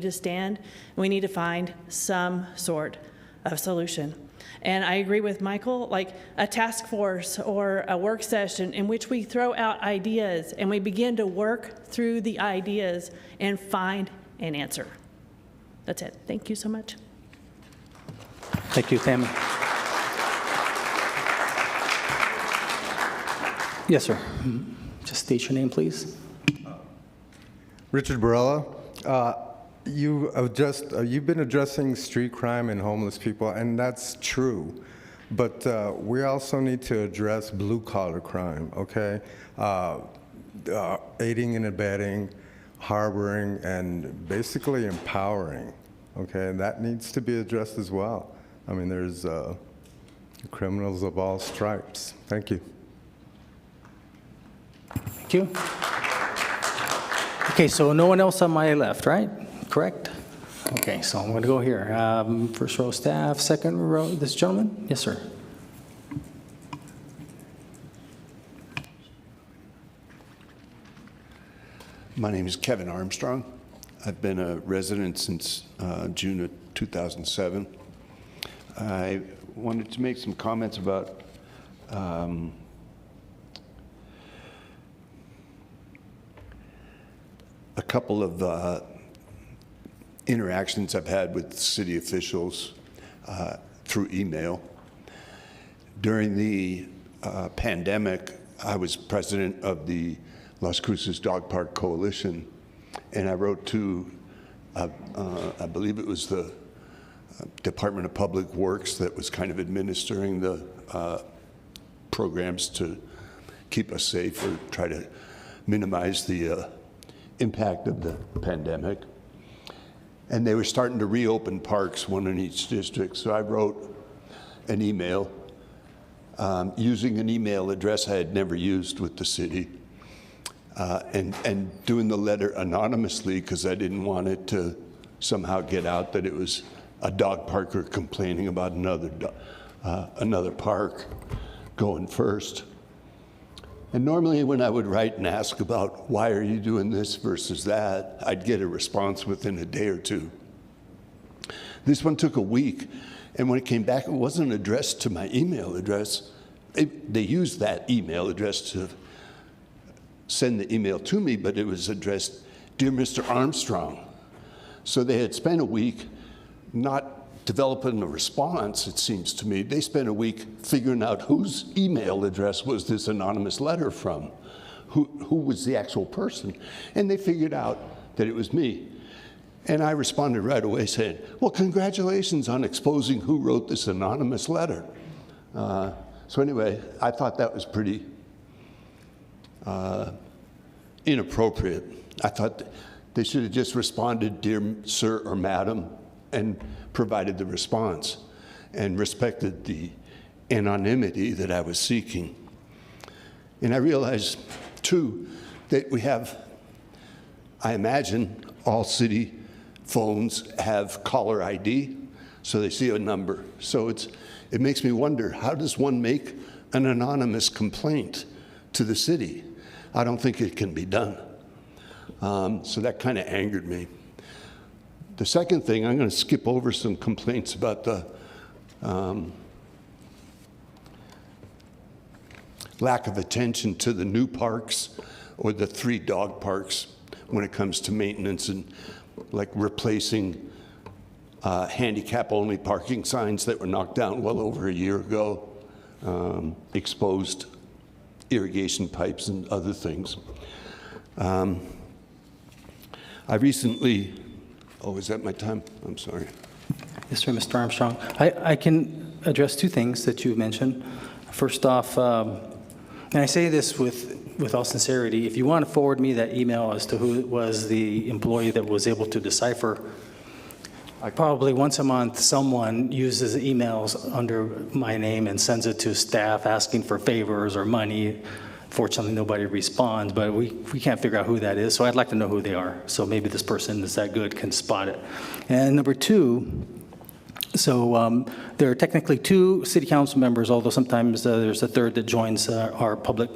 to stand, and we need to find some sort of solution. And I agree with Michael, like a task force or a work session in which we throw out ideas and we begin to work through the ideas and find an answer. That's it. Thank you so much. Thank you, Tammy. Yes, sir. Just state your name, please. Richard Barella. You've been addressing street crime and homeless people, and that's true. But we also need to address blue-collar crime, okay? Aiding and abetting, harboring, and basically empowering, okay? And that needs to be addressed as well. I mean, there's criminals of all stripes. Thank you. Thank you. Okay, so no one else on my left, right? Correct? Okay, so I'm going to go here. First row staff, second row, this gentleman? Yes, sir. My name is Kevin Armstrong. I've been a resident since June of 2007. I wanted to make some comments about a couple of interactions I've had with city officials through email. During the pandemic, I was president of the Las Cruces Dog Park Coalition, and I wrote to, I believe it was the Department of Public Works that was kind of administering the programs to keep us safe or try to minimize the impact of the pandemic. And they were starting to reopen parks, one in each district. So I wrote an email using an email address I had never used with the city, and doing the letter anonymously because I didn't want it to somehow get out that it was a dog parker complaining about another park going first. And normally when I would write and ask about why are you doing this versus that, I'd get a response within a day or two. This one took a week, and when it came back, it wasn't addressed to my email address. They used that email address to send the email to me, but it was addressed, Dear Mr. Armstrong. So they had spent a week not developing a response, it seems to me. They spent a week figuring out whose email address was this anonymous letter from, who was the actual person. And they figured out that it was me. And I responded right away saying, well, congratulations on exposing who wrote this anonymous letter. So anyway, I thought that was pretty inappropriate. I thought They should have just responded, "Dear sir or madam," and provided the response and respected the anonymity that I was seeking. And I realized, too, that we have, I imagine, all city phones have caller ID, so they see a number. So it makes me wonder, how does one make an anonymous complaint to the city? I don't think it can be done. So that kind of angered me. The second thing, I'm going to skip over some complaints about the lack of attention to the new parks or the 3 dog parks when it comes to maintenance, and like replacing handicap-only parking signs that were knocked down well over a year ago, exposed irrigation pipes and other things. I recently, oh, is that my time? I'm sorry. Yes, sir, Mr. Armstrong. I can address 2 things that you mentioned. First off, and I say this with all sincerity, if you want to forward me that email as to who was the employee that was able to decipher, probably once a month someone uses emails under my name and sends it to staff asking for favors or money. Fortunately, nobody responds, but we can't figure out who that is, so I'd like to know who they are. So maybe this person that's that good can spot it. And number 2, so there are technically 2 city council members, although sometimes there's a third that joins our public,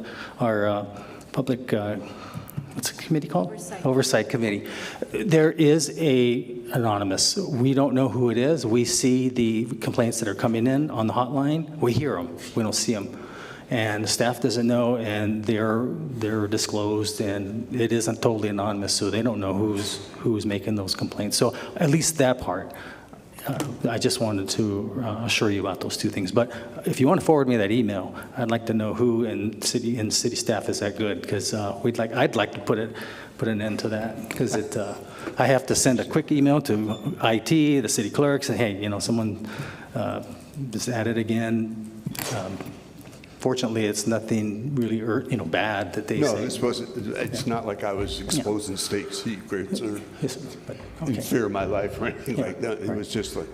what's the committee called? Oversight Committee. There is a anonymous. We don't know who it is. We see the complaints that are coming in on the hotline. We hear them. We don't see them. And the staff doesn't know, and they're disclosed, and it isn't totally anonymous, so they don't know who's making those complaints. So at least that part. I just wanted to assure you about those 2 things. But if you want to forward me that email, I'd like to know who in city staff is that good, because I'd like to put an end to that, because I have to send a quick email to IT, the city clerks, and hey, someone just at it again. Fortunately, it's nothing really bad that they say. No, it's not like I was exposing state secrets or in fear of my life or anything like that. It was just like,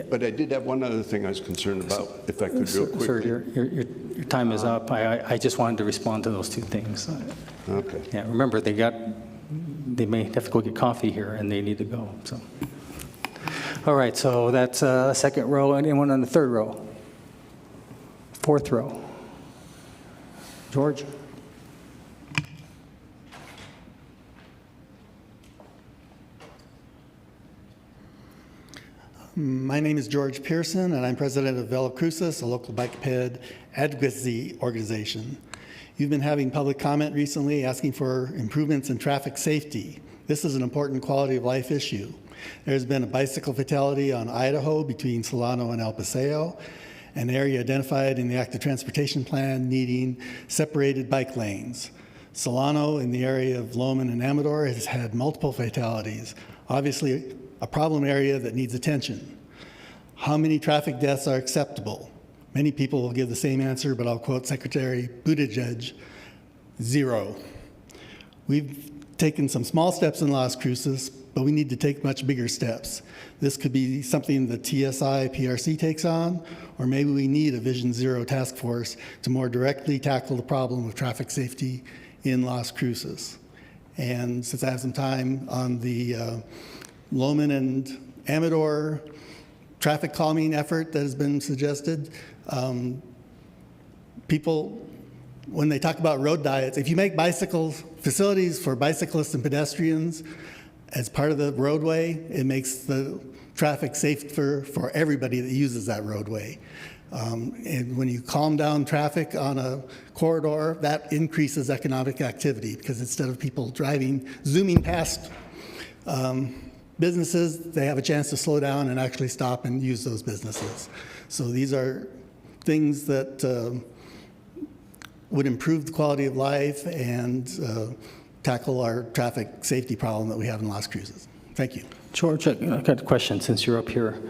but I did have one other thing I was concerned about, if I could real quickly. Sir, your time is up. I just wanted to respond to those 2 things. Okay. Yeah, remember, they may have to go get coffee here, and they need to go. So, all right, so that's second row. Anyone on the third row? Fourth row? George? My name is George Pearson, and I'm president of Cruces, a local biped advocacy organization. You've been having public comment recently asking for improvements in traffic safety. This is an important quality of life issue. There's been a bicycle fatality on Idaho between Solano and El Paseo, an area identified in the active transportation plan needing separated bike lanes. Solano, in the area of Loman and Amador, has had multiple fatalities, obviously a problem area that needs attention. How many traffic deaths are acceptable? Many people will give the same answer, but I'll quote Secretary Buttigieg, 0. We've taken some small steps in Las Cruces, but we need to take much bigger steps. This could be something the TSI PRC takes on, or maybe we need a Vision Zero task force to more directly tackle the problem of traffic safety in Las Cruces. And since I have some time on the Loman and Amador traffic calming effort that has been suggested, people, when they talk about road diets, if you make facilities for bicyclists and pedestrians as part of the roadway, it makes the traffic safe for everybody that uses that roadway. And when you calm down traffic on a corridor, that increases economic activity, because instead of people zooming past businesses, they have a chance to slow down and actually stop and use those businesses. So these are things that would improve the quality of life and tackle our traffic safety problem that we have in Las Cruces. Thank you. George, I've got a question since you're up here.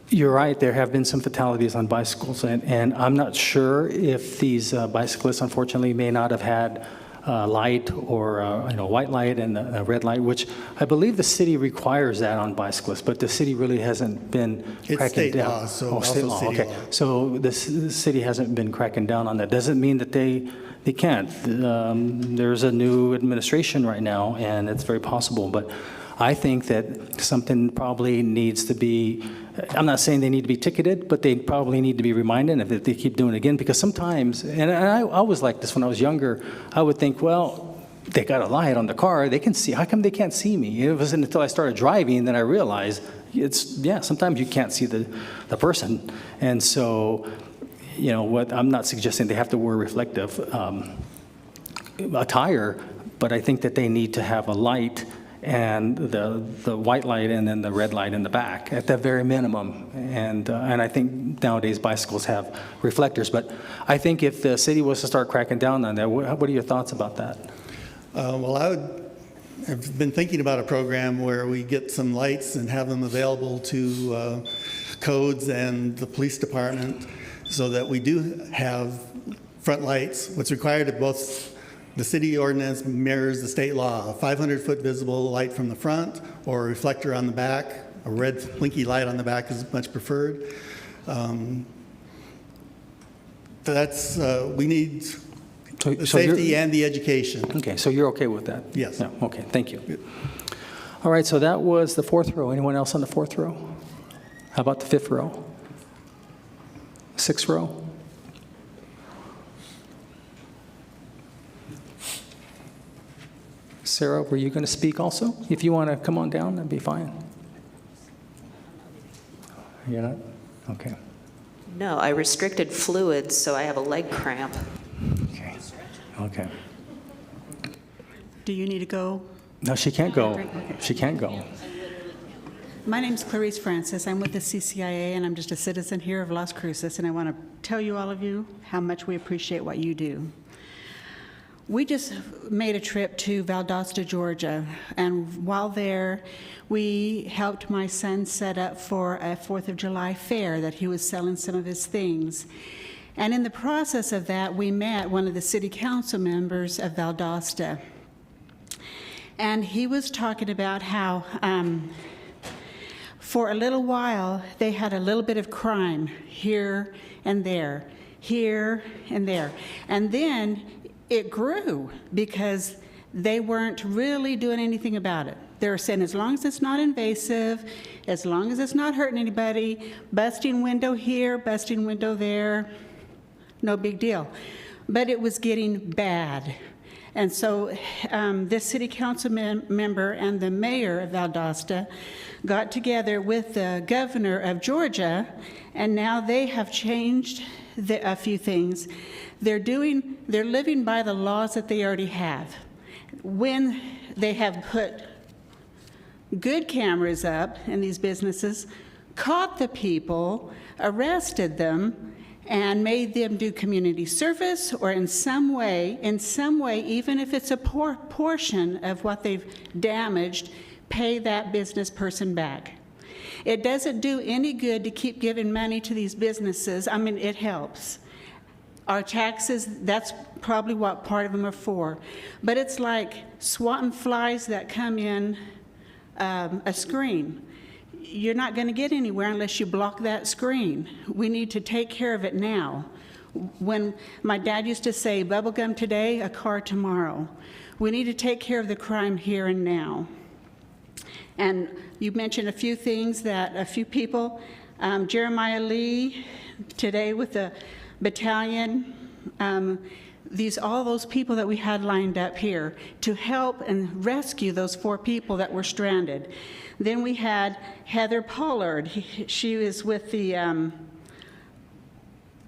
You're right, there have been some fatalities on bicycles, and I'm not sure if these bicyclists, unfortunately, may not have had light or white light and a red light, which I believe the city requires that on bicyclists, but the city really hasn't been It's cracking state down. law, so state also law. city Okay, law. so the city hasn't been cracking down on that. Doesn't mean that they can't. There's a new administration right now, and it's very possible. But I think that something probably needs to be, I'm not saying they need to be ticketed, but they probably need to be reminded if they keep doing it again. Because sometimes, and I was like this when I was younger, I would think, well, they got a light on the car, they can see. How come they can't see me? It wasn't until I started driving that I realized sometimes you can't see the person. And so, I'm not suggesting they have to wear reflective attire, but I think that they need to have a light and the white light and then the red light in the back at the very minimum. And I think nowadays bicycles have reflectors. But I think if the city was to start cracking down on that, what are your thoughts about that? Well, I've been thinking about a program where we get some lights and have them available to codes and the police department so that we do have front lights. What's required of both the city ordinance mirrors the state law, a 500-foot visible light from the front or a reflector on the back. A red blinky light on the back is much preferred. We need the safety and the education. Okay, so you're okay with that? Yes. Yeah, okay, thank you. All right, so that was the fourth row. Anyone else on the fourth row? How about the fifth row? Sixth row? Sarah, were you going to speak also? If you want to come on down, that'd be fine. You're not? Okay. No, I restricted fluids, so I have a leg cramp. Okay. Do you need to go? No, she can't go. Okay. She can't go. My name's Clarice Francis. I'm with the CCIA, and I'm just a citizen here of Las Cruces, and I want to tell you, all of you, how much we appreciate what you do. We just made a trip to Valdosta, Georgia, and while there, we helped my son set up for a 4th of July fair that he was selling some of his things. And in the process of that, we met one of the city council members of Valdosta. And he was talking about how for a little while, they had a little bit of crime here and there, here and there. And then it grew because they weren't really doing anything about it. They were saying, as long as it's not invasive, as long as it's not hurting anybody, busting window here, busting window there, no big deal. But it was getting bad. And so this city council member and the mayor of Valdosta got together with the governor of Georgia, and now they have changed a few things. They're living by the laws that they already have. When they have put good cameras up in these businesses, caught the people, arrested them, and made them do community service or in some way, even if it's a portion of what they've damaged, pay that business person back. It doesn't do any good to keep giving money to these businesses. I mean, it helps. Our taxes, that's probably what part of them are for. But it's like swatting flies that come in a screen. You're not going to get anywhere unless you block that screen. We need to take care of it now. When my dad used to say, bubblegum today, a car tomorrow. We need to take care of the crime here and now. And you mentioned a few things that a few people, Jeremiah Lee, today with the battalion, all those people that we had lined up here to help and rescue those 4 people that were stranded. Then we had Heather Pollard. She was with the,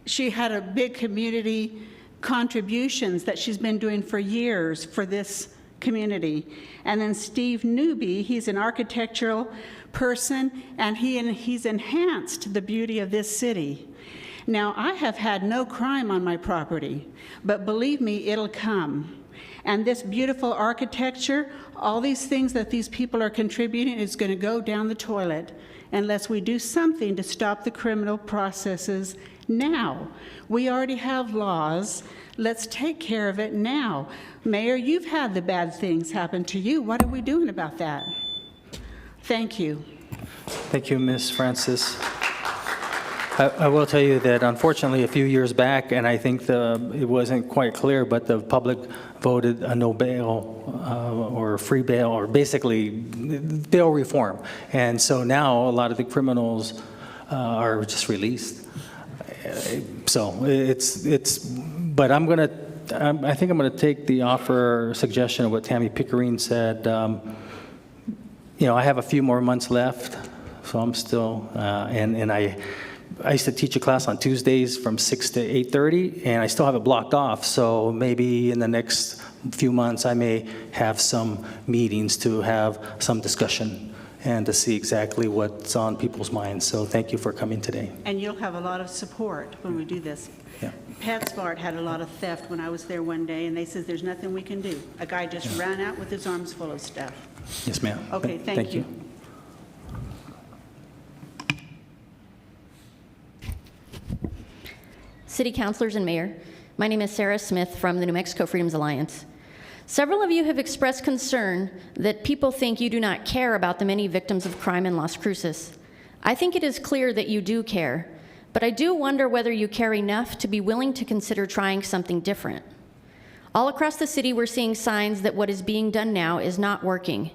she had a big community contributions that she's been doing for years for this community. And then Steve Newby, he's an architectural person, and he's enhanced the beauty of this city. Now, I have had no crime on my property, but believe me, it'll come. And this beautiful architecture, all these things that these people are contributing is going to go down the toilet unless we do something to stop the criminal processes now. We already have laws. Let's take care of it now. Mayor, you've had the bad things happen to you. What are we doing about that? Thank you. Thank you, Ms. Francis. I will tell you that unfortunately a few years back, and I think it wasn't quite clear, but the public voted a no bail or free bail, or basically bail reform. And so now a lot of the criminals are just released. So but I think I'm gonna take the offer or suggestion of what Tammy Pickering said. I have a few more months left, so I'm still, and I used to teach a class on Tuesdays from 6 to 8:30, and I still have it blocked off. So maybe in the next few months, I may have some meetings to have some discussion and to see exactly what's on people's minds. So thank you for coming today. And you'll have a lot of support when we do this. Yeah. PetSmart had a lot of theft when I was there one day, and they said, there's nothing we can do. A guy just ran out with his arms full of stuff. Yes, ma'am. Okay, thank you. City Councilors and Mayor, my name is Sarah Smith from the New Mexico Freedoms Alliance. Several of you have expressed concern that people think you do not care about the many victims of crime in Las Cruces. I think it is clear that you do care, but I do wonder whether you care enough to be willing to consider trying something different. All across the city, we're seeing signs that what is being done now is not working.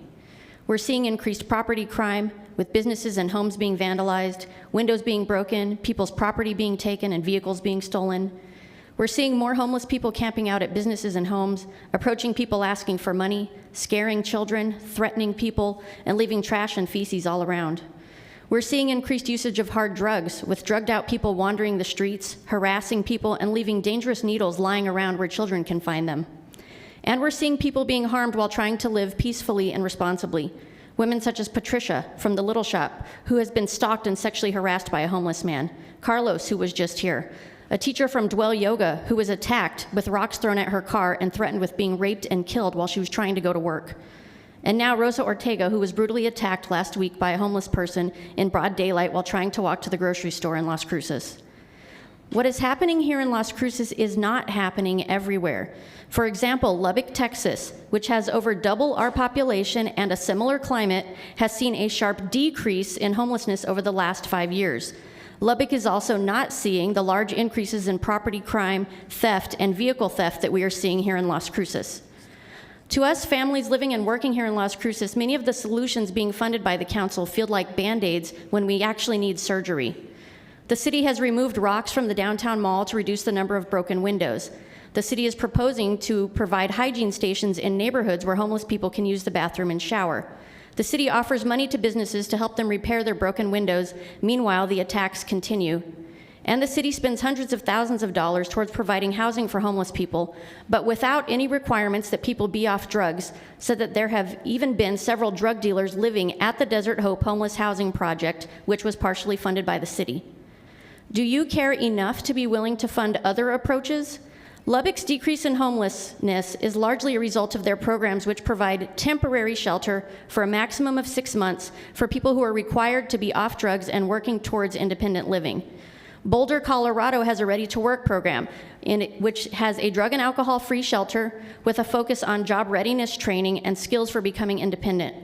We're seeing increased property crime, with businesses and homes being vandalized, windows being broken, people's property being taken, and vehicles being stolen. We're seeing more homeless people camping out at businesses and homes, approaching people asking for money, scaring children, threatening people, and leaving trash and feces all around. We're seeing increased usage of hard drugs, with drugged out people wandering the streets, harassing people, and leaving dangerous needles lying around where children can find them. And we're seeing people being harmed while trying to live peacefully and responsibly. Women such as Patricia from the Little Shop, who has been stalked and sexually harassed by a homeless man. Carlos, who was just here. A teacher from Dwell Yoga, who was attacked with rocks thrown at her car and threatened with being raped and killed while she was trying to go to work. And now Rosa Ortega, who was brutally attacked last week by a homeless person in broad daylight while trying to walk to the grocery store in Las Cruces. What is happening here in Las Cruces is not happening everywhere. For example, Lubbock, Texas, which has over double our population and a similar climate, has seen a sharp decrease in homelessness over the last 5 years. Lubbock is also not seeing the large increases in property crime, theft, and vehicle theft that we are seeing here in Las Cruces. To us, families living and working here in Las Cruces, many of the solutions being funded by the council feel like Band-Aids when we actually need surgery. The city has removed rocks from the downtown mall to reduce the number of broken windows. The city is proposing to provide hygiene stations in neighborhoods where homeless people can use the bathroom and shower. The city offers money to businesses to help them repair their broken windows. Meanwhile, the attacks continue. And the city spends hundreds of thousands of dollars towards providing housing for homeless people, but without any requirements that people be off drugs, so that there have even been several drug dealers living at the Desert Hope Homeless Housing Project, which was partially funded by the city. Do you care enough to be willing to fund other approaches? Lubbock's decrease in homelessness is largely a result of their programs, which provide temporary shelter for a maximum of 6 months for people who are required to be off drugs and working towards independent living. Boulder, Colorado has a ready-to-work program which has a drug and alcohol-free shelter with a focus on job readiness training and skills for becoming independent.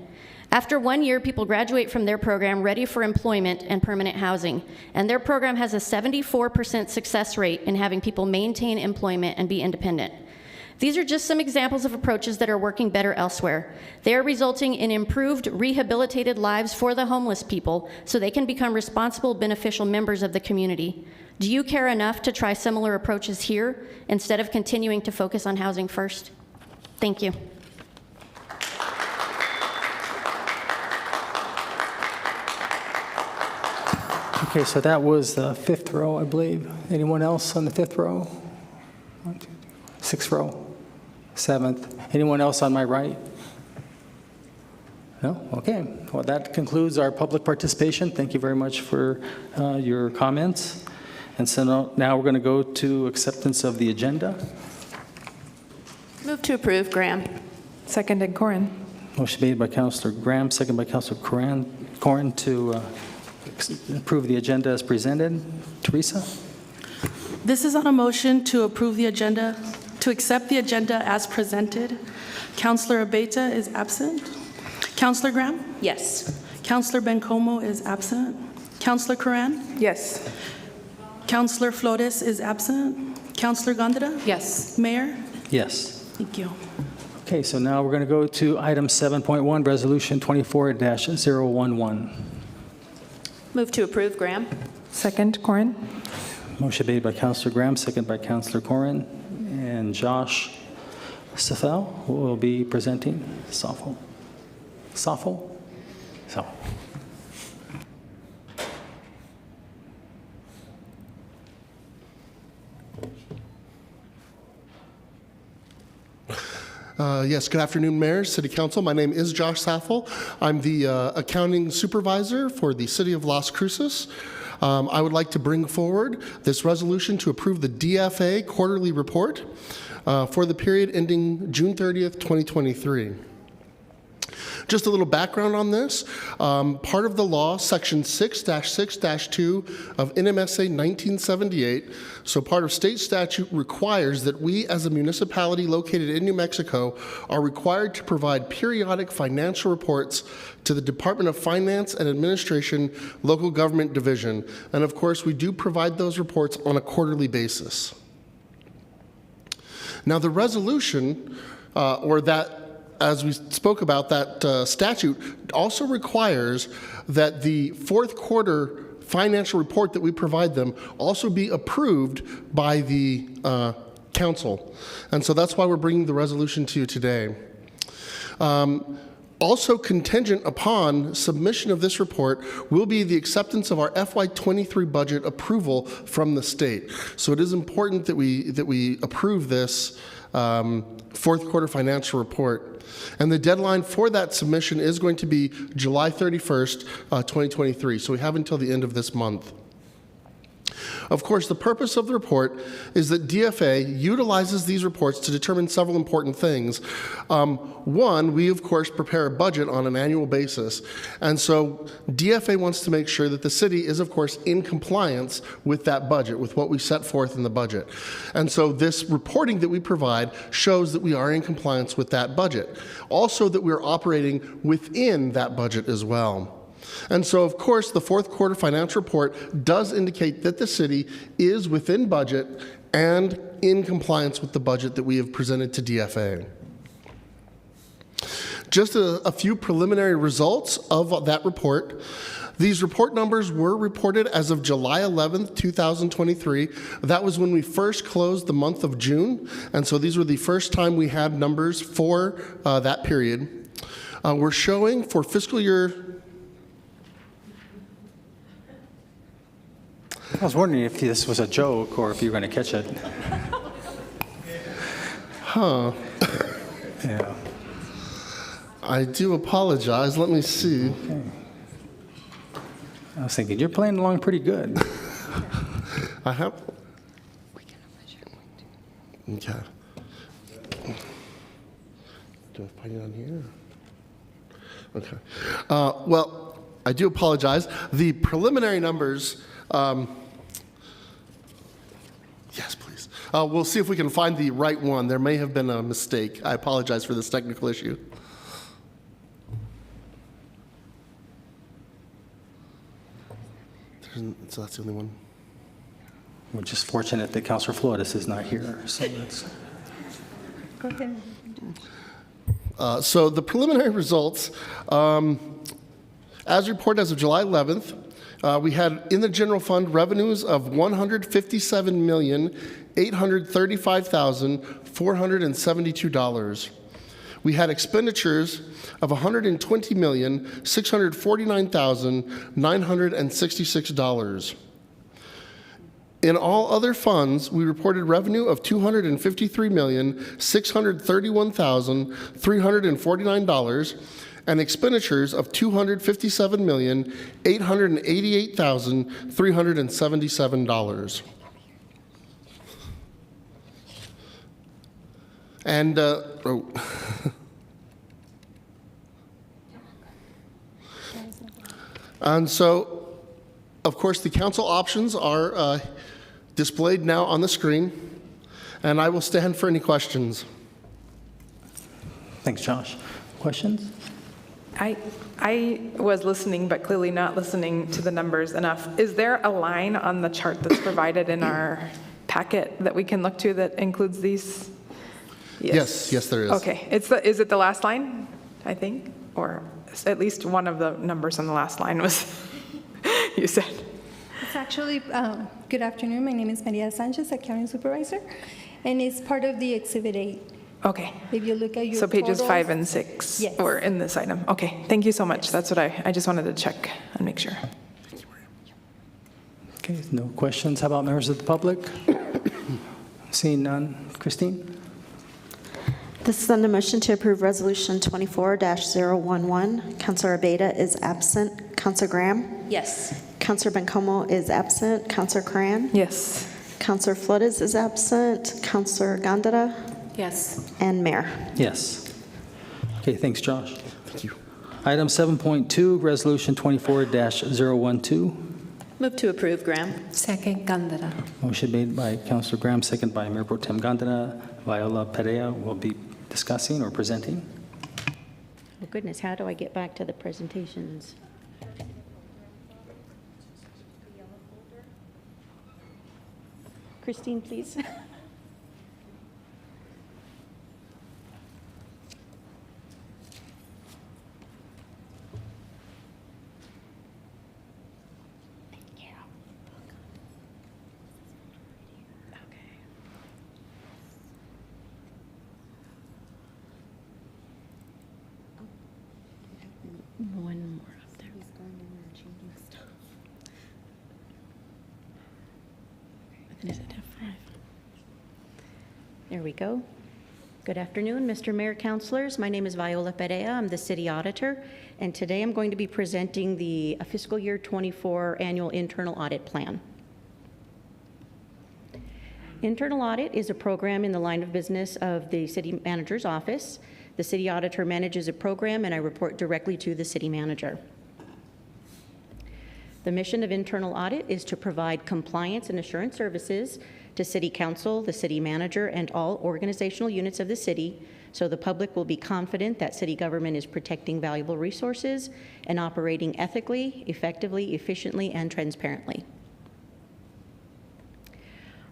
After 1 year, people graduate from their program ready for employment and permanent housing, and their program has a 74% success rate in having people maintain employment and be independent. These are just some examples of approaches that are working better elsewhere. They are resulting in improved, rehabilitated lives for the homeless people so they can become responsible, beneficial members of the community. Do you care enough to try similar approaches here instead of continuing to focus on housing first? Thank you. Okay, so that was the fifth row, I believe. Anyone else on the fifth row? 1, 2, 3, 6th row, 7th. Anyone else on my right? No? Okay. Well, that concludes our public participation. Thank you very much for your comments. And so now we're going to go to acceptance of the agenda. Move to approve, Graham. Seconded, Corrin. Motion made by Councilor Graham, second by Councilor Corrin to approve the agenda as presented. Teresa? This is on a motion to approve the agenda, to accept the agenda as presented. Councillor Abeyta is absent. Councillor Graham? Yes. Councillor Bencomo is absent. Councillor Curran? Yes. Councillor Flores is absent. Councillor Gondeta? Yes. Mayor? Yes. Thank you. Okay, so now we're going to go to item 7.1, Resolution 24-011. Move to approve, Graham. Second, Corin. Motion made by Councillor Graham, second by Councillor Corrin, and Josh Safel will be presenting. Safel. So. Yes, good afternoon, Mayor, City Council. My name is Josh Saffel. I'm the accounting supervisor for the City of Las Cruces. I would like to bring forward this resolution to approve the DFA quarterly report for the period ending June 30th, 2023. Just a little background on this. Part of the law, Section 6-6-2 of NMSA 1978, so part of state statute requires that we as a municipality located in New Mexico are required to provide periodic financial reports to the Department of Finance and Administration Local Government Division. And of course, we do provide those reports on a quarterly basis. Now, the resolution, as we spoke about, that statute also requires that the fourth quarter financial report that we provide them also be approved by the council. And so that's why we're bringing the resolution to you today. Also contingent upon submission of this report will be the acceptance of our FY23 budget approval from the state. So it is important that we approve this fourth quarter financial report. And the deadline for that submission is going to be July 31st, 2023. So we have until the end of this month. Of course, the purpose of the report is that DFA utilizes these reports to determine several important things. One, we of course prepare a budget on an annual basis, and so DFA wants to make sure that the city is of course in compliance with that budget, with what we set forth in the budget. And so this reporting that we provide shows that we are in compliance with that budget. Also that we're operating within that budget as well. And so, of course, the fourth quarter financial report does indicate that the city is within budget and in compliance with the budget that we have presented to DFA. Just a few preliminary results of that report. These report numbers were reported as of July 11th, 2023. That was when we first closed the month of June, and so these were the first time we had numbers for that period. We're showing for fiscal year... I was wondering if this was a joke or if you were going to catch it. Huh. Yeah. I do apologize. Let me see. Okay. I was thinking, you're playing along pretty good. I have... Okay. Do I find it on here? Okay. Well, I do apologize. The preliminary numbers... yes, please. We'll see if we can find the right one. There may have been a mistake. I apologize for this technical issue. So that's the only one. We're just fortunate that Councilor Flores is not here. So that's... Go ahead. So the preliminary results, as reported as of July 11th, we had in the general fund revenues of $157,835,472. We had expenditures of $120,649,966. In all other funds, we reported revenue of $253,631,349 and expenditures of $257,888,377. And, and so, of course, the council options are displayed now on the screen, and I will stand for any questions. Thanks, Josh. Questions? I was listening, but clearly not listening to the numbers enough. Is there a line on the chart that's provided in our packet that we can look to that includes these? Yes, there is. Okay, is it the last line, I think? Or at least one of the numbers on the last line was, you said. It's actually, good afternoon, my name is Maria Sanchez, Accounting Supervisor, and it's part of the Exhibit 8. Okay. If you look at your So pages totals, 5 and 6 Yes. or in this item. Okay, thank you so much. That's what I just wanted to check and make sure. Okay, no questions. How about members of the public? Seeing none. Christine? This is on the motion to approve Resolution 24-011. Councilor Abeyta is absent. Councilor Graham? Yes. Councilor Bencomo is absent. Councilor Cran? Yes. Councilor Flores is absent. Councilor Gondara? Yes. And Mayor. Yes. Okay, thanks, Josh. Thank you. Item 7.2, Resolution 24-012. Move to approve, Graham. Second, Gondara. Motion made by Councilor Graham, second by Mayor Pro Tem Gondara. Viola Perea will be discussing or presenting. Oh goodness, how do I get back to the presentations? Christine, please. One more up there. He's going in there and changing stuff. Is it F5? There we go. Good afternoon, Mr. Mayor, councilors. My name is Viola Perea. I'm the city auditor, and today I'm going to be presenting the fiscal year 24 annual internal audit plan. Internal audit is a program in the line of business of the city manager's office. The city auditor manages a program, and I report directly to the city manager. The mission of internal audit is to provide compliance and assurance services to city council, the city manager, and all organizational units of the city, so the public will be confident that city government is protecting valuable resources and operating ethically, effectively, efficiently, and transparently.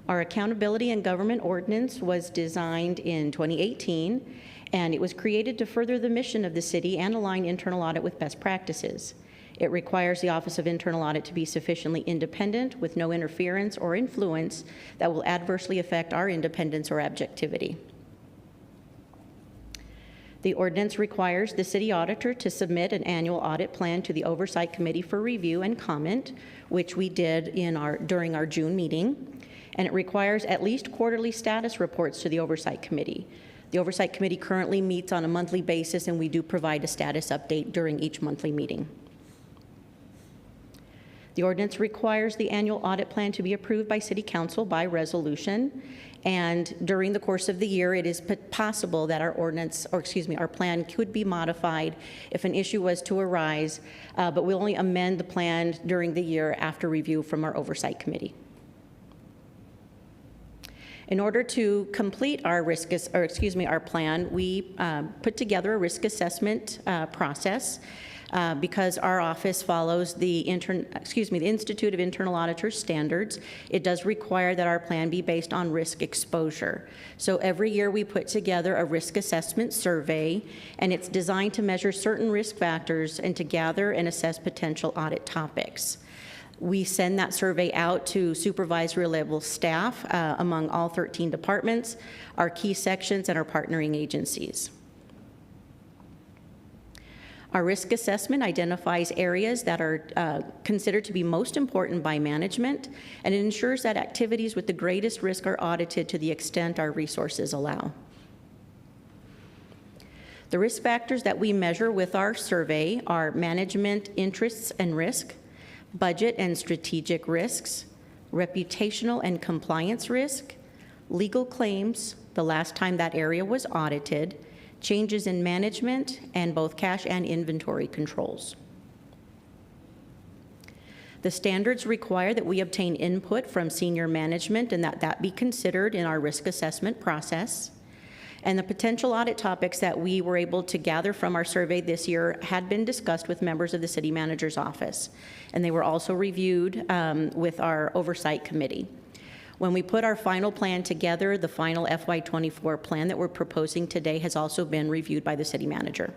Our accountability and government ordinance was designed in 2018, and it was created to further the mission of the city and align internal audit with best practices. It requires the Office of Internal Audit to be sufficiently independent with no interference or influence that will adversely affect our independence or objectivity. The ordinance requires the city auditor to submit an annual audit plan to the Oversight Committee for review and comment, which we did during our June meeting, and it requires at least quarterly status reports to the Oversight Committee. The Oversight Committee currently meets on a monthly basis, and we do provide a status update during each monthly meeting. The ordinance requires the annual audit plan to be approved by City Council by resolution, and during the course of the year, it is possible that our plan could be modified if an issue was to arise, but we'll only amend the plan during the year after review from our Oversight Committee. In order to complete our our plan, we put together a risk assessment process. Because our office follows the Institute of Internal Auditors standards, it does require that our plan be based on risk exposure. So every year we put together a risk assessment survey, and it's designed to measure certain risk factors and to gather and assess potential audit topics. We send that survey out to supervisory level staff among all 13 departments, our key sections, and our partnering agencies. Our risk assessment identifies areas that are considered to be most important by management, and it ensures that activities with the greatest risk are audited to the extent our resources allow. The risk factors that we measure with our survey are management interests and risk, budget and strategic risks, reputational and compliance risk, legal claims, the last time that area was audited, changes in management, and both cash and inventory controls. The standards require that we obtain input from senior management and that be considered in our risk assessment process. And the potential audit topics that we were able to gather from our survey this year had been discussed with members of the city manager's office. And they were also reviewed with our oversight committee. When we put our final plan together, the final FY24 plan that we're proposing today has also been reviewed by the city manager.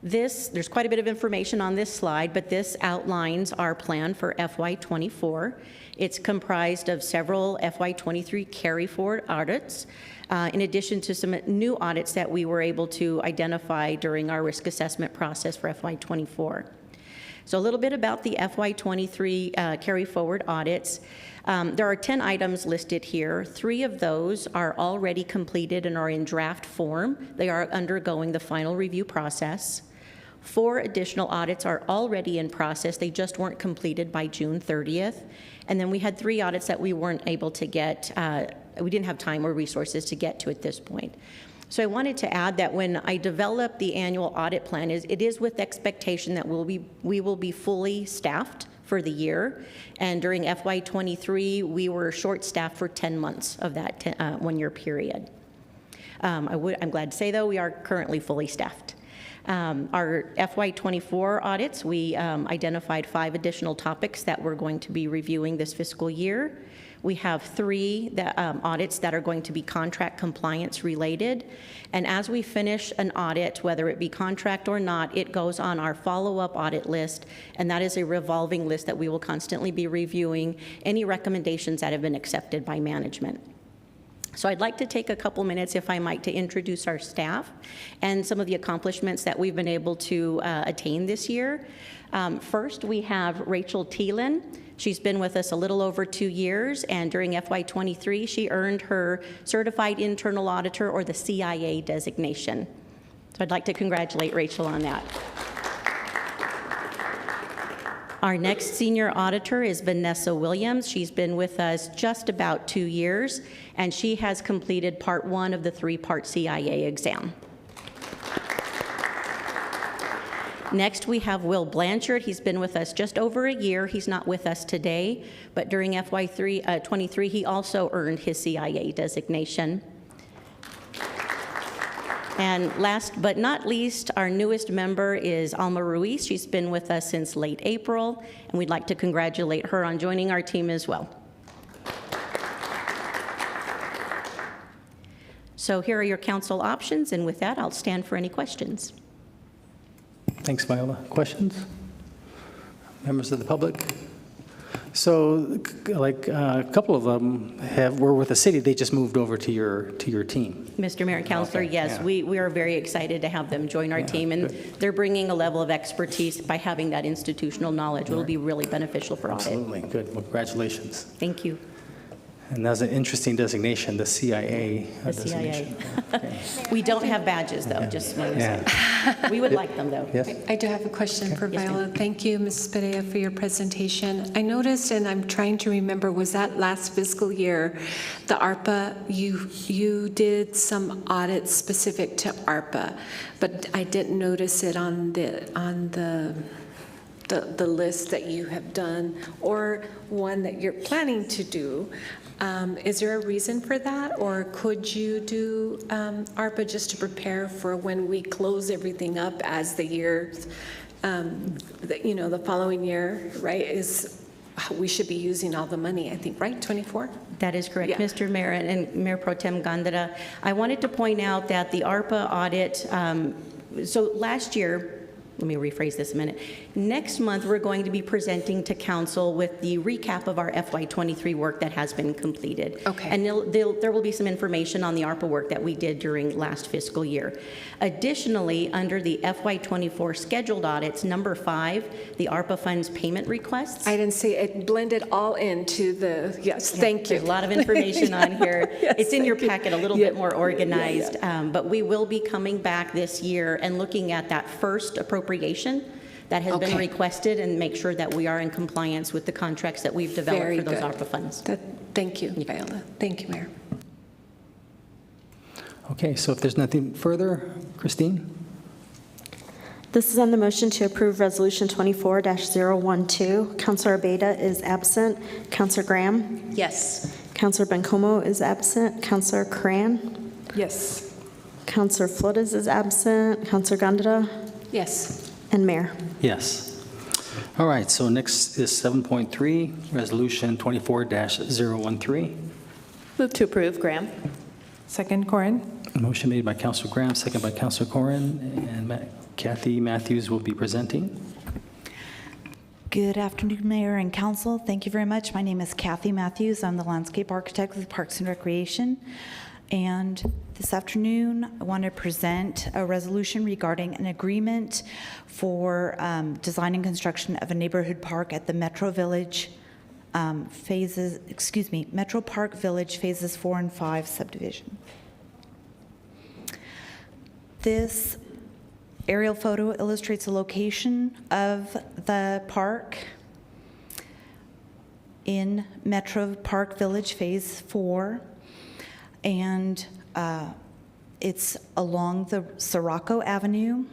There's quite a bit of information on this slide, but this outlines our plan for FY24. It's comprised of several FY23 carry-forward audits, in addition to some new audits that we were able to identify during our risk assessment process for FY24. So a little bit about the FY23 carry-forward audits. There are 10 items listed here. 3 of those are already completed and are in draft form. They are undergoing the final review process. 4 additional audits are already in process. They just weren't completed by June 30th. And then we had 3 audits that we weren't able to get, we didn't have time or resources to get to at this point. So I wanted to add that when I developed the annual audit plan, it is with expectation that we will be fully staffed for the year. And during FY23, we were short-staffed for 10 months of that one-year period. I'm glad to say, though, we are currently fully staffed. Our FY24 audits, we identified 5 additional topics that we're going to be reviewing this fiscal year. We have 3 audits that are going to be contract compliance related. And as we finish an audit, whether it be contract or not, it goes on our follow-up audit list, and that is a revolving list that we will constantly be reviewing any recommendations that have been accepted by management. So I'd like to take a couple minutes, if I might, to introduce our staff and some of the accomplishments that we've been able to attain this year. First, we have Rachel Thielen. She's been with us a little over 2 years, and during FY23, she earned her Certified Internal Auditor, or the CIA designation. So I'd like to congratulate Rachel on that. Our next senior auditor is Vanessa Williams. She's been with us just about 2 years, and she has completed part 1 of the 3-part CIA exam. Next, we have Will Blanchard. He's been with us just over a year. He's not with us today, but during FY23, he also earned his CIA designation. And last but not least, our newest member is Alma Ruiz. She's been with us since late April, and we'd like to congratulate her on joining our team as well. So here are your council options, and with that, I'll stand for any questions. Thanks, Viola. Questions? Members of the public? So, like a couple of them were with the city. They just moved over to your team. Mr. Mayor and Councilor, okay, yes, yeah. we are very excited to have them join our team, and they're bringing a level of expertise by having that institutional knowledge. It will be really beneficial for audit. Absolutely. Good. Well, congratulations. Thank you. And that's an interesting designation, the CIA The designation. CIA. Okay. We don't have badges, though, just want to say. We would like them, though. Yes. I do have a question for Yes, Viola. ma'am. Thank you, Mrs. Perea, for your presentation. I noticed, and I'm trying to remember, was that last fiscal year, the ARPA, you did some audits specific to ARPA, but I didn't notice it on the list that you have done, or one that you're planning to do. Is there a reason for that, or could you do ARPA just to prepare for when we close everything up as the year, the following year, right? We should be using all the money, I think, right? 24? That is correct, Yeah. Mr. Mayor and Mayor Pro Tem Gandara. I wanted to point out that the ARPA audit, so last year, let me rephrase this a minute. Next month, we're going to be presenting to council with the recap of our FY23 work that has been completed. Okay. And there will be some information on the ARPA work that we did during last fiscal year. Additionally, under the FY24 scheduled audits, number 5, the ARPA funds payment requests. I didn't see it blended all into the, yes, thank you. There's a lot of information on here. Yes, it's in your thank you. packet, a little Yeah. bit more organized. Yeah. But we will be coming back this year and looking at that first appropriation that has been Okay. requested and make sure that we are in compliance with the contracts that we've developed Very for those good. ARPA funds. Thank you, Viola. Thank you, Mayor. Okay, so if there's nothing further, Christine? This is on the motion to approve Resolution 24-012. Counselor Abeyta is absent. Counselor Graham? Yes. Counselor Bencomo is absent. Counselor Cran? Yes. Counselor Flores is absent. Counselor Gondeta? Yes. And Mayor. Yes. All right, so next is 7.3, Resolution 24-013. Move to approve, Graham. Second, Corin. Motion made by Counselor Graham, second by Counselor Corrin, and Kathy Matthews will be presenting. Good afternoon, Mayor and Council. Thank you very much. My name is Kathy Matthews. I'm the landscape architect with Parks and Recreation. And this afternoon, I want to present a resolution regarding an agreement for design and construction of a neighborhood park at the Metro Park Village Phases 4 and 5 subdivision. This aerial photo illustrates the location of the park in Metro Park Village Phase 4, and it's along the Sirocco Avenue,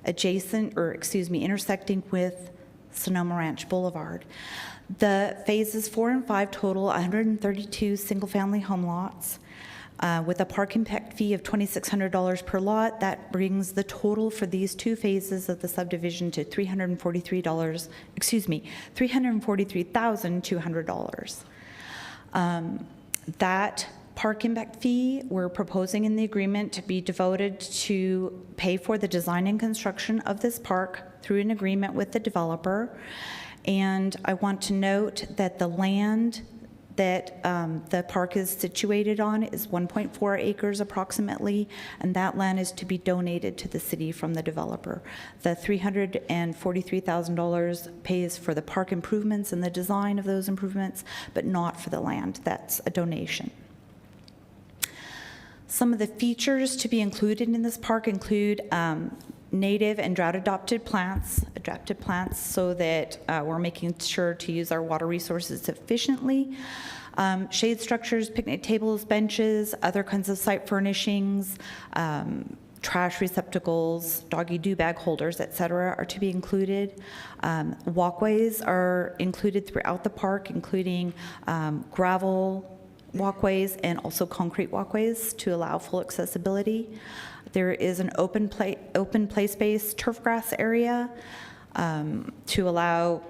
intersecting with Sonoma Ranch Boulevard. The phases 4 and 5 total 132 single-family home lots. With a park impact fee of $2,600 per lot, that brings the total for these two phases of the subdivision to $343,200. That park impact fee we're proposing in the agreement to be devoted to pay for the design and construction of this park through an agreement with the developer. And I want to note that the land that the park is situated on is 1.4 acres approximately, and that land is to be donated to the city from the developer. The $343,000 pays for the park improvements and the design of those improvements, but not for the land. That's a donation. Some of the features to be included in this park include native and drought-adapted plants, so that we're making sure to use our water resources efficiently. Shade structures, picnic tables, benches, other kinds of site furnishings, trash receptacles, doggy do-bag holders, etc., are to be included. Walkways are included throughout the park, including gravel walkways and also concrete walkways to allow full accessibility. There is an open play space turf grass area to allow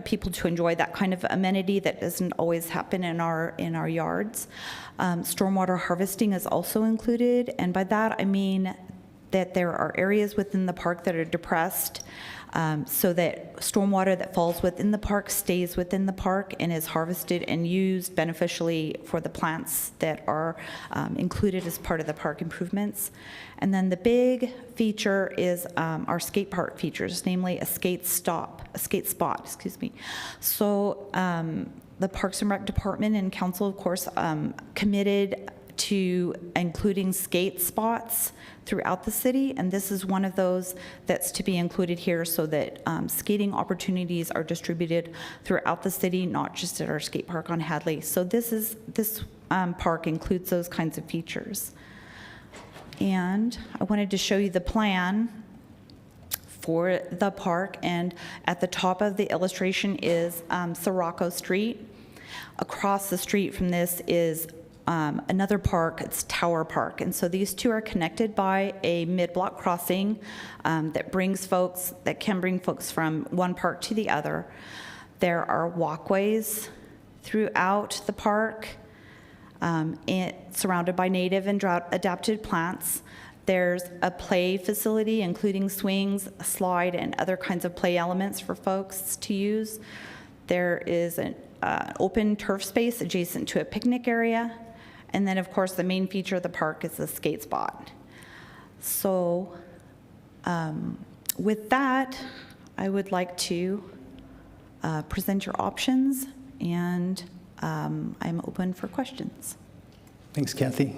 people to enjoy that kind of amenity that doesn't always happen in our yards. Stormwater harvesting is also included, and by that I mean that there are areas within the park that are depressed, so that stormwater that falls within the park stays within the park and is harvested and used beneficially for the plants that are included as part of the park improvements. And then the big feature is our skate park features, namely a skate spot. So the Parks and Rec Department and Council, of course, committed to including skate spots throughout the city, and this is one of those that's to be included here so that skating opportunities are distributed throughout the city, not just at our skate park on Hadley. So this park includes those kinds of features. And I wanted to show you the plan for the park, and at the top of the illustration is Sirocco Street. Across the street from this is another park, it's Tower Park. And so these two are connected by a mid-block crossing that can bring folks from one park to the other. There are walkways throughout the park, surrounded by native and drought-adapted plants. There's a play facility, including swings, a slide, and other kinds of play elements for folks to use. There is an open turf space adjacent to a picnic area. And then, of course, the main feature of the park is the skate spot. So with that, I would like to present your options, and I'm open for questions. Thanks, Kathy.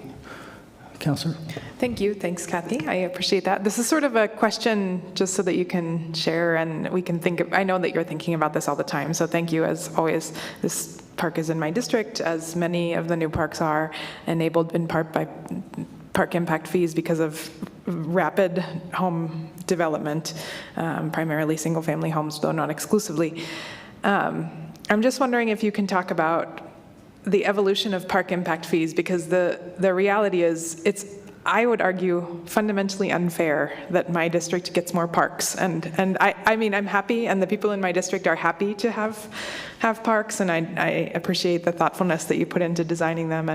Counselor? Thank you. Thanks, Kathy. I appreciate that. This is sort of a question just so that you can share and we can I know that you're thinking about this all the time, so thank you as always. This park is in my district, as many of the new parks are, enabled in part by park impact fees because of rapid home development, primarily single-family homes, though not exclusively. I'm just wondering if you can talk about the evolution of park impact fees, because the reality is it's, I would argue, fundamentally unfair that my district gets more parks. And I mean, I'm happy, and the people in my district are happy to have parks, and I appreciate the thoughtfulness that you put into designing them,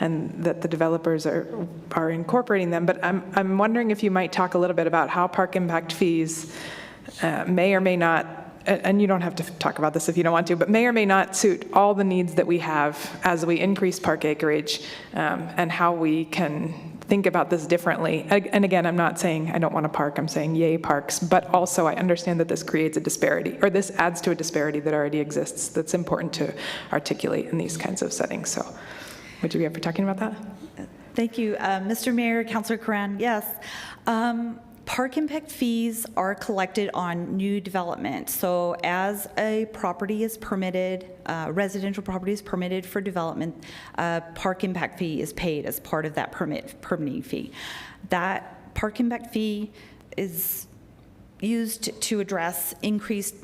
and that the developers are incorporating them. But I'm wondering if you might talk a little bit about how park impact fees may or may not, and you don't have to talk about this if you don't want to, but may or may not suit all the needs that we have as we increase park acreage, and how we can think about this differently. And again, I'm not saying I don't want a park, I'm saying yay parks, but also I understand that this creates a disparity, or this adds to a disparity that already exists that's important to articulate in these kinds of settings. So would you be up for talking about that? Thank you. Mr. Mayor, Councilor Curran, yes. Park impact fees are collected on new development. So as a property is permitted, residential property is permitted for development, park impact fee is paid as part of that permitting fee. That park impact fee is used to address increased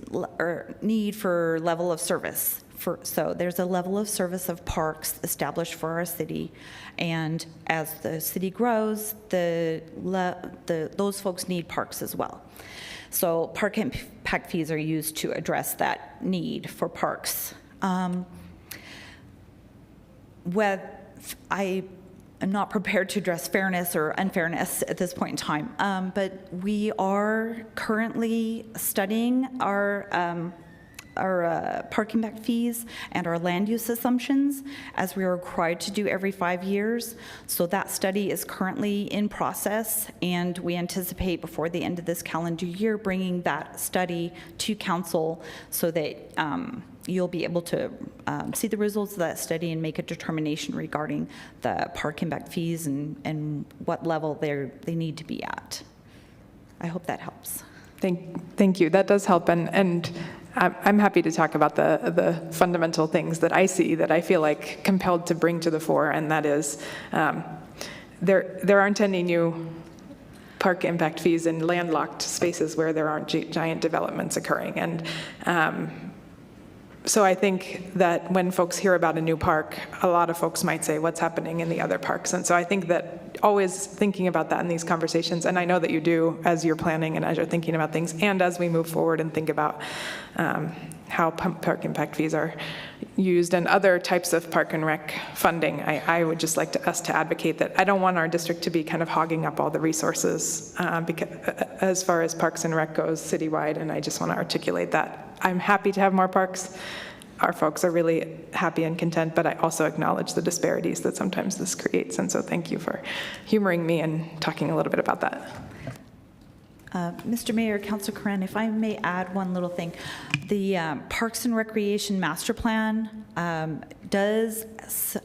need for level of service. So there's a level of service of parks established for our city, and as the city grows, those folks need parks as well. So park impact fees are used to address that need for parks. I am not prepared to address fairness or unfairness at this point in time, but we are currently studying our park impact fees and our land use assumptions, as we are required to do every 5 years. So that study is currently in process, and we anticipate before the end of this calendar year bringing that study to council so that you'll be able to see the results of that study and make a determination regarding the park impact fees and what level they need to be at. I hope that helps. Thank you. That does help, and I'm happy to talk about the fundamental things that I see that I feel like compelled to bring to the fore, and that is there aren't any new park impact fees in landlocked spaces where there aren't giant developments occurring. And so I think that when folks hear about a new park, a lot of folks might say, what's happening in the other parks? And so I think that always thinking about that in these conversations, and I know that you do as you're planning and as you're thinking about things, and as we move forward and think about how park impact fees are used and other types of park and rec funding, I would just like us to advocate that I don't want our district to be kind of hogging up all the resources because, as far as parks and rec goes citywide, and I just want to articulate that. I'm happy to have more parks. Our folks are really happy and content, but I also acknowledge the disparities that sometimes this creates. And so thank you for humoring me and talking a little bit about that. Mr. Mayor, Councilor Curran, if I may add one little thing. The Parks and Recreation Master Plan does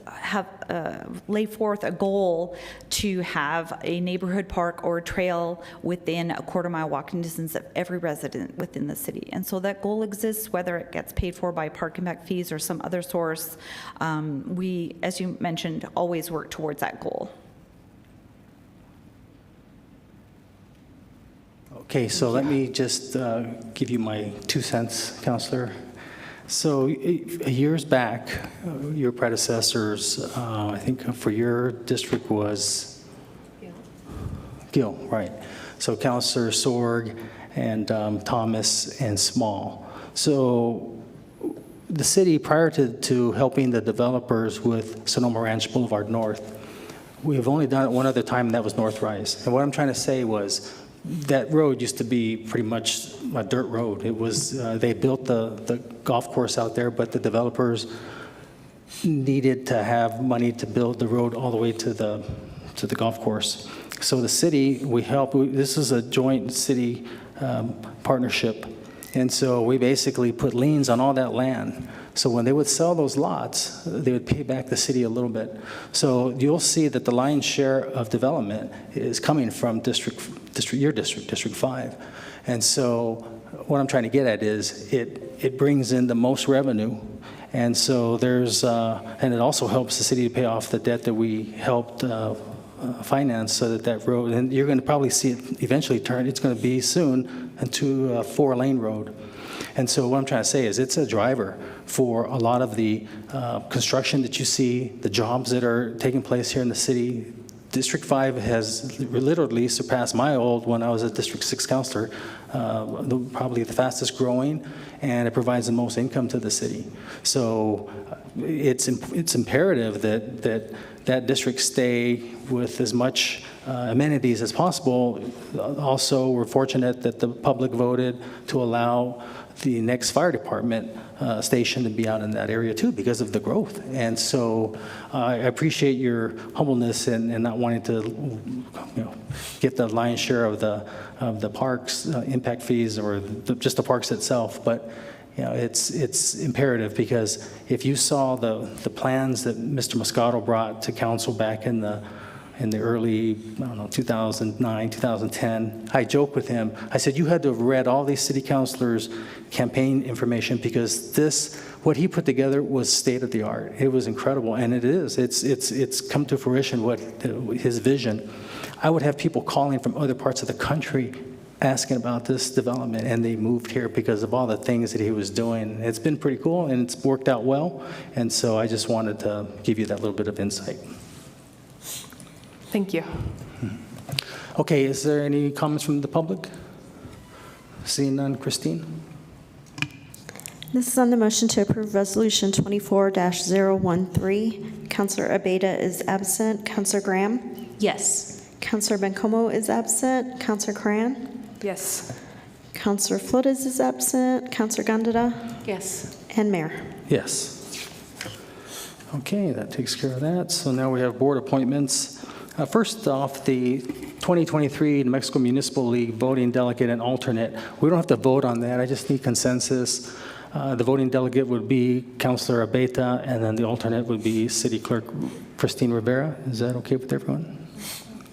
have lay forth a goal to have a neighborhood park or a trail within a quarter-mile walking distance of every resident within the city. And so that goal exists, whether it gets paid for by park impact fees or some other source. We, as you mentioned, always work towards that goal. Okay, so let me just give you my 2 cents, Councillor. So years back, your predecessors, I think for your district was Gill, right? So Councillor Sorg and Thomas and Small. So the city, prior to helping the developers with Sonoma Ranch Boulevard North, we have only done it one other time, and that was North Rise. And what I'm trying to say was, that road used to be pretty much a dirt road. It was, they built the golf course out there, but the developers needed to have money to build the road all the way to the golf course. So the city, this is a joint city partnership. And so we basically put liens on all that land. So when they would sell those lots, they would pay back the city a little bit. So you'll see that the lion's share of development is coming from District 5. And so what I'm trying to get at is it brings in the most revenue. And so there's, and it also helps the city to pay off the debt that we helped finance so that that road, and you're going to probably see it eventually turn, it's going to be soon into a 4-lane road. And so what I'm trying to say is it's a driver for a lot of the construction that you see, the jobs that are taking place here in the city. District 5 has literally surpassed my old when I was a District 6 counselor, probably the fastest growing, and it provides the most income to the city. So it's imperative that district stay with as much amenities as possible. Also, we're fortunate that the public voted to allow the next fire department station to be out in that area too because of the growth. And so I appreciate your humbleness and not wanting to get the lion's share of the parks impact fees or just the parks itself. But it's imperative because if you saw the plans that Mr. Moscato brought to council back in the early, 2009, 2010, I joked with him. I said, you had to have read all these city councilors' campaign information because what he put together was state of the art. It was incredible, and it is. It's come to fruition, his vision. I would have people calling from other parts of the country asking about this development, and they moved here because of all the things that he was doing. It's been pretty cool, and it's worked out well, and so I just wanted to give you that little bit of insight. Thank you. Okay, is there any comments from the public? Seeing none, Christine? This is on the motion to approve Resolution 24-013. Councilor Abeyta is absent. Councilor Graham? Yes. Councilor Bencomo is absent. Councilor Cran? Yes. Councilor Flores is absent. Councilor Gondeta? Yes. And Mayor. Yes. Okay, that takes care of that. So now we have board appointments. First off, the 2023 New Mexico Municipal League voting delegate and alternate. We don't have to vote on that. I just need consensus. The voting delegate would be Councilor Abeyta, and then the alternate would be City Clerk Christine Rivera. Is that okay with everyone?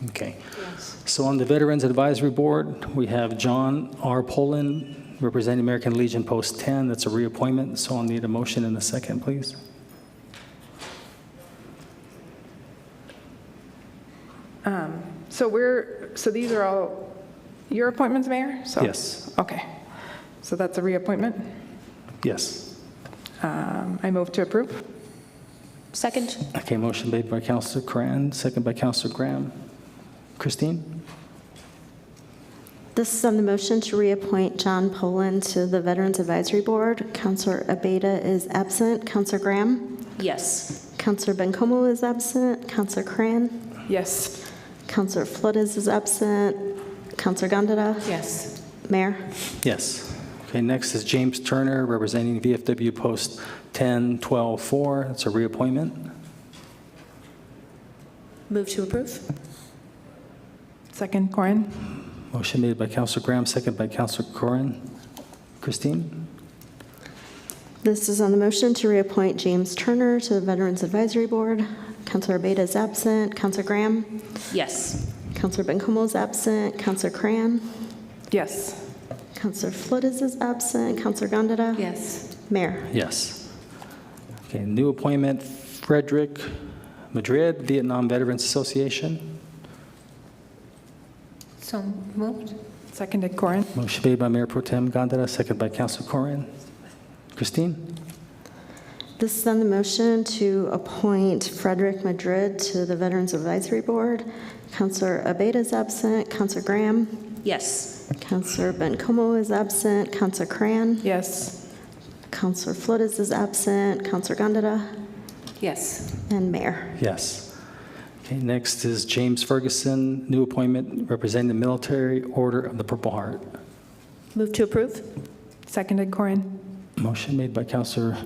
Okay. Yes. So on the Veterans Advisory Board, we have John R. Poland, representing American Legion Post 10. That's a reappointment. So I'll need a motion in a second, please. So these are all your appointments, Mayor? Yes. Okay. So that's a reappointment? Yes. I move to approve. Second. Okay, motion made by Councilor Cran, second by Councilor Graham. Christine? This is on the motion to reappoint John Poland to the Veterans Advisory Board. Councilor Abeyta is absent. Councilor Graham? Yes. Councilor Bencomo is absent. Councilor Cran? Yes. Councilor Flores is absent. Councilor Gondeta? Yes. Mayor? Yes. Okay, next is James Turner, representing VFW Post 10-12-4. That's a reappointment. Move to approve. Second, Corin. Motion made by Councilor Graham, second by Councilor Corin. Christine? This is on the motion to reappoint James Turner to the Veterans Advisory Board. Councilor Abeyta is absent. Councilor Graham? Yes. Councilor Bencomo is absent. Councilor Cran? Yes. Councilor Flores is absent. Councilor Gondeta? Yes. Mayor? Yes. Okay, new appointment, Frederick Madrid, Vietnam Veterans Association. So moved. Seconded, Corin. Motion made by Mayor Pro Tem Gondeta, second by Councilor Corin. Christine? This is on the motion to appoint Frederick Madrid to the Veterans Advisory Board. Councilor Abeyta is absent. Councilor Graham? Yes. Councilor Bencomo is absent. Councilor Cran? Yes. Councilor Flores is absent. Councilor Gondeta? Yes. And Mayor? Yes. Okay, next is James Ferguson, new appointment representing the Military Order of the Purple Heart. Move to approve. Seconded, Corin. Motion made by Councilor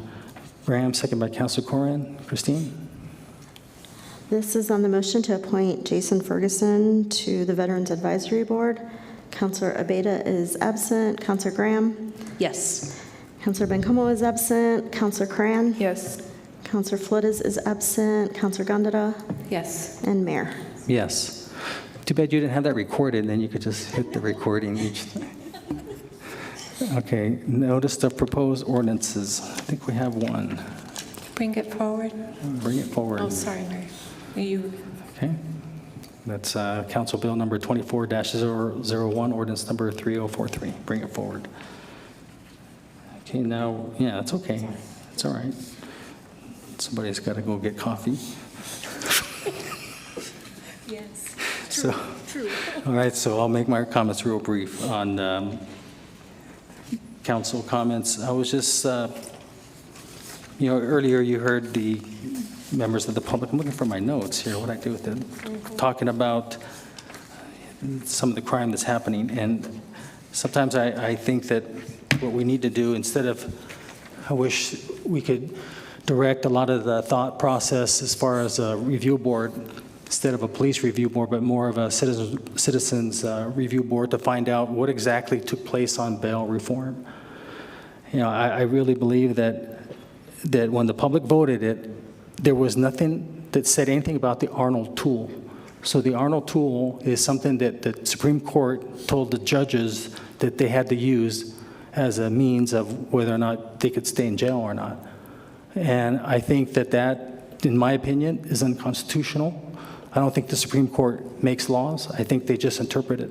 Graham, second by Councilor Corin. Christine? This is on the motion to appoint Jason Ferguson to the Veterans Advisory Board. Councilor Abeyta is absent. Councilor Graham? Yes. Councilor Bencomo is absent. Councilor Cran? Yes. Councilor Flores is absent. Councilor Gondeta? Yes. And Mayor? Yes. Too bad you didn't have that recorded, then you could just hit the recording each time. Okay, notice of proposed ordinances. I think we have one. Bring it forward. Bring it forward. Oh, sorry, Mary. You. Okay. That's Council Bill number 24-001, ordinance number 3043. Bring it forward. Okay, now, yeah, it's okay. It's all right. Somebody's got to go get coffee. Yes. So, all right, so I'll make my comments real brief on council comments. I was just, earlier you heard the members of the public, I'm looking for my notes here, what I do with them, talking about some of the crime that's happening. And sometimes I think that what we need to do, instead of, I wish we could direct a lot of the thought process as far as a review board, instead of a police review board, but more of a citizens review board to find out what exactly took place on bail reform. I really believe that when the public voted it, there was nothing that said anything about the Arnold tool. So the Arnold tool is something that the Supreme Court told the judges that they had to use as a means of whether or not they could stay in jail or not. And I think that, in my opinion, is unconstitutional. I don't think the Supreme Court makes laws. I think they just interpret it.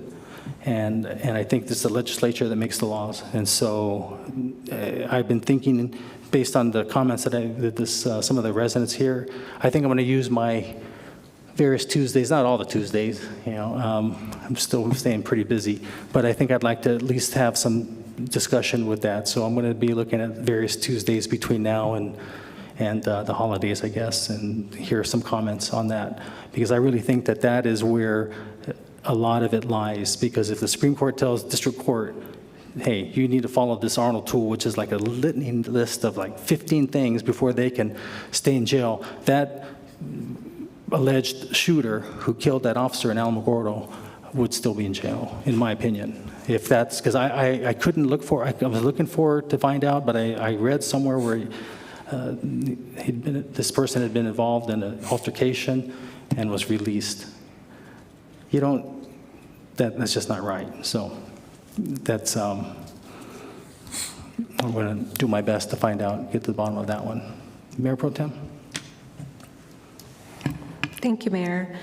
And I think it's the legislature that makes the laws. And so I've been thinking, based on the comments that some of the residents here, I think I'm going to use my various Tuesdays, not all the Tuesdays, I'm still staying pretty busy, but I think I'd like to at least have some discussion with that. So I'm going to be looking at various Tuesdays between now and the holidays, I guess, and hear some comments on that, because I really think that that is where a lot of it lies. Because if the Supreme Court tells district court, hey, you need to follow this Arnold tool, which is like a litany list of like 15 things before they can stay in jail, that alleged shooter who killed that officer in Alamogordo would still be in jail, in my opinion. If that's, because I couldn't look for, I was looking for to find out, but I read somewhere where this person had been involved in an altercation and was released. That's just not right. So that's, I'm going to do my best to find out, get to the bottom of that one. Mayor Pro Tem? Thank you, Mayor.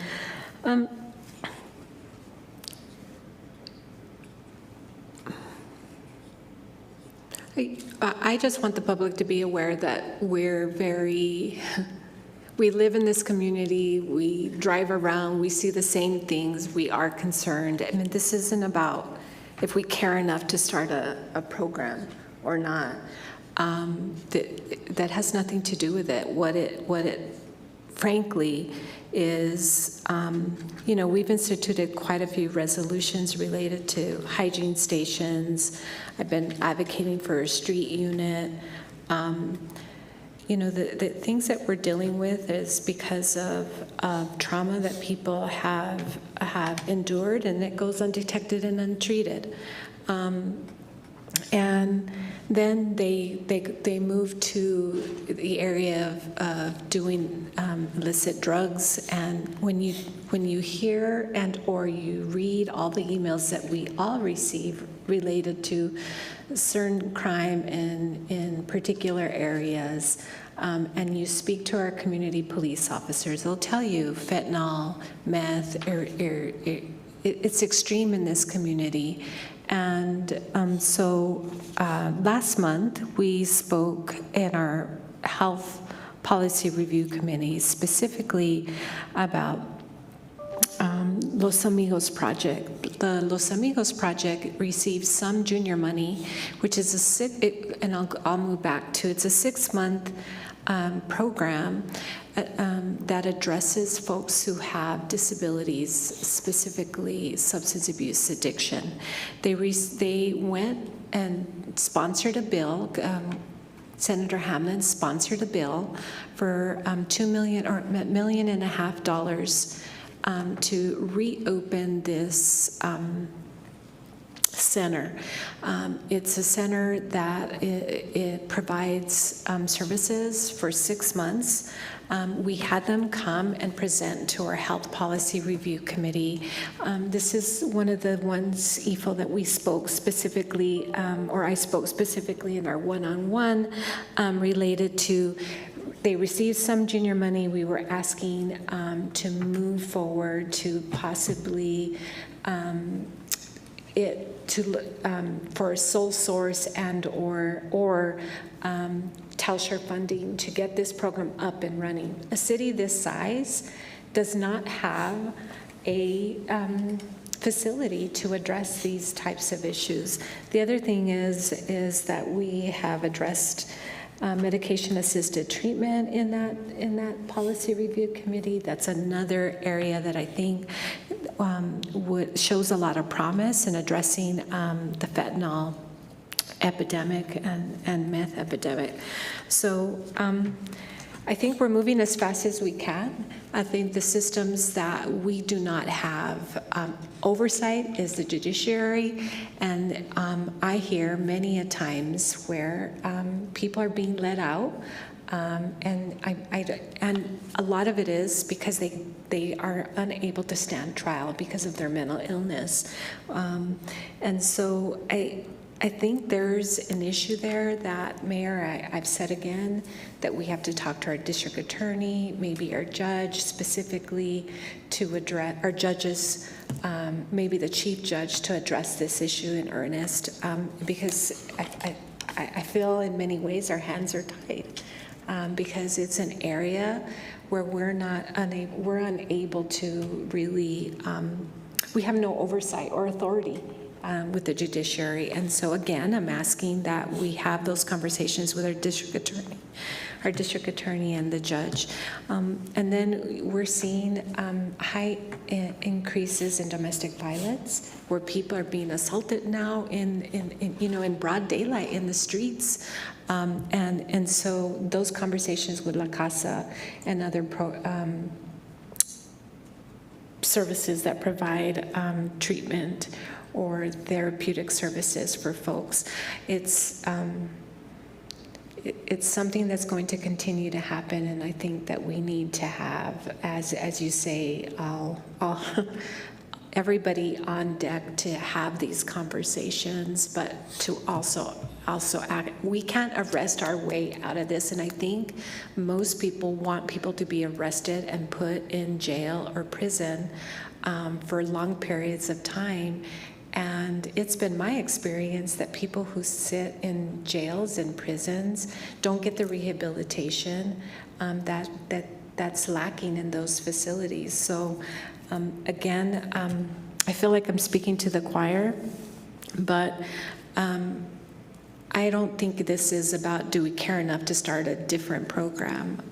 I just want the public to be aware that we live in this community, we drive around, we see the same things, we are concerned. I mean, this isn't about if we care enough to start a program or not. That has nothing to do with it. What it frankly is, we've instituted quite a few resolutions related to hygiene stations. I've been advocating for a street unit. The things that we're dealing with is because of trauma that people have endured, and it goes undetected and untreated. And then they move to the area of doing illicit drugs. And when you hear and or you read all the emails that we all receive related to certain crime in particular areas, and you speak to our community police officers, they'll tell you fentanyl, meth, it's extreme in this community. And so last month, we spoke in our Health Policy Review Committee specifically about Los Amigos Project. The Los Amigos Project received some junior money, which is and I'll move back to, it's a 6-month program that addresses folks who have disabilities, specifically substance abuse addiction. They went and sponsored a bill. Senator Hamlin sponsored a bill for $2 million or $1.5 million to reopen this center. It's a center that it provides services for 6 months. We had them come and present to our Health Policy Review Committee. This is one of the ones, EFO, that we spoke specifically, or I spoke specifically in our one-on-one related to they received some junior money. We were asking to move forward to possibly for sole source and or TALSHARE funding to get this program up and running. A city this size does not have a facility to address these types of issues. The other thing is that we have addressed medication-assisted treatment in that policy review committee. That's another area that I think shows a lot of promise in addressing the fentanyl epidemic and meth epidemic. So I think we're moving as fast as we can. I think the systems that we do not have oversight is the judiciary, and I hear many a times where people are being let out, and a lot of it is because they are unable to stand trial because of their mental illness, and so I think there's an issue there that, Mayor, I've said again, that we have to talk to our district attorney, maybe our judge specifically to address, our judges, maybe the chief judge to address this issue in earnest, because I feel in many ways our hands are tied, because it's an area where we're unable to really, we have no oversight or authority with the judiciary. And so again, I'm asking that we have those conversations with our district attorney and the judge. And then we're seeing high increases in domestic violence, where people are being assaulted now in broad daylight in the streets. And so those conversations with La Casa and other services that provide treatment or therapeutic services for folks. It's something that's going to continue to happen, and I think that we need to have, as you say, everybody on deck to have these conversations, but to also act. We can't arrest our way out of this, and I think most people want people to be arrested and put in jail or prison for long periods of time. And it's been my experience that people who sit in jails and prisons don't get the rehabilitation that's lacking in those facilities. So again, I feel like I'm speaking to the choir, but I don't think this is about do we care enough to start a different program.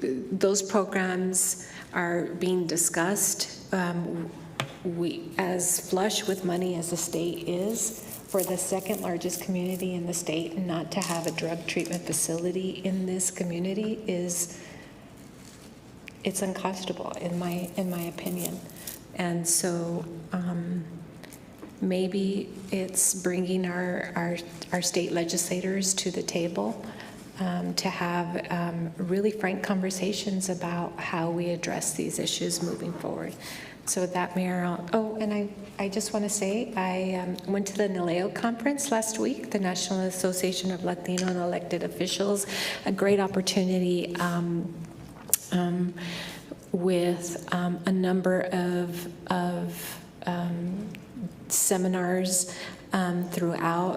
Those programs are being discussed. We, as flush with money as the state is, for the second largest community in the state, not to have a drug treatment facility in this community it's unconscionable in my opinion. And so maybe it's bringing our state legislators to the table to have really frank conversations about how we address these issues moving forward. So with that, Mayor, and I just want to say I went to the NALEO conference last week, the National Association of Latino and Elected Officials, a great opportunity with a number of seminars throughout,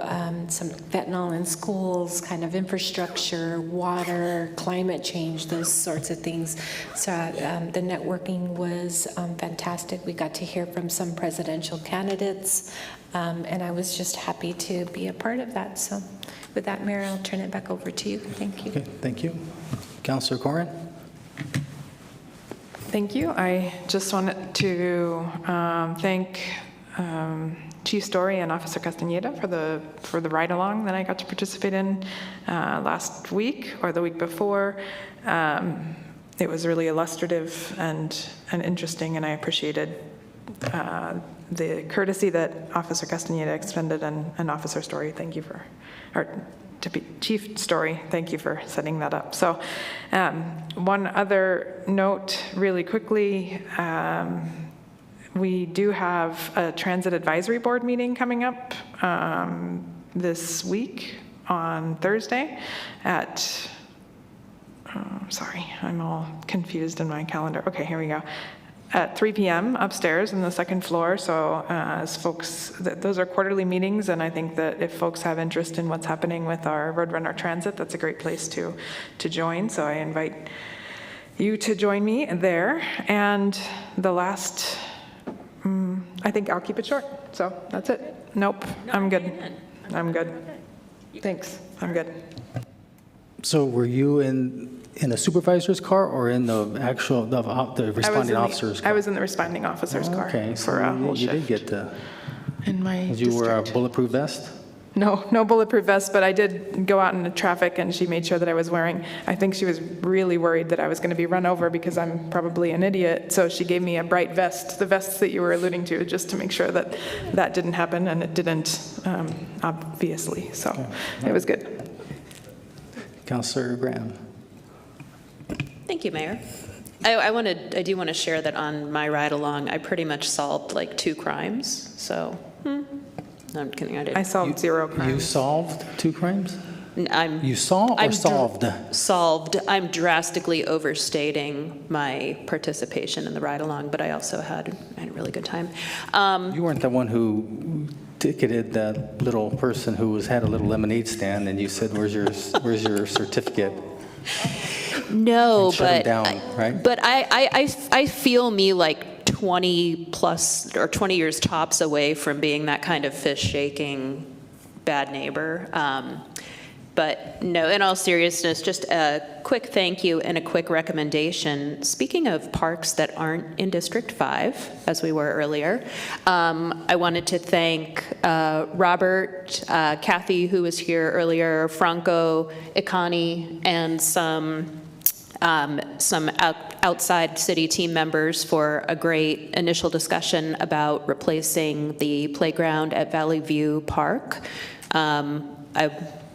some fentanyl in schools, kind of infrastructure, water, climate change, those sorts of things. So the networking was fantastic. We got to hear from some presidential candidates, and I was just happy to be a part of that. So with that, Mayor, I'll turn it back over to you. Thank you. Okay, thank you. Councilor Corrin? Thank you. I just wanted to thank Chief Story and Officer Castañeda for the ride-along that I got to participate in last week or the week before. It was really illustrative and interesting, and I appreciated the courtesy that Officer Castañeda extended, and Officer Story, thank you for, or Chief Story, thank you for setting that up. So one other note really quickly, we do have a Transit Advisory Board meeting coming up this week on Thursday at sorry, I'm all confused in my calendar. Okay, here we go. At 3 p.m. upstairs in the second floor. So as folks, those are quarterly meetings, and I think that if folks have interest in what's happening with our Roadrunner Transit, that's a great place to join. So I invite you to join me there. And the last, I think I'll keep it short. So that's it. Nope, I'm good. I'm good. Thanks, I'm good. So were you in a supervisor's car or in the actual, the responding officer's car? I was in the responding officer's car Okay, for a whole you shift. did get the, In my you wear a bulletproof vest? No bulletproof vest, but I did go out into traffic and she made sure that I was wearing, I think she was really worried that I was going to be run over because I'm probably an idiot. So she gave me a bright vest, the vests that you were alluding to, just to make sure that that didn't happen, and it didn't, obviously. So it was good. Councilor Graham. Thank you, Mayor. I do want to share that on my ride along, I pretty much solved like 2 crimes. So, no, I'm kidding. I didn't. I solved 0 crimes. You solved 2 crimes? You solved. Solved. I'm drastically overstating my participation in the ride along, but I also had a really good time. You weren't the one who ticketed that little person who had a little lemonade stand, and you said, "Where's your certificate?" No, shut him down, right? But I feel me like 20 plus or 20 years tops away from being that kind of fish shaking bad neighbor. But no, in all seriousness, just a quick thank you and a quick recommendation. Speaking of parks that aren't in District 5, as we were earlier, I wanted to thank Robert, Kathy, who was here earlier, Franco, Ikani, and some outside city team members for a great initial discussion about replacing the playground at Valley View Park. I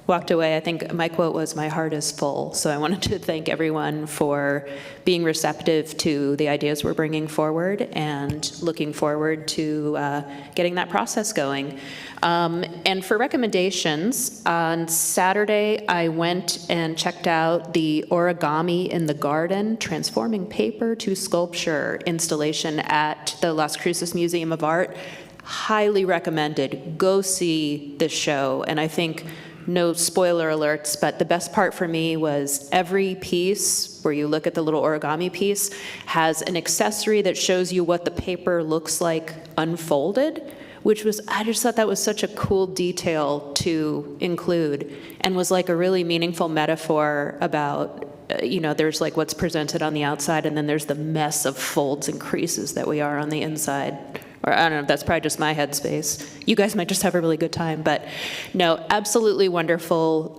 walked away, I think my quote was, "My heart is full." So I wanted to thank everyone for being receptive to the ideas we're bringing forward and looking forward to getting that process going. And for recommendations, on Saturday, I went and checked out the Origami in the Garden, Transforming Paper to Sculpture installation at the Las Cruces Museum of Art. Highly recommended. Go see this show. And I think, no spoiler alerts, but the best part for me was every piece, where you look at the little origami piece, has an accessory that shows you what the paper looks like unfolded, which was, I just thought that was such a cool detail to include, and was like a really meaningful metaphor about, there's like what's presented on the outside, and then there's the mess of folds and creases that we are on the inside. Or I don't know, that's probably just my headspace. You guys might just have a really good time. But no, absolutely wonderful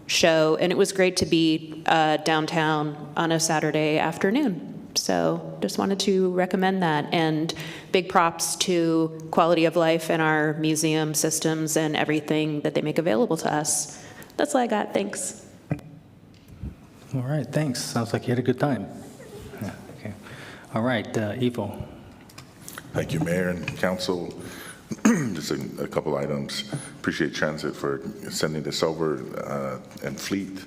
show. And it was great to be downtown on a Saturday afternoon. So just wanted to recommend that. And big props to Quality of Life and our museum systems and everything that they make available to us. That's all I got. Thanks. All right, thanks. Sounds like you had a good time. Yeah, okay. All right, Ivo. Thank you, Mayor and Council. Just a couple items. Appreciate Transit for sending this over, and Fleet.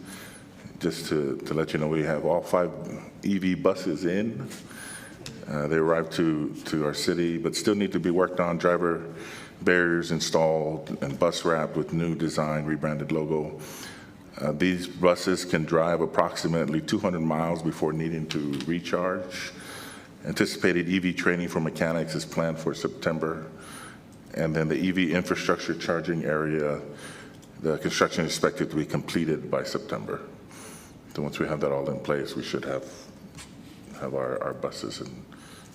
Just to let you know, we have all 5 EV buses in. They arrived to our city, but still need to be worked on. Driver barriers installed and bus wrapped with new design, rebranded logo. These buses can drive approximately 200 miles before needing to recharge. Anticipated EV training for mechanics is planned for September. And then the EV infrastructure charging area, the construction is expected to be completed by September. So once we have that all in place, we should have our buses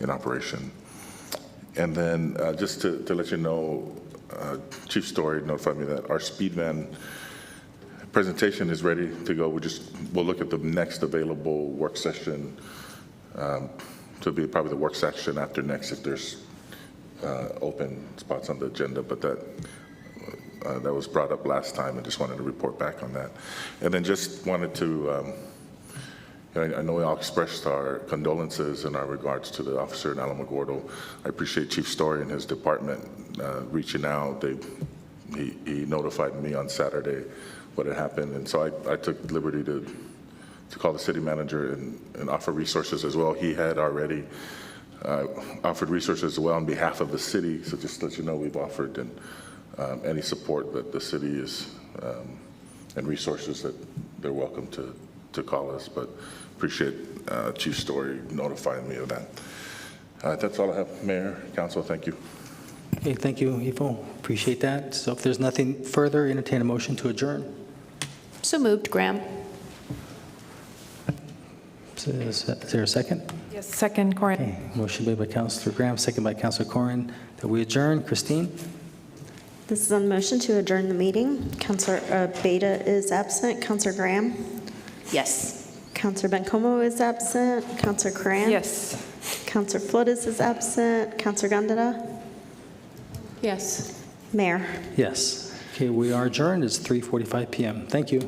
in operation. And then just to let you know, Chief Story notified me that our speed van presentation is ready to go. We'll look at the next available work session. To be probably the work section after next if there's open spots on the agenda, but that was brought up last time and just wanted to report back on that. And then just wanted to, I know we all expressed our condolences and our regards to the officer in Alamogordo. I appreciate Chief Story and his department reaching out. He notified me on Saturday what had happened, and so I took liberty to call the city manager and offer resources as well. He had already offered resources as well on behalf of the city. So just to let you know, we've offered and any support that the city is and resources that they're welcome to call us. But appreciate Chief Story notifying me of that. That's all I have, Mayor, Council. Thank you. Okay, thank you, Ivo. Appreciate that. So if there's nothing further, entertain a motion to adjourn. So moved, Graham. Is there a second? Yes, second, Corin. Okay, motion made by Councilor Graham, second by Councilor Corrin, that we adjourn. Christine? This is on the motion to adjourn the meeting. Councilor Beta is absent. Councilor Graham? Yes. Councilor Bencomo is absent. Councilor Cran? Yes. Councilor Flores is absent. Councilor Gondeta? Yes. Mayor? Yes. Okay, we are adjourned. It's 3:45 p.m. Thank you.